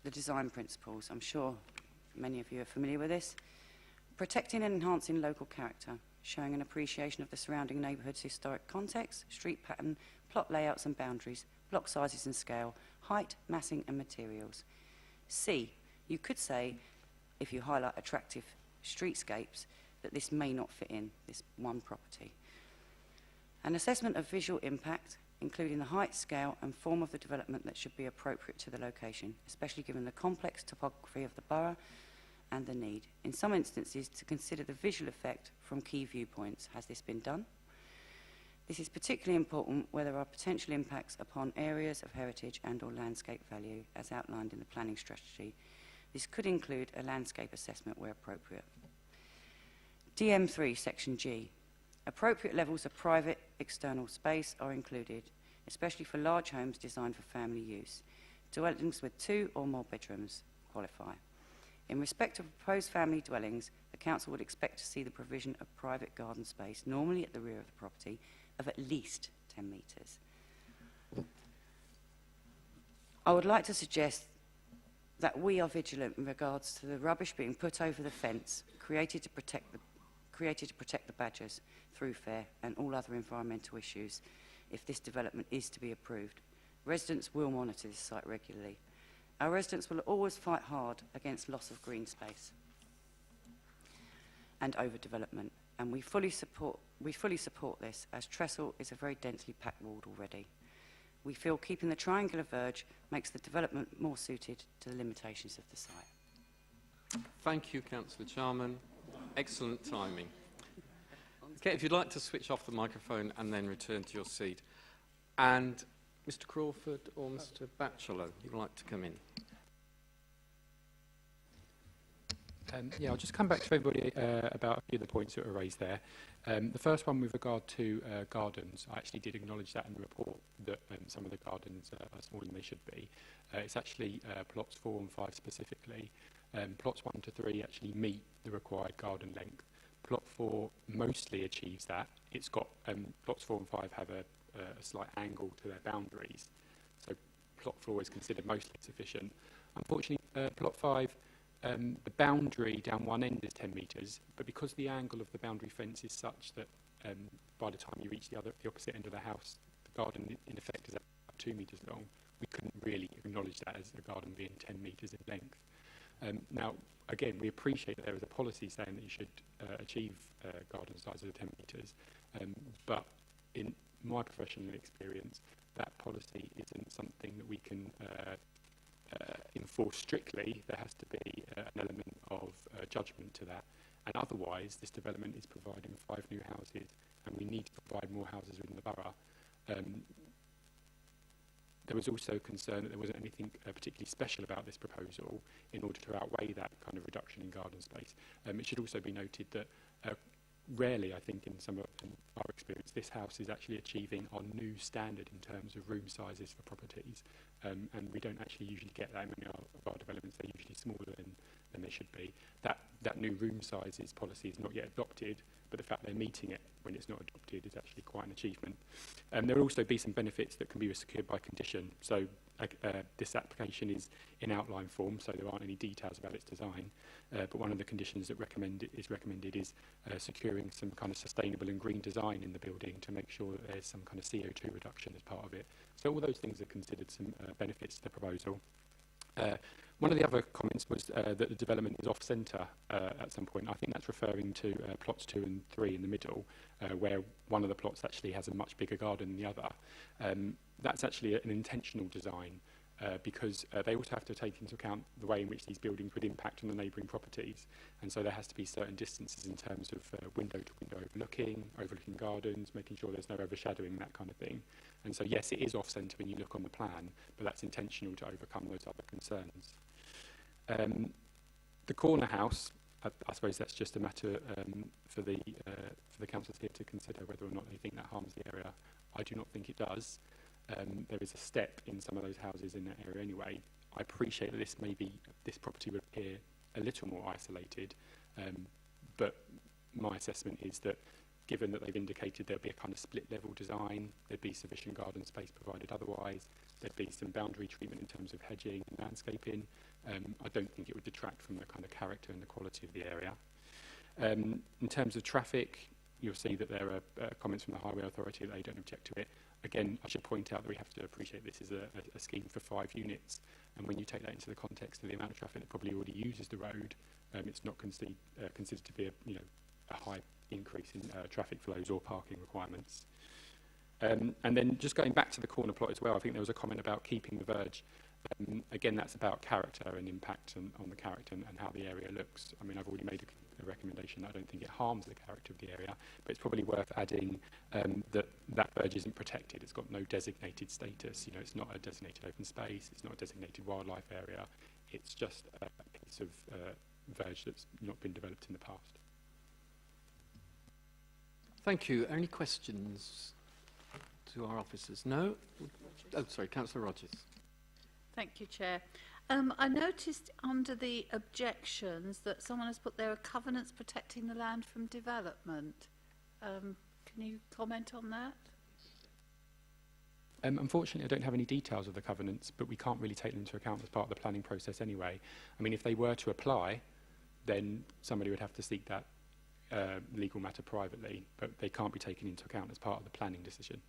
the design principles. I'm sure many of you are familiar with this. Protecting and enhancing local character, showing an appreciation of the surrounding neighbourhood's historic context, street pattern, plot layouts and boundaries, block sizes and scale, height, massing and materials. C, you could say, if you highlight attractive streetscapes, that this may not fit in this one property. An assessment of visual impact, including the height, scale and form of the development that should be appropriate to the location, especially given the complex topography of the borough and the need. In some instances, to consider the visual effect from key viewpoints. Has this been done? This is particularly important where there are potential impacts upon areas of heritage and or landscape value, as outlined in the planning strategy. This could include a landscape assessment where appropriate. DM3, section G. Appropriate levels of private external space are included, especially for large homes designed for family use. Dwellings with 2 or more bedrooms qualify. In respect of proposed family dwellings, the council would expect to see the provision of private garden space, normally at the rear of the property, of at least 10 metres. I would like to suggest that we are vigilant in regards to the rubbish being put over the fence, created to protect the badgers, through fair and all other environmental issues. If this development is to be approved, residents will monitor this site regularly. Our residents will always fight hard against loss of green space and overdevelopment, and we fully support this, as Trestle is a very densely packed ward already. We feel keeping the triangular verge makes the development more suited to the limitations of the site. Thank you, Councillor Charman. Excellent timing. Okay, if you'd like to switch off the microphone and then return to your seat. And Mr. Crawford or Mr. Batchelor, you'd like to come in. Yeah, I'll just come back to everybody about a few of the points that were raised there. The first one with regard to gardens, I actually did acknowledge that in the report, that some of the gardens are smaller than they should be. It's actually plots 4 and 5 specifically. Plots 1 to 3 actually meet the required garden length. Plot 4 mostly achieves that. It's got, plots 4 and 5 have a slight angle to their boundaries. So plot 4 is considered mostly sufficient. Unfortunately, plot 5, the boundary down one end is 10 metres, but because the angle of the boundary fence is such that by the time you reach the opposite end of the house, the garden in effect is about 2 metres long, we couldn't really acknowledge that as a garden being 10 metres in length. Now, again, we appreciate that there is a policy saying that you should achieve garden sizes of 10 metres, but in my professional experience, that policy isn't something that we can enforce strictly. There has to be an element of judgment to that. And otherwise, this development is providing 5 new houses, and we need to provide more houses within the borough. There was also concern that there wasn't anything particularly special about this proposal in order to outweigh that kind of reduction in garden space. It should also be noted that rarely, I think, in our experience, this house is actually achieving our new standard in terms of room sizes for properties, and we don't actually usually get that in many of our developments. They're usually smaller than they should be. That new room sizes policy is not yet adopted, but the fact they're meeting it when it's not adopted is actually quite an achievement. There will also be some benefits that can be secured by condition. So this application is in outline form, so there aren't any details about its design. But one of the conditions that is recommended is securing some kind of sustainable and green design in the building to make sure that there's some kind of CO2 reduction as part of it. So all those things are considered some benefits to the proposal. One of the other comments was that the development is off-centre at some point. I think that's referring to plots 2 and 3 in the middle, where one of the plots actually has a much bigger garden than the other. That's actually an intentional design because they also have to take into account the way in which these buildings would impact on the neighbouring properties. And so there has to be certain distances in terms of window-to-window overlooking gardens, making sure there's no overshadowing, that kind of thing. And so, yes, it is off-centre when you look on the plan, but that's intentional to overcome those other concerns. The corner house, I suppose that's just a matter for the councillors here to consider whether or not they think that harms the area. I do not think it does. There is a step in some of those houses in that area anyway. I appreciate that this property would appear a little more isolated, but my assessment is that given that they've indicated there'll be a kind of split level design, there'd be sufficient garden space provided otherwise, there'd be some boundary treatment in terms of hedging and landscaping, I don't think it would detract from the kind of character and the quality of the area. In terms of traffic, you'll see that there are comments from the Highway Authority that they don't object to it. Again, I should point out that we have to appreciate this is a scheme for 5 units, and when you take that into the context of the amount of traffic that probably already uses the road, it's not considered to be a high increase in traffic flows or parking requirements. And then just going back to the corner plot as well, I think there was a comment about keeping the verge. Again, that's about character and impact on the character and how the area looks. I mean, I've already made a recommendation that I don't think it harms the character of the area, but it's probably worth adding that verge isn't protected. It's got no designated status. You know, it's not a designated open space. It's not a designated wildlife area. It's just a piece of verge that's not been developed in the past. Thank you. Any questions to our officers? No? Oh, sorry, Councillor Rogers. Thank you, Chair. I noticed under the objections that someone has put there are covenants protecting the land from development. Can you comment on that? Unfortunately, I don't have any details of the covenants, but we can't really take them into account as part of the planning process anyway. I mean, if they were to apply, then somebody would have to seek that legal matter privately, but they can't be taken into account as part of the planning decision.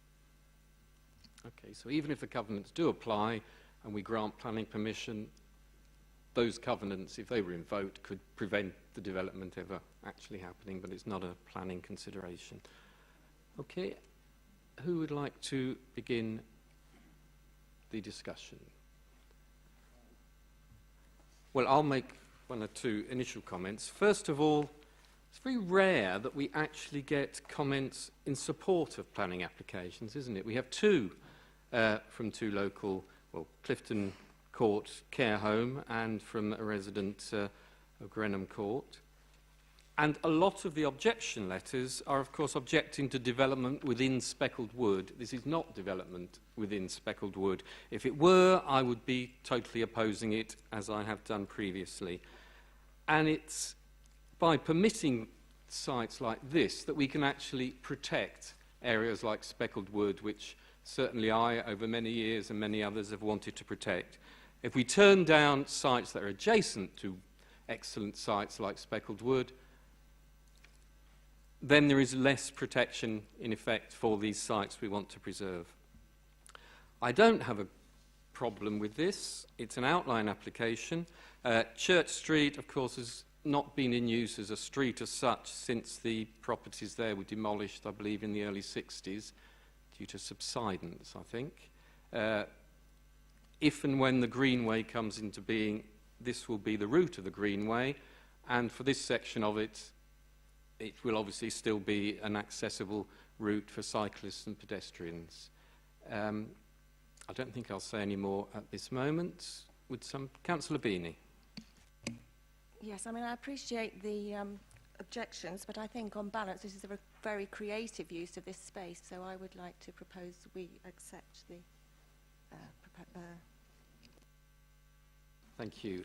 Okay, so even if the covenants do apply and we grant planning permission, those covenants, if they were invoked, could prevent the development ever actually happening, but it's not a planning consideration. Okay, who would like to begin the discussion? Well, I'll make 1 or 2 initial comments. First of all, it's very rare that we actually get comments in support of planning applications, isn't it? We have 2 from 2 local, well, Clifton Court care home and from a resident of Grenham Court. And a lot of the objection letters are, of course, objecting to development within Speckled Wood. This is not development within Speckled Wood. If it were, I would be totally opposing it, as I have done previously. And it's by permitting sites like this that we can actually protect areas like Speckled Wood, which certainly I, over many years, and many others have wanted to protect. If we turn down sites that are adjacent to excellent sites like Speckled Wood, then there is less protection, in effect, for these sites we want to preserve. I don't have a problem with this. It's an outline application. Church Street, of course, has not been in use as a street as such since the properties there were demolished, I believe, in the early 60s due to subsidence, I think. If and when the Greenway comes into being, this will be the route of the Greenway, and for this section of it, it will obviously still be an accessible route for cyclists and pedestrians. I don't think I'll say any more at this moment. Would Councillor Beanie? Yes, I mean, I appreciate the objections, but I think on balance this is a very creative use of this space, so I would like to propose we accept the Thank you.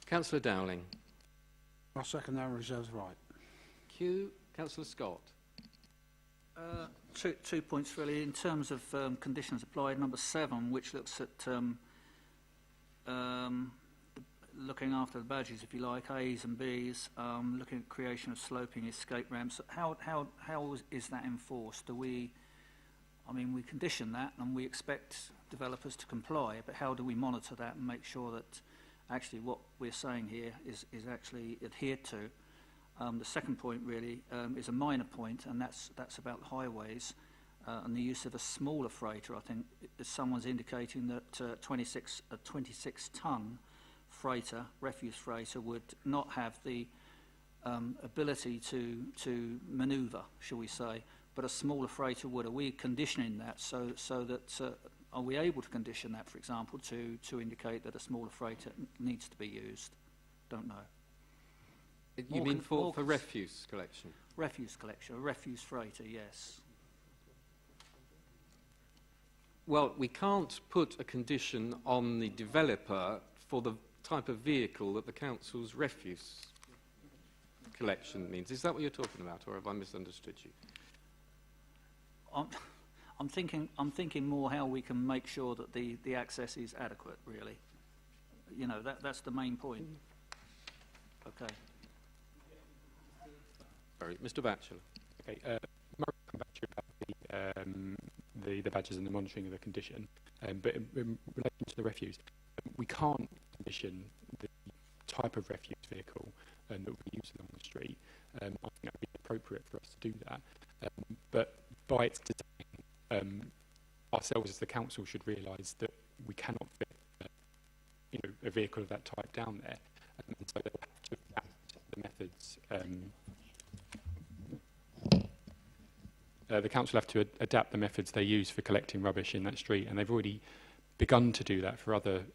Councillor Dowling. I second that reserves right. Thank you. Councillor Scott. Two points really in terms of conditions applied. Number 7, which looks at looking after the badges, if you like, A's and B's, looking at creation of sloping escape ramps. How is that enforced? We condition that and we expect developers to comply, but how do we monitor that and make sure that actually what we're saying here is actually adhered to? The second point really is a minor point, and that's about the highways and the use of a smaller freighter. I think someone's indicating that a 26-ton freighter, refuse freighter, would not have the ability to manoeuvre, shall we say, but a smaller freighter would. Are we conditioning that so that are we able to condition that, for example, to indicate that a smaller freighter needs to be used? Don't know. You mean for refuse collection? Refuse collection, a refuse freighter, yes. Well, we can't put a condition on the developer for the type of vehicle that the council's refuse collection means. Is that what you're talking about, or have I misunderstood you? I'm thinking more how we can make sure that the access is adequate, really. You know, that's the main point. Okay. Sorry, Mr. Batchelor. Okay, Mark, come back to you about the badges and the monitoring of the condition, but in relation to the refuse, we can't condition the type of refuse vehicle that we use along the street. I think that would be appropriate for us to do that, but by its design, ourselves as the council should realise that we cannot fit a vehicle of that type down there, and so they'll have to adapt the methods. The council have to adapt the methods they use for collecting rubbish in that street, and they've already begun to do that for other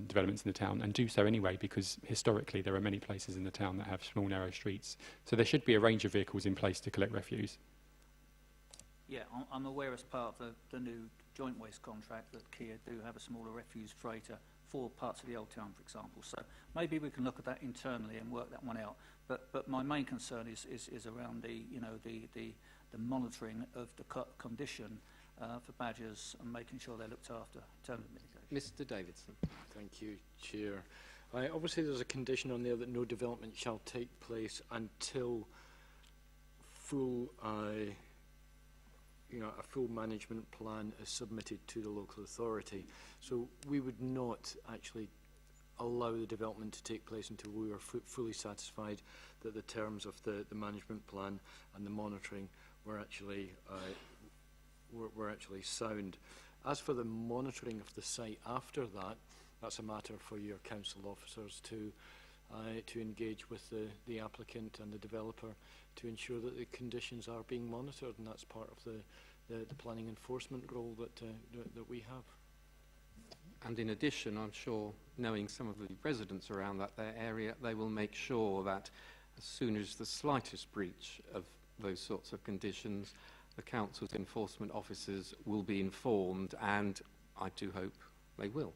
developments in the town, and do so anyway because historically there are many places in the town that have small narrow streets. So there should be a range of vehicles in place to collect refuse. Yeah, I'm aware as part of the new joint waste contract that Kia do have a smaller refuse freighter for parts of the old town, for example. So maybe we can look at that internally and work that one out. But my main concern is around the monitoring of the condition for badgers and making sure they're looked after in terms of mitigation. Mr. Davidson. Thank you, Chair. Obviously, there's a condition on there that no development shall take place until a full management plan is submitted to the local authority. So we would not actually allow the development to take place until we were fully satisfied that the terms of the management plan and the monitoring were actually sound. As for the monitoring of the site after that, that's a matter for your council officers to engage with the applicant and the developer to ensure that the conditions are being monitored, and that's part of the planning enforcement role that we have. And in addition, I'm sure, knowing some of the residents around that area, they will make sure that as soon as the slightest breach of those sorts of conditions, the council's enforcement officers will be informed, and I do hope they will.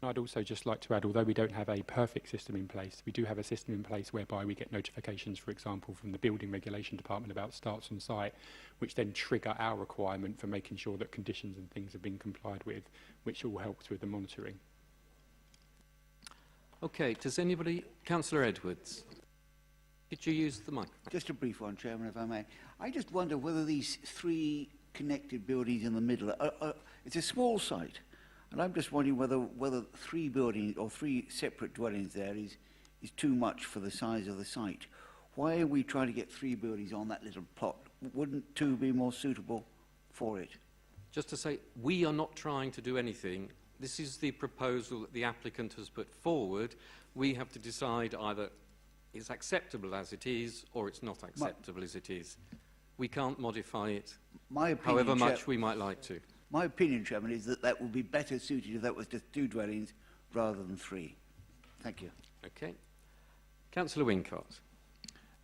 I'd also just like to add, although we don't have a perfect system in place, we do have a system in place whereby we get notifications, for example, from the Building Regulation Department about starts on site, which then trigger our requirement for making sure that conditions and things have been complied with, which all helps with the monitoring. Okay, does anybody... Councillor Edwards, could you use the mic? Just a brief one, Chairman, if I may. I just wonder whether these three connected buildings in the middle, it's a small site. And I'm just wondering whether 3 buildings or 3 separate dwellings there is too much for the size of the site. Why are we trying to get 3 buildings on that little plot? Wouldn't 2 be more suitable for it? Just to say, we are not trying to do anything. This is the proposal that the applicant has put forward. We have to decide either it's acceptable as it is or it's not acceptable as it is. We can't modify it, however much we might like to. My opinion, Chairman, is that would be better suited if that was just 2 dwellings rather than 3. Thank you. Okay. Councillor Wincott.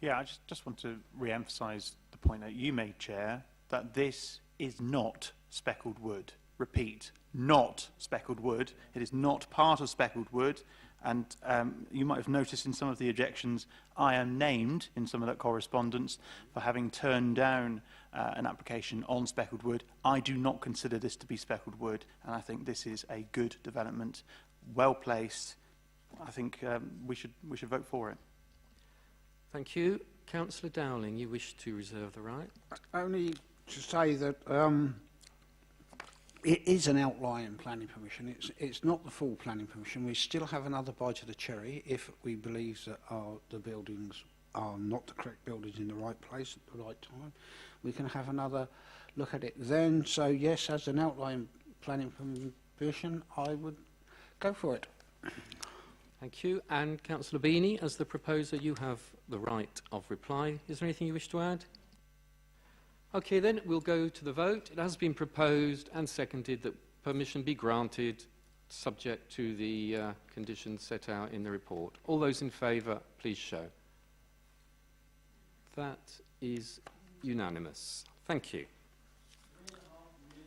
Yeah, I just want to re-emphasise the point that you made, Chair, that this is not speckled wood. Repeat, not speckled wood. It is not part of speckled wood. And you might have noticed in some of the objections, I am named in some of that correspondence for having turned down an application on speckled wood. I do not consider this to be speckled wood, and I think this is a good development, well placed. I think we should vote for it. Thank you. Councillor Dowling, you wish to reserve the right? Only to say that it is an outline planning permission. It's not the full planning permission. We still have another bite of the cherry if we believe that the buildings are not the correct buildings in the right place at the right time. We can have another look at it then. So yes, as an outline planning permission, I would go for it. Thank you. And Councillor Beanie, as the proposer, you have the right of reply. Is there anything you wish to add? Okay, then we'll go to the vote. It has been proposed and seconded that permission be granted subject to the conditions set out in the report. All those in favour, please show. That is unanimous. Thank you.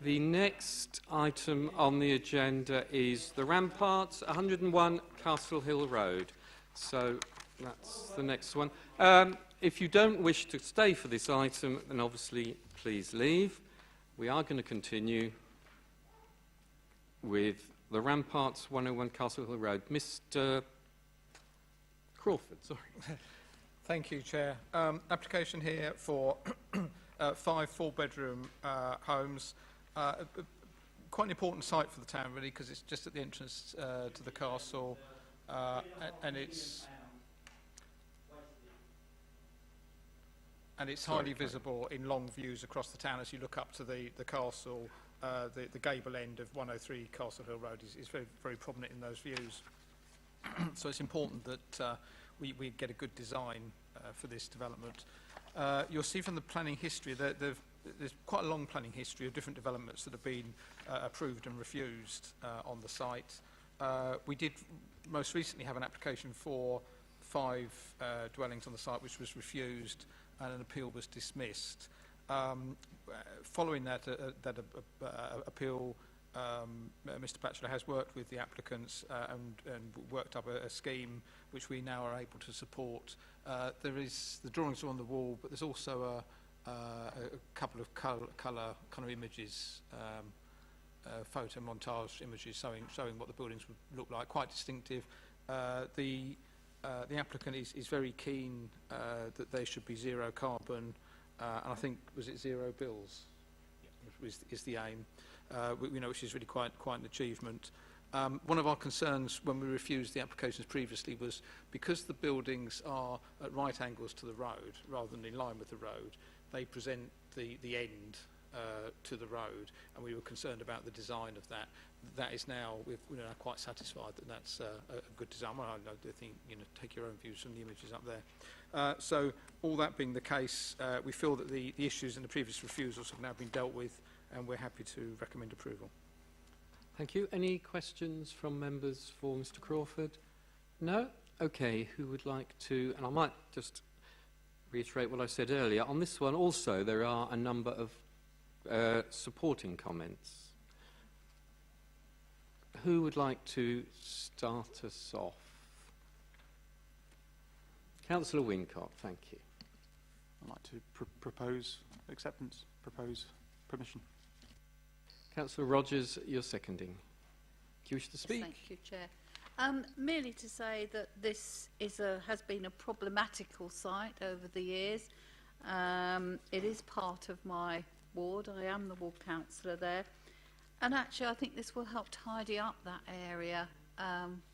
The next item on the agenda is the Ramparts, 101 Castle Hill Road. So that's the next one. If you don't wish to stay for this item, then obviously please leave. We are going to continue with the Ramparts, 101 Castle Hill Road. Mr. Crawford, sorry. Thank you, Chair. Application here for 5 4-bedroom homes. Quite an important site for the town, really, because it's just at the entrance to the castle, and it's highly visible in long views across the town as you look up to the castle. The gable end of 103 Castle Hill Road is very, very prominent in those views. So it's important that we get a good design for this development. You'll see from the planning history that there's quite a long planning history of different developments that have been approved and refused on the site. We did most recently have an application for 5 dwellings on the site which was refused and an appeal was dismissed. Following that appeal, Mr. Batchelor has worked with the applicants and worked up a scheme which we now are able to support. There is the drawings are on the wall, but there's also a couple of colour kind of images, photo montage images showing what the buildings would look like, quite distinctive. The applicant is very keen that they should be zero carbon, and I think, was it 0 bills? Yeah. Is the aim, which is really quite an achievement. One of our concerns when we refused the applications previously was because the buildings are at right angles to the road rather than in line with the road, they present the end to the road, and we were concerned about the design of that. That is now, we're now quite satisfied that that's a good design. Well, I think, take your own views from the images up there. So all that being the case, we feel that the issues in the previous refusals have now been dealt with, and we're happy to recommend approval. Thank you. Any questions from members for Mr. Crawford? No? Okay, who would like to... And I might just reiterate what I said earlier. On this one also, there are a number of supporting comments. Who would like to start us off? Councillor Wincott, thank you. I'd like to propose acceptance, propose permission. Councillor Rogers, you're seconding. Do you wish to speak? Yes, thank you, Chair. Merely to say that this has been a problematical site over the years. It is part of my ward. I am the ward councillor there. And actually, I think this will help tidy up that area,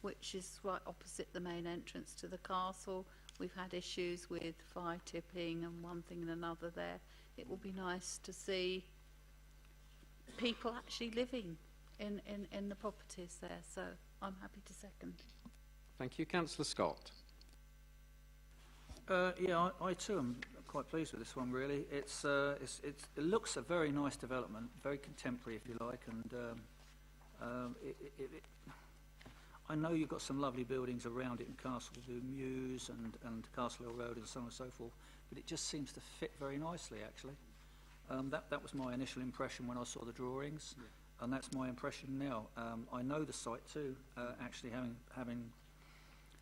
which is right opposite the main entrance to the castle. We've had issues with fire tipping and one thing and another there. It will be nice to see people actually living in the properties there. So I'm happy to second. Thank you. Councillor Scott. Yeah, I too am quite pleased with this one. Really, it looks a very nice development, very contemporary, if you like, and I know you've got some lovely buildings around it in Castle Mews and Castle Hill Road and so on and so forth, but it just seems to fit very nicely, actually. That was my initial impression when I saw the drawings, and that's my impression now. I know the site too, actually having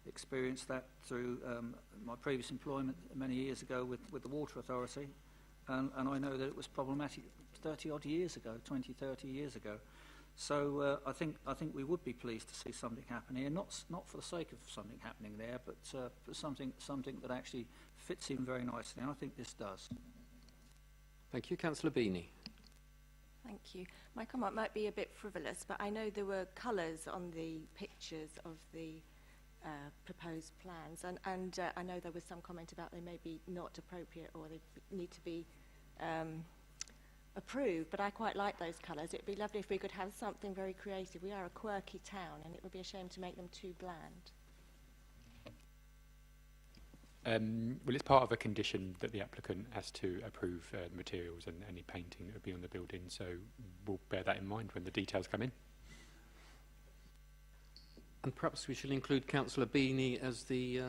experienced that through my previous employment many years ago with the Water Authority, and I know that it was problematic 30-odd years ago, 20, 30 years ago. So I think we would be pleased to see something happen here, not for the sake of something happening there, but for something that actually fits in very nicely, and I think this does. Thank you. Councillor Beanie. Thank you. My comment might be a bit frivolous, but I know there were colours on the pictures of the proposed plans, and I know there was some comment about they may be not appropriate or they need to be approved, but I quite like those colours. It would be lovely if we could have something very creative. We are a quirky town, and it would be a shame to make them too bland. Well, it's part of a condition that the applicant has to approve materials and any painting that would be on the building, so we'll bear that in mind when the details come in. And perhaps we shall include Councillor Beanie as the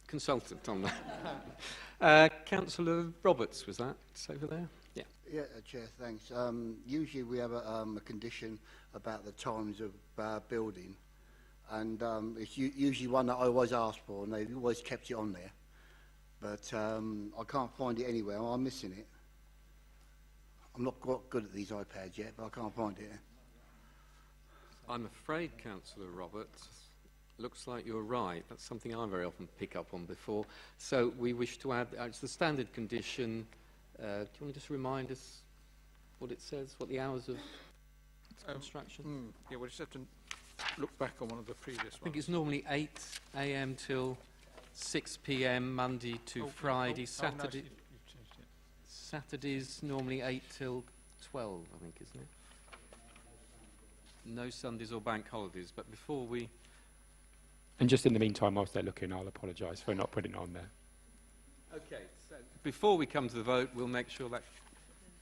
consultant on that. Councillor Roberts, was that over there? Yeah. Yeah, Chair, thanks. Usually we have a condition about the times of building, and it's usually one that I always ask for, and they've always kept it on there. But I can't find it anywhere. I'm missing it. I'm not quite good at these iPads yet, but I can't find it. I'm afraid, Councillor Roberts, looks like you're right. That's something I very often pick up on before. So we wish to add, it's the standard condition. Do you want to just remind us what it says, what the hours of construction? Yeah, we'll just have to look back on one of the previous ones. I think it's normally 8 a.m. till 6 p.m. Monday to Friday. Saturday. No, you've changed it. Saturday's normally 8 till 12, I think, isn't it? No Sundays or bank holidays, but before we... And just in the meantime, whilst they're looking, I'll apologise for not putting it on there. Okay, so before we come to the vote, we'll make sure that...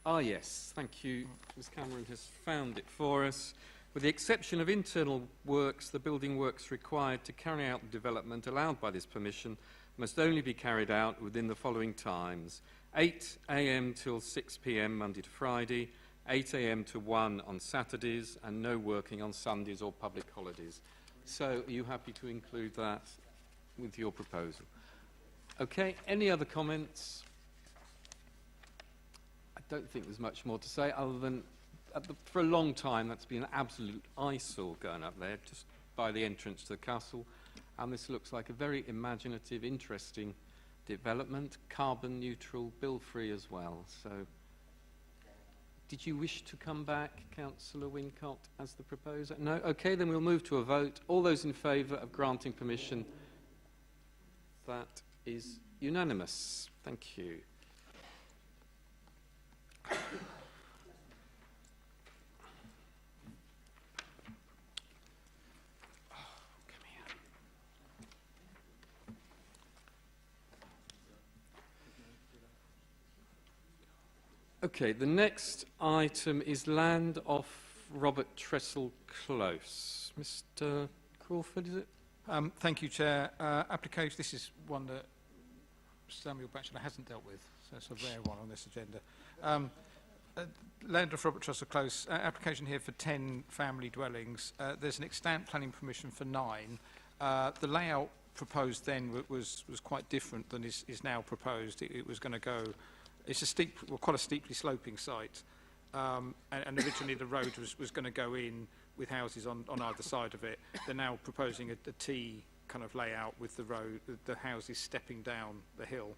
Ah, yes, thank you. Ms Cameron has found it for us. With the exception of internal works, the building works required to carry out the development allowed by this permission must only be carried out within the following times: 8 a.m. till 6 p.m. Monday to Friday, 8 a.m. to 1 on Saturdays, and no working on Sundays or public holidays. So are you happy to include that with your proposal? Okay, any other comments? I don't think there's much more to say other than for a long time that's been an absolute eyesore going up there just by the entrance to the castle, and this looks like a very imaginative, interesting development, carbon neutral, bill free as well. So did you wish to come back, Councillor Wincott, as the proposer? No? Okay, then we'll move to a vote. All those in favour of granting permission? That is unanimous. Thank you. Okay, the next item is land off Robert Tressel Close. Mr. Crawford, is it? Thank you, Chair. Application, this is one that Samuel Batchelor hasn't dealt with, so it's a rare one on this agenda. Land off Robert Tressel Close, application here for 10 family dwellings. There's an extant planning permission for 9. The layout proposed then was quite different than is now proposed. It was going to go... It's a steep, well, quite a steeply sloping site, and originally the road was going to go in with houses on either side of it. They're now proposing a T kind of layout with the road, the houses stepping down the hill.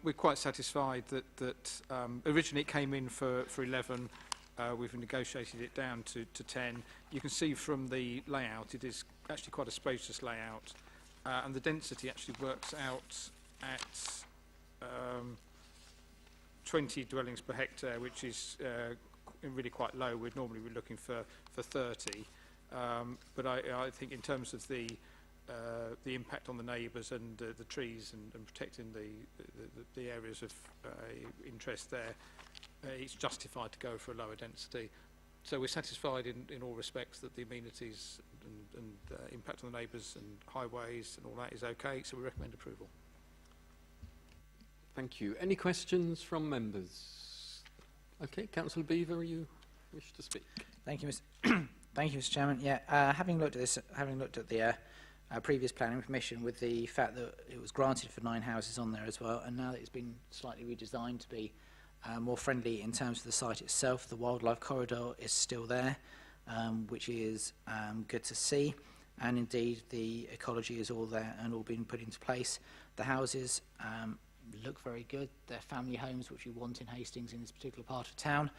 We're quite satisfied that originally it came in for 11. we've negotiated it down to 10. You can see from the layout, it is actually quite a spacious layout, and the density actually works out at 20 dwellings per hectare, which is really quite low. We'd normally be looking for 30. But I think in terms of the impact on the neighbours and the trees and protecting the areas of interest there, it's justified to go for a lower density. So we're satisfied in all respects that the amenities and impact on the neighbours and highways and all that is okay, so we recommend approval. Thank you. Any questions from members? Okay, Councillor Beaver, you wish to speak? Thank you, Mr. Thank you, Mr. Chairman. Yeah, having looked at the previous planning permission, with the fact that it was granted for 9 houses on there as well, and now that it's been slightly redesigned to be more friendly in terms of the site itself, the wildlife corridor is still there, which is good to see, and indeed the ecology is all there and all been put into place. The houses look very good. They're family homes, which we want in Hastings in this particular part of town.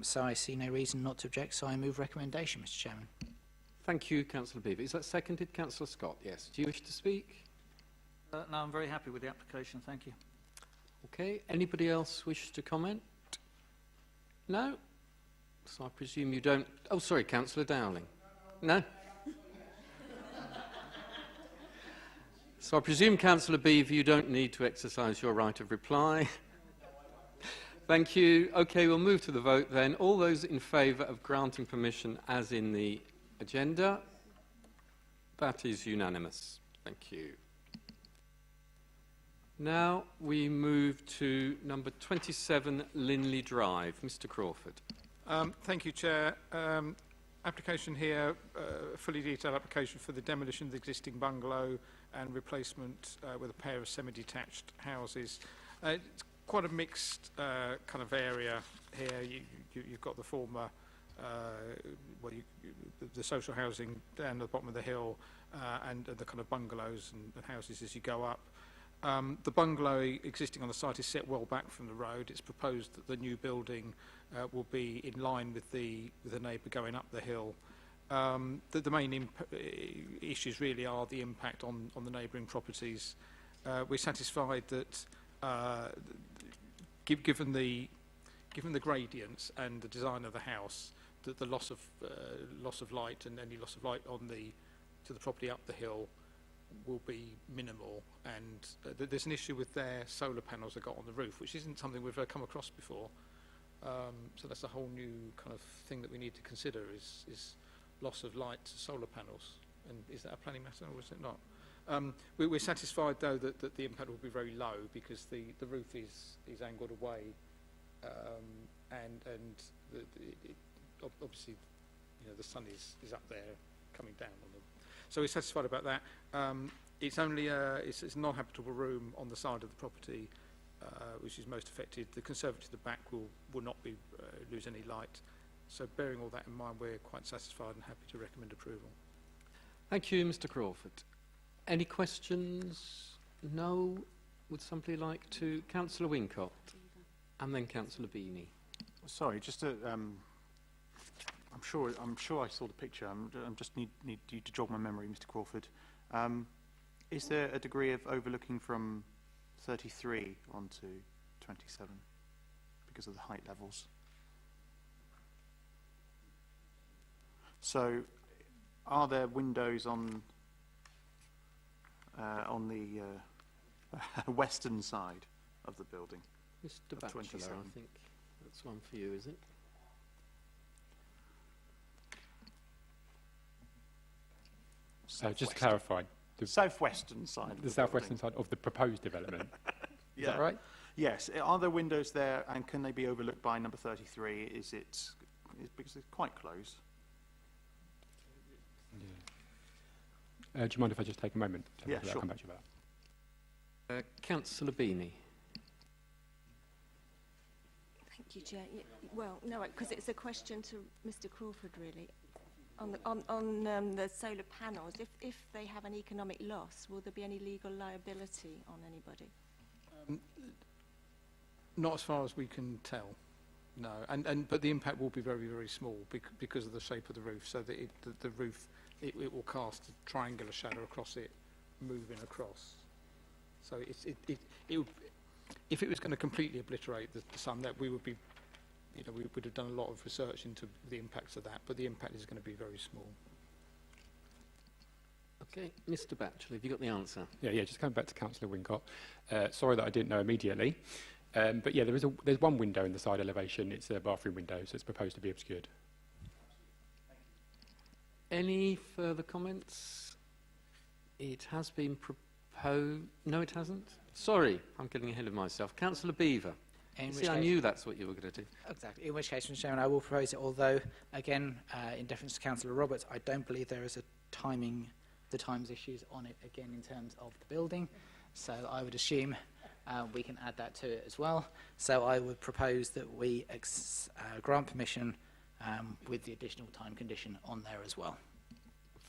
So I see no reason not to object, so I move recommendation, Mr. Chairman. Thank you, Councillor Beaver. Is that seconded? Councillor Scott, yes. Do you wish to speak? No, I'm very happy with the application, thank you. Okay, anybody else wish to comment? No? So I presume you don't... Oh, sorry, Councillor Dowling. No? So I presume, Councillor Beaver, you don't need to exercise your right of reply. Thank you. Okay, we'll move to the vote then. All those in favour of granting permission as in the agenda? That is unanimous. Thank you. Now we move to number 27 Linley Drive. Mr. Crawford. Thank you, Chair. Application here, fully detailed application for the demolition of the existing bungalow and replacement with a pair of semi-detached houses. It's quite a mixed kind of area here. You've got the former, the social housing down at the bottom of the hill, and the kind of bungalows and houses as you go up. The bungalow existing on the site is set well back from the road. It's proposed that the new building will be in line with the neighbour going up the hill. The main issues really are the impact on the neighbouring properties. We're satisfied that given the gradients and the design of the house, that the loss of light and any loss of light to the property up the hill will be minimal, and there's an issue with their solar panels they got on the roof, which isn't something we've ever come across before. So that's a whole new kind of thing that we need to consider is loss of light to solar panels. And is that a planning matter or is it not? We're satisfied though that the impact will be very low because the roof is angled away, and obviously the sun is up there coming down on them. So we're satisfied about that. It's only it's a non-habitable room on the side of the property, which is most affected. The conservatory to the back will not be lose any light. So bearing all that in mind, we're quite satisfied and happy to recommend approval. Thank you, Mr. Crawford. Any questions? No? Would somebody like to? Councillor Wincott, and then Councillor Beanie. Sorry, just to. I'm sure I saw the picture. I just need you to jog my memory, Mr. Crawford. Is there a degree of overlooking from 33 onto 27 because of the height levels? So, are there windows on the western side of the building? Mr. Batchelor, I think that's one for you, is it? So just to clarify, the southwestern side. The southwestern side of the proposed development. Yeah. Is that right? Yes. Are there windows there, and can they be overlooked by number 33? Is it because it's quite close? Yeah. Do you mind if I just take a moment? Yeah, sure. I'll come back to you about that. Councillor Beanie. Thank you, Chair. Yeah, well, no, because it's a question to Mr. Crawford, really. On the solar panels, if they have an economic loss, will there be any legal liability on anybody? Not as far as we can tell. No, but the impact will be very, very small because of the shape of the roof. So that the roof, it will cast a triangular shadow across it, moving across. So it would, if it was going to completely obliterate the sun, that we would be, you know, we would have done a lot of research into the impacts of that. But the impact is going to be very small. Okay, Mr. Batchelor, have you got the answer? Yeah, just coming back to Councillor Wincott. Sorry that I didn't know immediately. But yeah, there's one window in the side elevation. It's a bathroom window, so it's proposed to be obscured. Any further comments? It has been proposed. No, it hasn't. Sorry, I'm getting ahead of myself. Councillor Beaver. See, I knew that's what you were going to do. Exactly. In which case, Mr. Chairman, I will propose it. Although, again, in deference to Councillor Roberts, I don't believe there is the times issues on it again in terms of the building. So I would assume we can add that to it as well. So I would propose that we grant permission with the additional time condition on there as well.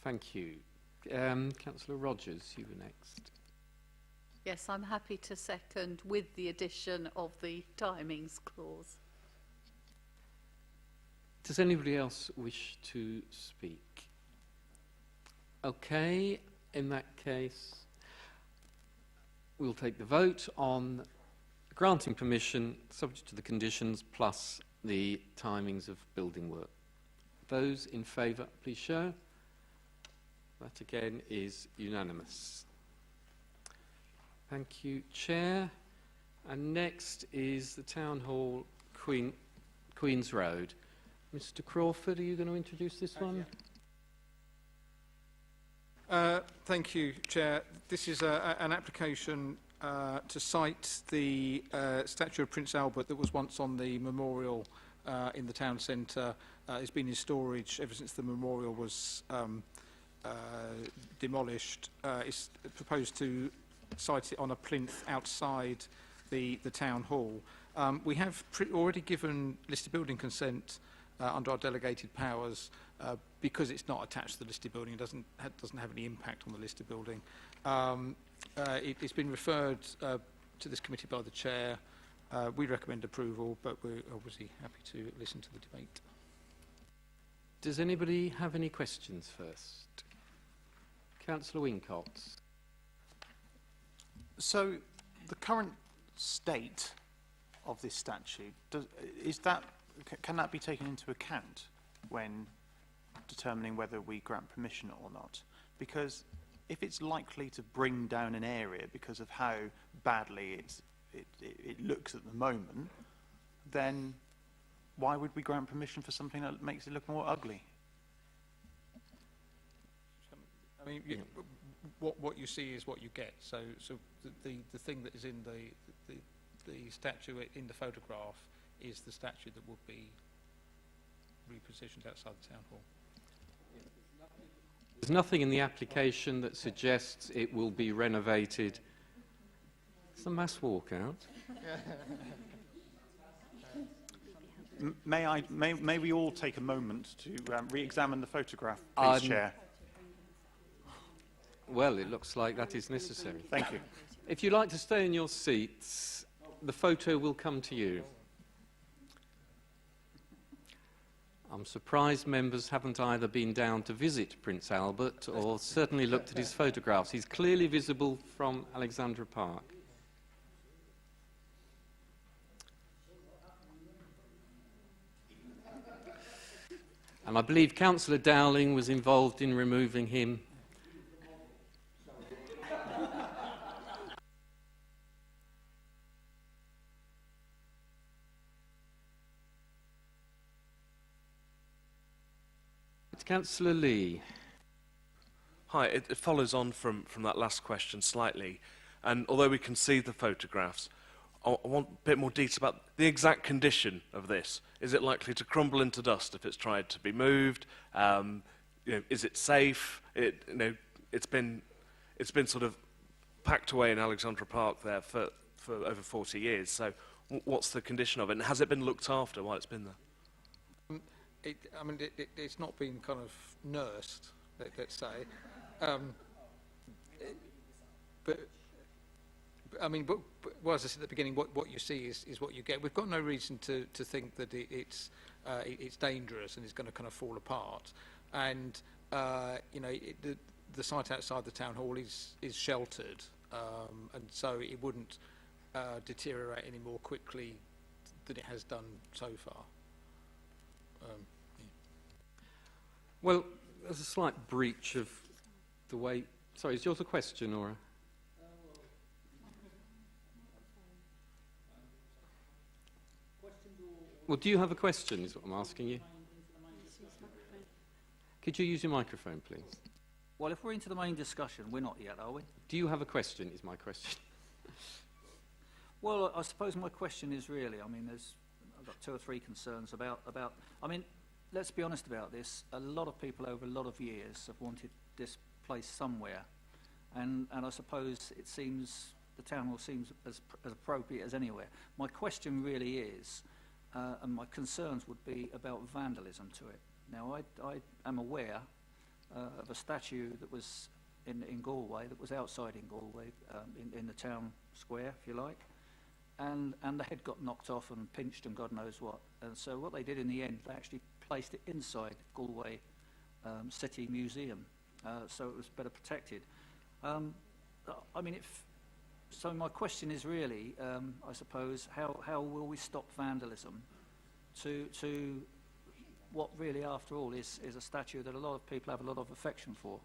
Thank you. Councillor Rogers, you were next. Yes, I'm happy to second with the addition of the timings clause. Does anybody else wish to speak? Okay, in that case, we'll take the vote on granting permission subject to the conditions plus the timings of building work. Those in favour, please show. That again is unanimous. Thank you, Chair. And next is the Town Hall, Queen's Road. Mr. Crawford, are you going to introduce this one? Thank you, Chair. This is an application to cite the statue of Prince Albert that was once on the memorial in the town centre. It's been in storage ever since the memorial was demolished. It's proposed to site it on a plinth outside the town hall. We have already given listed building consent under our delegated powers because it's not attached to the listed building. It doesn't have any impact on the listed building. It's been referred to this committee by the chair. We recommend approval, but we're obviously happy to listen to the debate. Does anybody have any questions first? Councillor Wincott. So, the current state of this statue, can that be taken into account when determining whether we grant permission or not? Because if it's likely to bring down an area because of how badly it looks at the moment, then why would we grant permission for something that makes it look more ugly? I mean, what you see is what you get. So the thing that is in the statue in the photograph is the statue that will be repositioned outside the town hall. There's nothing in the application that suggests it will be renovated. It's a mass walkout. May we all take a moment to re-examine the photograph, please, Chair? Well, it looks like that is necessary. Thank you. If you'd like to stay in your seats, the photo will come to you. I'm surprised members haven't either been down to visit Prince Albert or certainly looked at his photographs. He's clearly visible from Alexandra Park. And I believe Councillor Dowling was involved in removing him. Councillor Lee. Hi, it follows on from that last question slightly. And although we can see the photographs, I want a bit more detail about the exact condition of this. Is it likely to crumble into dust if it's tried to be moved? Is it safe? It's been sort of packed away in Alexandra Park there for over 40 years. So what's the condition of it? And has it been looked after while it's been there? It's not been kind of nursed, let's say. But I mean, well, as I said at the beginning, what you see is what you get. We've got no reason to think that it's dangerous and it's going to kind of fall apart. And you know, the site outside the town hall is sheltered, and so it wouldn't deteriorate any more quickly than it has done so far. Yeah. Well, there's a slight breach of the way... Sorry, is yours a question or a... Well, do you have a question, is what I'm asking you? Could you use your microphone, please? Well, if we're into the main discussion, we're not yet, are we? Do you have a question, is my question. Well, I suppose my question is really, I mean, I've got 2 or 3 concerns about, I mean, let's be honest about this. A lot of people over a lot of years have wanted this place somewhere. And I suppose it seems, the town hall seems as appropriate as anywhere. My question really is, and my concerns would be about vandalism to it. Now, I am aware of a statue that was in Galway, that was outside in Galway, in the town square, if you like, and the head got knocked off and pinched and God knows what. And so what they did in the end, they actually placed it inside Galway City Museum, so it was better protected. I mean, so my question is really, I suppose, how will we stop vandalism to what really, after all, is a statue that a lot of people have a lot of affection for?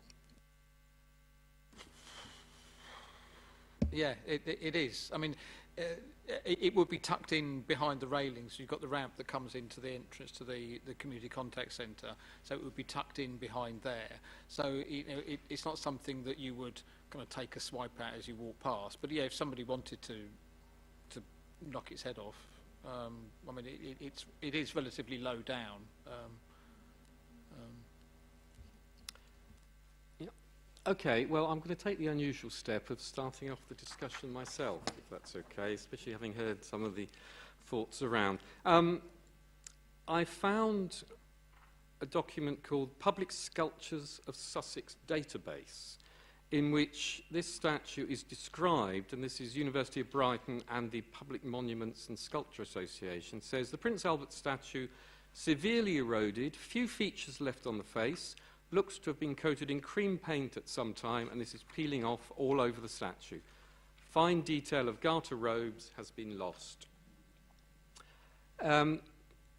Yeah, it is. I mean, it would be tucked in behind the railings. You've got the ramp that comes into the entrance to the community contact centre, so it would be tucked in behind there. So you know, it's not something that you would kind of take a swipe at as you walk past. But yeah, if somebody wanted to knock its head off, I mean, it is relatively low down. Okay, well, I'm going to take the unusual step of starting off the discussion myself, if that's okay, especially having heard some of the thoughts around. I found a document called Public Sculptures of Sussex Database, in which this statue is described, and this is University of Brighton and the Public Monuments and Sculpture Association, says the Prince Albert statue severely eroded, few features left on the face, looks to have been coated in cream paint at some time, and this is peeling off all over the statue. Fine detail of garter robes has been lost. I'm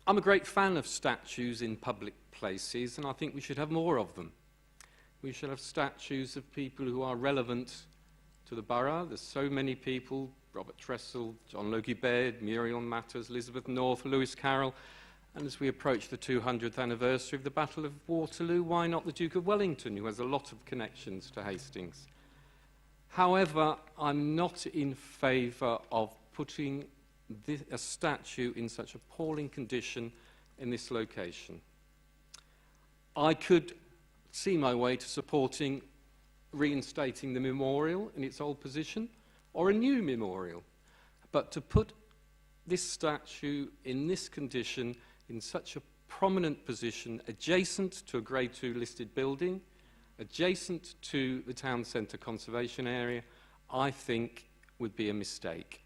a great fan of statues in public places, and I think we should have more of them. We should have statues of people who are relevant to the borough. There's so many people, Robert Tressel, John Logie Baird, Muriel Matters, Elizabeth North, Lewis Carroll. And as we approach the 200th anniversary of the Battle of Waterloo, why not the Duke of Wellington, who has a lot of connections to Hastings? However, I'm not in favour of putting a statue in such appalling condition in this location. I could see my way to supporting reinstating the memorial in its old position, or a new memorial. But to put this statue in this condition, in such a prominent position, adjacent to a Grade 2 listed building, adjacent to the town centre conservation area, I think would be a mistake.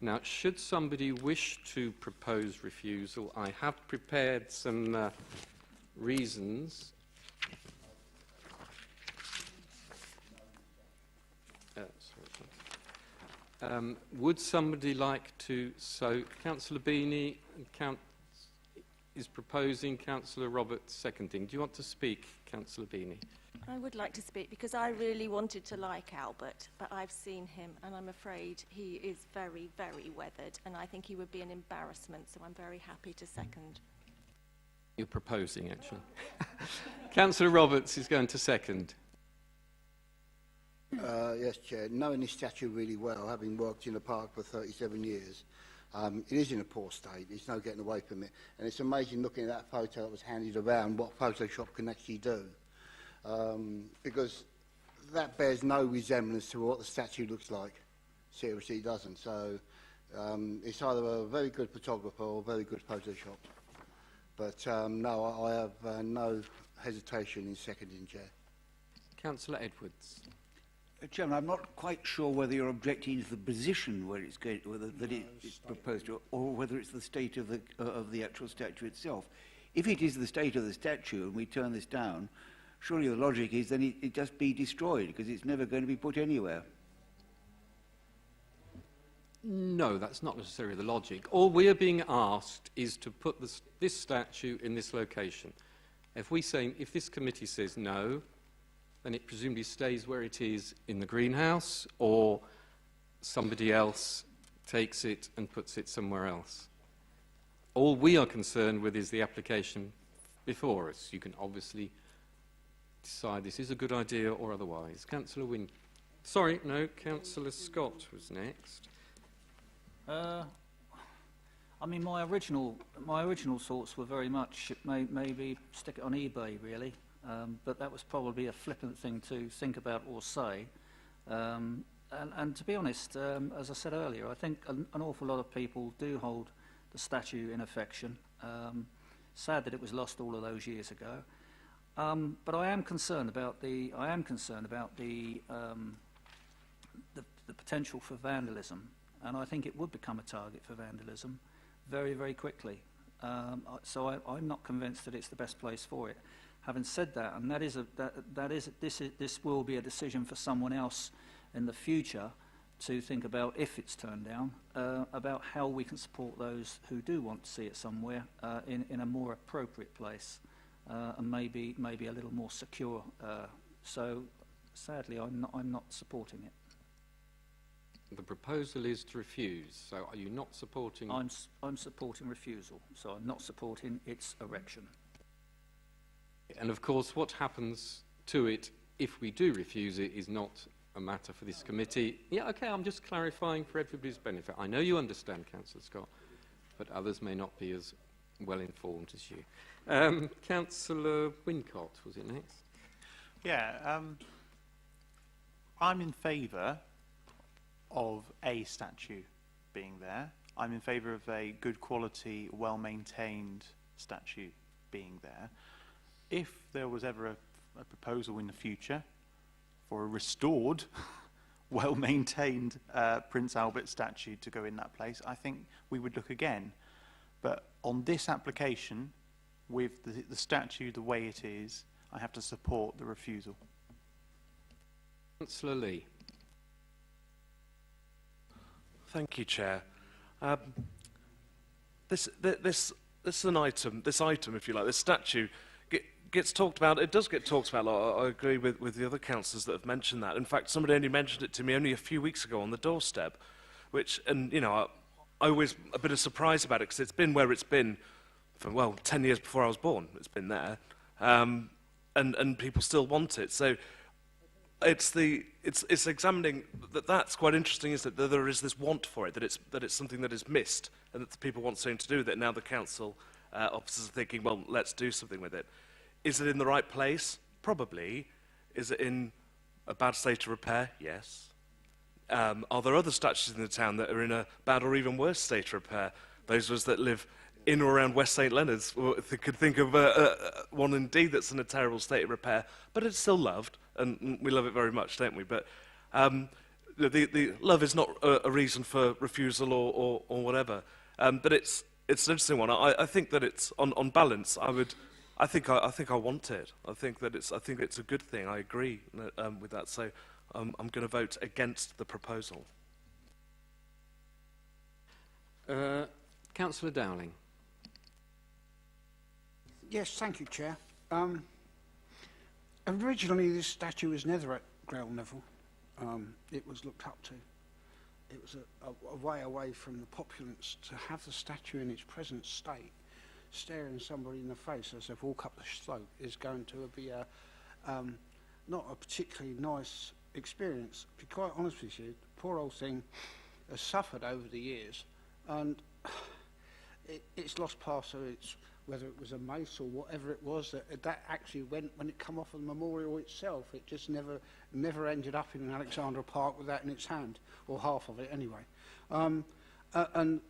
Now, should somebody wish to propose refusal, I have prepared some reasons. Would somebody like to? So, Councillor Beanie is proposing, Councillor Roberts seconding. Do you want to speak, Councillor Beanie? I would like to speak because I really wanted to like Albert, but I've seen him and I'm afraid he is very, very weathered, and I think he would be an embarrassment, so I'm very happy to second. You're proposing, actually. Councillor Roberts is going to second. Yes, Chair. Knowing this statue really well, having worked in the park for 37 years, it is in a poor state. There's no getting away from it. And it's amazing looking at that photo that was handed around, what Photoshop can actually do. Because that bears no resemblance to what the statue looks like. Seriously, it doesn't. So it's either a very good photographer or a very good Photoshop. But no, I have no hesitation in seconding, Chair. Councillor Edwards. Chairman, I'm not quite sure whether you're objecting to the position where it's going, whether that it's proposed, or whether it's the state of the actual statue itself. If it is the state of the statue and we turn this down, surely the logic is then it just be destroyed because it's never going to be put anywhere. No, that's not necessarily the logic. All we are being asked is to put this statue in this location. If this committee says no, then it presumably stays where it is in the greenhouse, or somebody else takes it and puts it somewhere else. All we are concerned with is the application before us. You can obviously decide this is a good idea or otherwise. Councillor Wynne. Sorry, no, Councillor Scott was next. I mean, my original thoughts were very much maybe stick it on eBay, really. But that was probably a flippant thing to think about or say. And to be honest, as I said earlier, I think an awful lot of people do hold the statue in affection. Sad that it was lost all of those years ago. But I am concerned about the potential for vandalism, and I think it would become a target for vandalism very, very quickly. So I'm not convinced that it's the best place for it. Having said that, and this will be a decision for someone else in the future to think about if it's turned down, about how we can support those who do want to see it somewhere in a more appropriate place, and maybe a little more secure. So sadly, I'm not supporting it. The proposal is to refuse. So are you not supporting? I'm supporting refusal. So I'm not supporting its erection. And of course, what happens to it if we do refuse it is not a matter for this committee. Yeah, okay, I'm just clarifying for everybody's benefit. I know you understand, Councillor Scott, but others may not be as well informed as you. Councillor Wincott, was it next? Yeah, I'm in favour of a statue being there. I'm in favour of a good quality, well-maintained statue being there. If there was ever a proposal in the future for a restored, well-maintained Prince Albert statue to go in that place, I think we would look again. But on this application, with the statue the way it is, I have to support the refusal. Councillor Lee. Thank you, Chair. This is an item, if you like, this statue gets talked about. It does get talked about a lot. I agree with the other councillors that have mentioned that. In fact, somebody only mentioned it to me only a few weeks ago on the doorstep, which, and you know, I always a bit of surprise about it because it's been where it's been for, well, 10 years before I was born. It's been there, and people still want it. So it's examining that. That's quite interesting, isn't it? That there is this want for it, that it's something that is missed, and that the people want something to do with it. Now the council officers are thinking, well, let's do something with it. Is it in the right place? Probably. Is it in a bad state of repair? Yes. Are there other statues in the town that are in a bad or even worse state of repair? Those of us that live in or around West St Leonard's could think of one indeed that's in a terrible state of repair, but it's still loved, and we love it very much, don't we? But the love is not a reason for refusal or whatever. But it's an interesting one. I think that it's on balance. I think I want it. I think it's a good thing. I agree with that. So I'm going to vote against the proposal. Councillor Dowling. Yes, thank you, Chair. Originally, this statue was never at ground level. It was looked up to. It was a way away from the populace. To have the statue in its present state, staring somebody in the face as they walk up the slope, is going to be not a particularly nice experience. To be quite honest with you, the poor old thing has suffered over the years, and it's lost part of its, whether it was a mace or whatever it was, that actually went, when it come off of the memorial itself, it just never ended up in Alexandra Park with that in its hand, or half of it anyway. And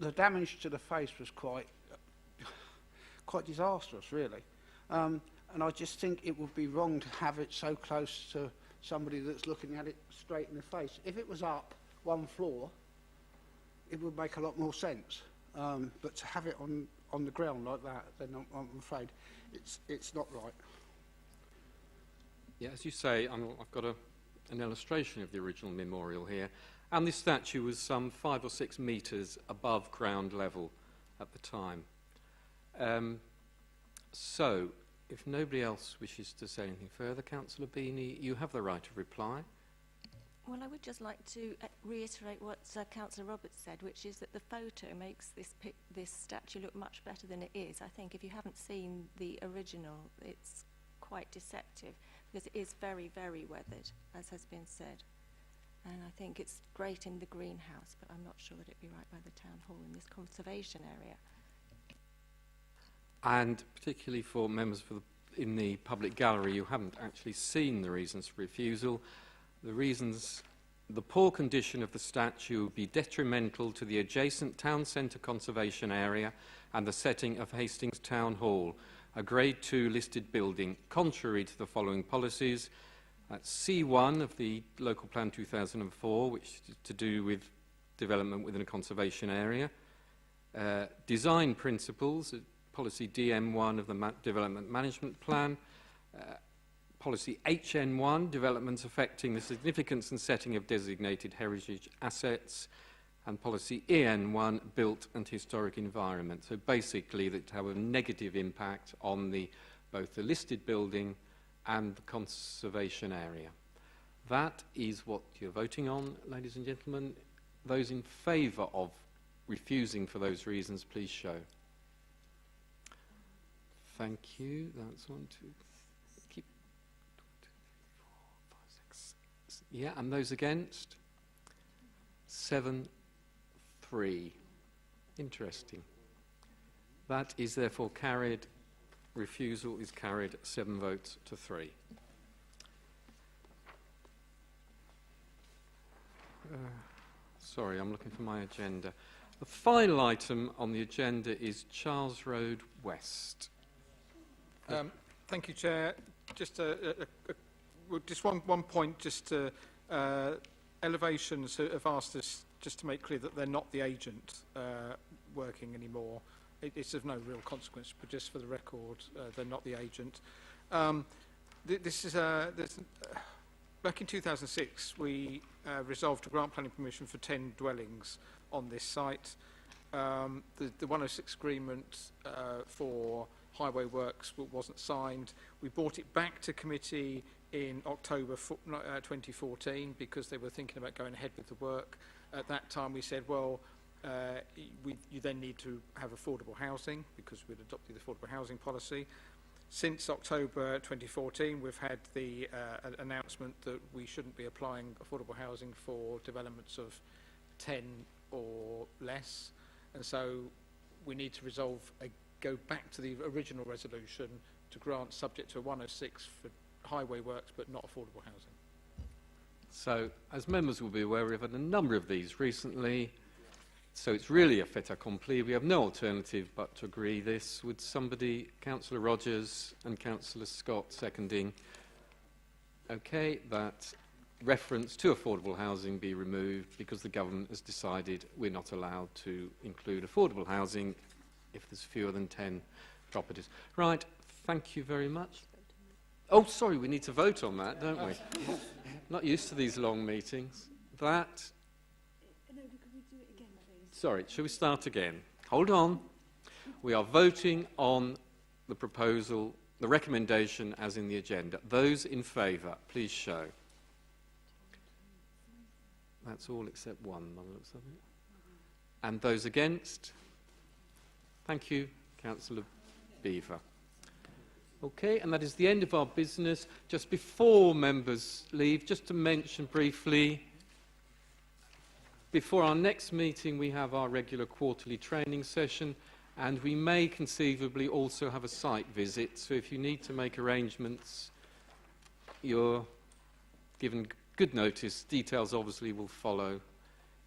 the damage to the face was quite disastrous, really. And I just think it would be wrong to have it so close to somebody that's looking at it straight in the face. If it was up one floor, it would make a lot more sense. But to have it on the ground like that, then I'm afraid it's not right. Yeah, as you say, I've got an illustration of the original memorial here, and this statue was some 5 or 6 metres above ground level at the time. So, if nobody else wishes to say anything further, Councillor Beanie, you have the right of reply. Well, I would just like to reiterate what Councillor Roberts said, which is that the photo makes this statue look much better than it is. I think if you haven't seen the original, it's quite deceptive, because it is very, very weathered, as has been said. And I think it's great in the greenhouse, but I'm not sure that it'd be right by the town hall in this conservation area. And particularly for members in the public gallery who haven't actually seen the reasons for refusal, the poor condition of the statue would be detrimental to the adjacent town centre conservation area and the setting of Hastings Town Hall, a Grade 2 listed building, contrary to the following policies. That's C1 of the Local Plan 2004, which is to do with development within a conservation area. Design principles, policy DM1 of the Development Management Plan. Policy HN1, developments affecting the significance and setting of designated heritage assets. And policy EN1, built and historic environment. So basically that have a negative impact on both the listed building and the conservation area. That is what you're voting on, ladies and gentlemen. Those in favour of refusing for those reasons, please show. Thank you. That's 1, 2, keep 2, 3, 4, 5, 6. Yeah, and those against? 7, 3. Interesting. That is therefore carried. Refusal is carried 7 votes to 3. Sorry, I'm looking for my agenda. The final item on the agenda is Charles Road West. Thank you, Chair. Just one point. Just Elevations have asked us just to make clear that they're not the agent working anymore. It's of no real consequence, but just for the record, they're not the agent. Back in 2006, we resolved to grant planning permission for 10 dwellings on this site. The 106 agreement for highway works wasn't signed. We brought it back to committee in October 2014 because they were thinking about going ahead with the work. At that time we said, well, you then need to have affordable housing because we'd adopted the affordable housing policy. Since October 2014 we've had the announcement that we shouldn't be applying affordable housing for developments of 10 or less, and so we need to go back to the original resolution to grant subject to a 106 for highway works but not affordable housing. So, as members will be aware, we've had a number of these recently, so it's really a fait accompli. We have no alternative but to agree this. Would somebody, Councillor Rogers and Councillor Scott seconding, okay, that reference to affordable housing be removed because the government has decided we're not allowed to include affordable housing if there's fewer than 10 properties. Right, thank you very much. Oh, sorry, we need to vote on that, don't we? Not used to these long meetings. That... No, could we do it again, please? Sorry, shall we start again? Hold on. We are voting on the proposal, the recommendation as in the agenda. Those in favour, please show. That's all except one, by the looks of it. And those against? Thank you, Councillor Beaver. Okay, and that is the end of our business. Just before members leave, just to mention briefly, before our next meeting we have our regular quarterly training session, and we may conceivably also have a site visit, so if you need to make arrangements, you're given good notice. Details obviously will follow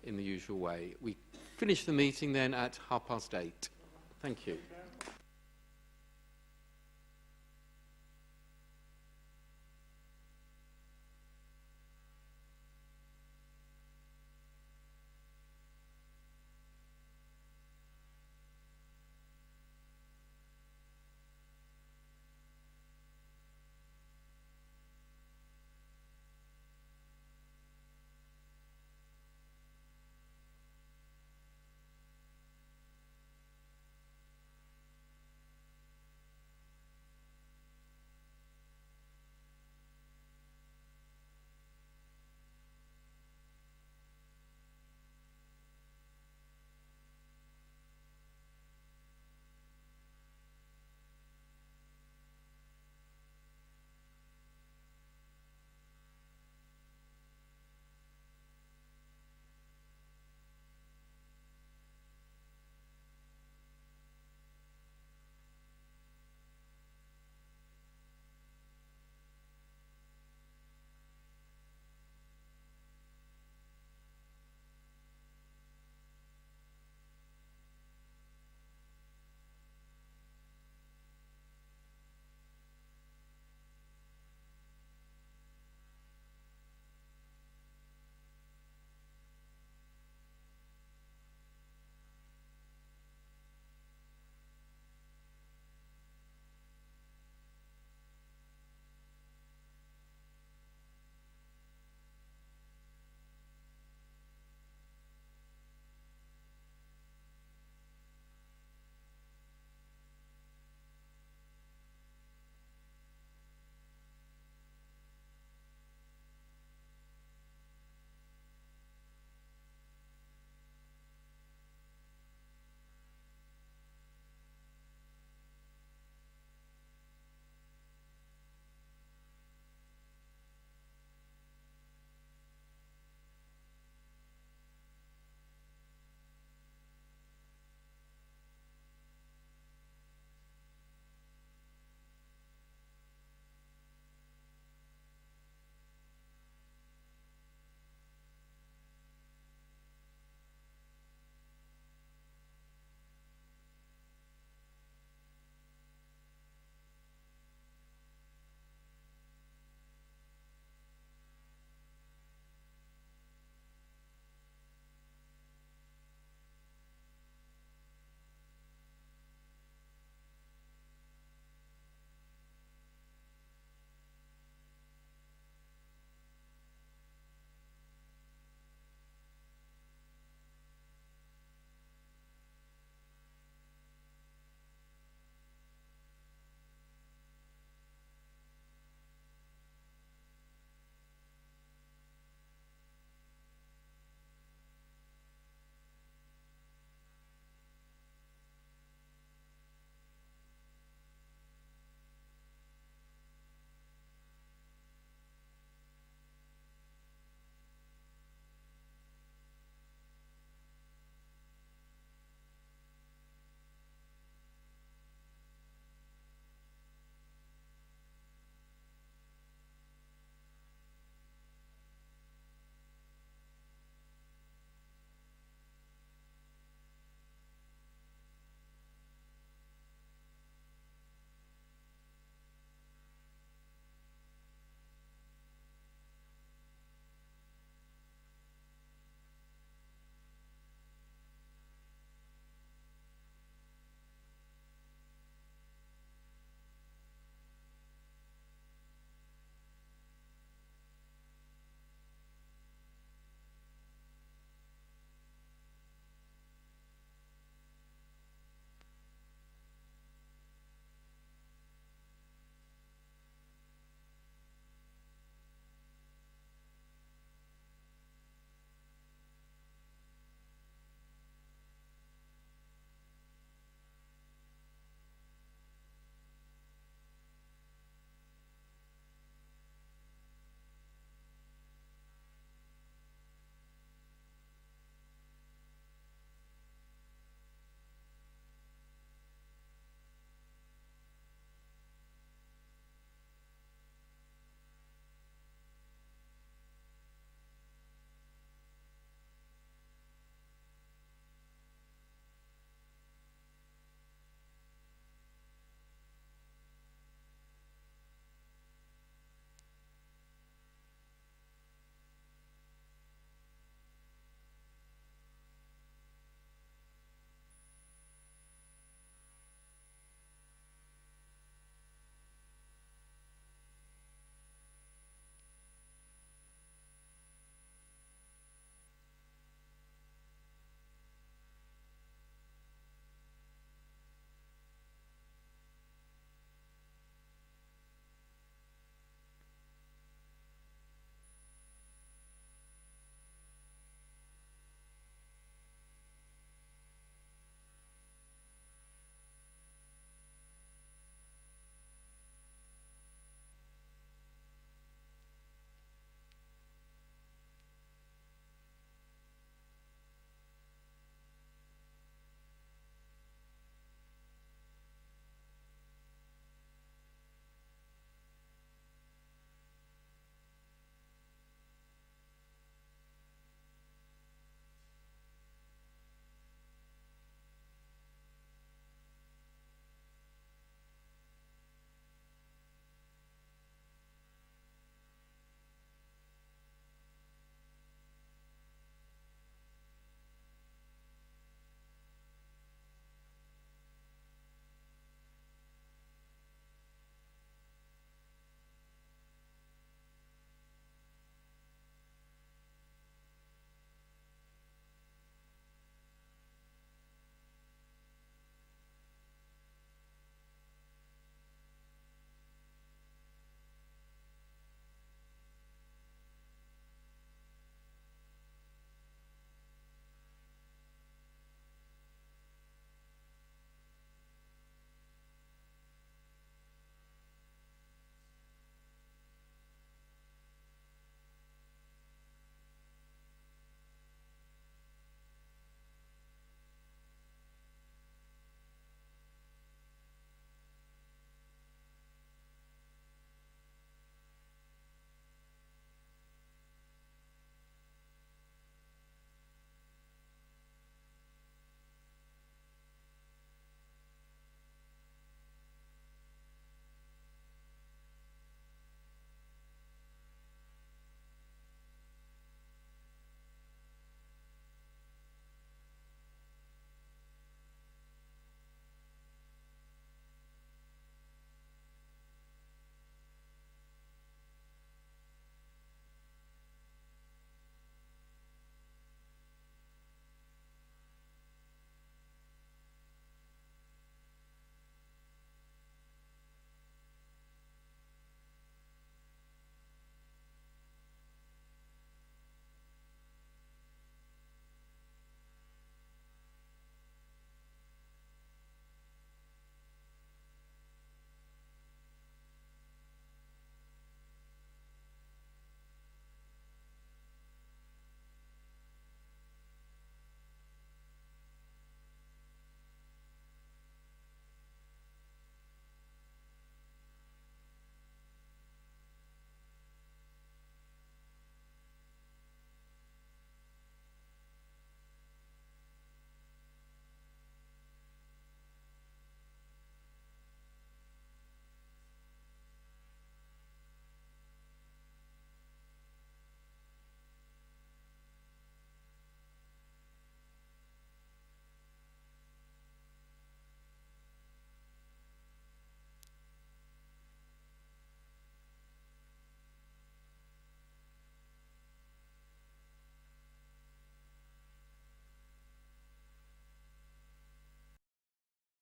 in the usual way. We finish the meeting then at 8:30. Thank you.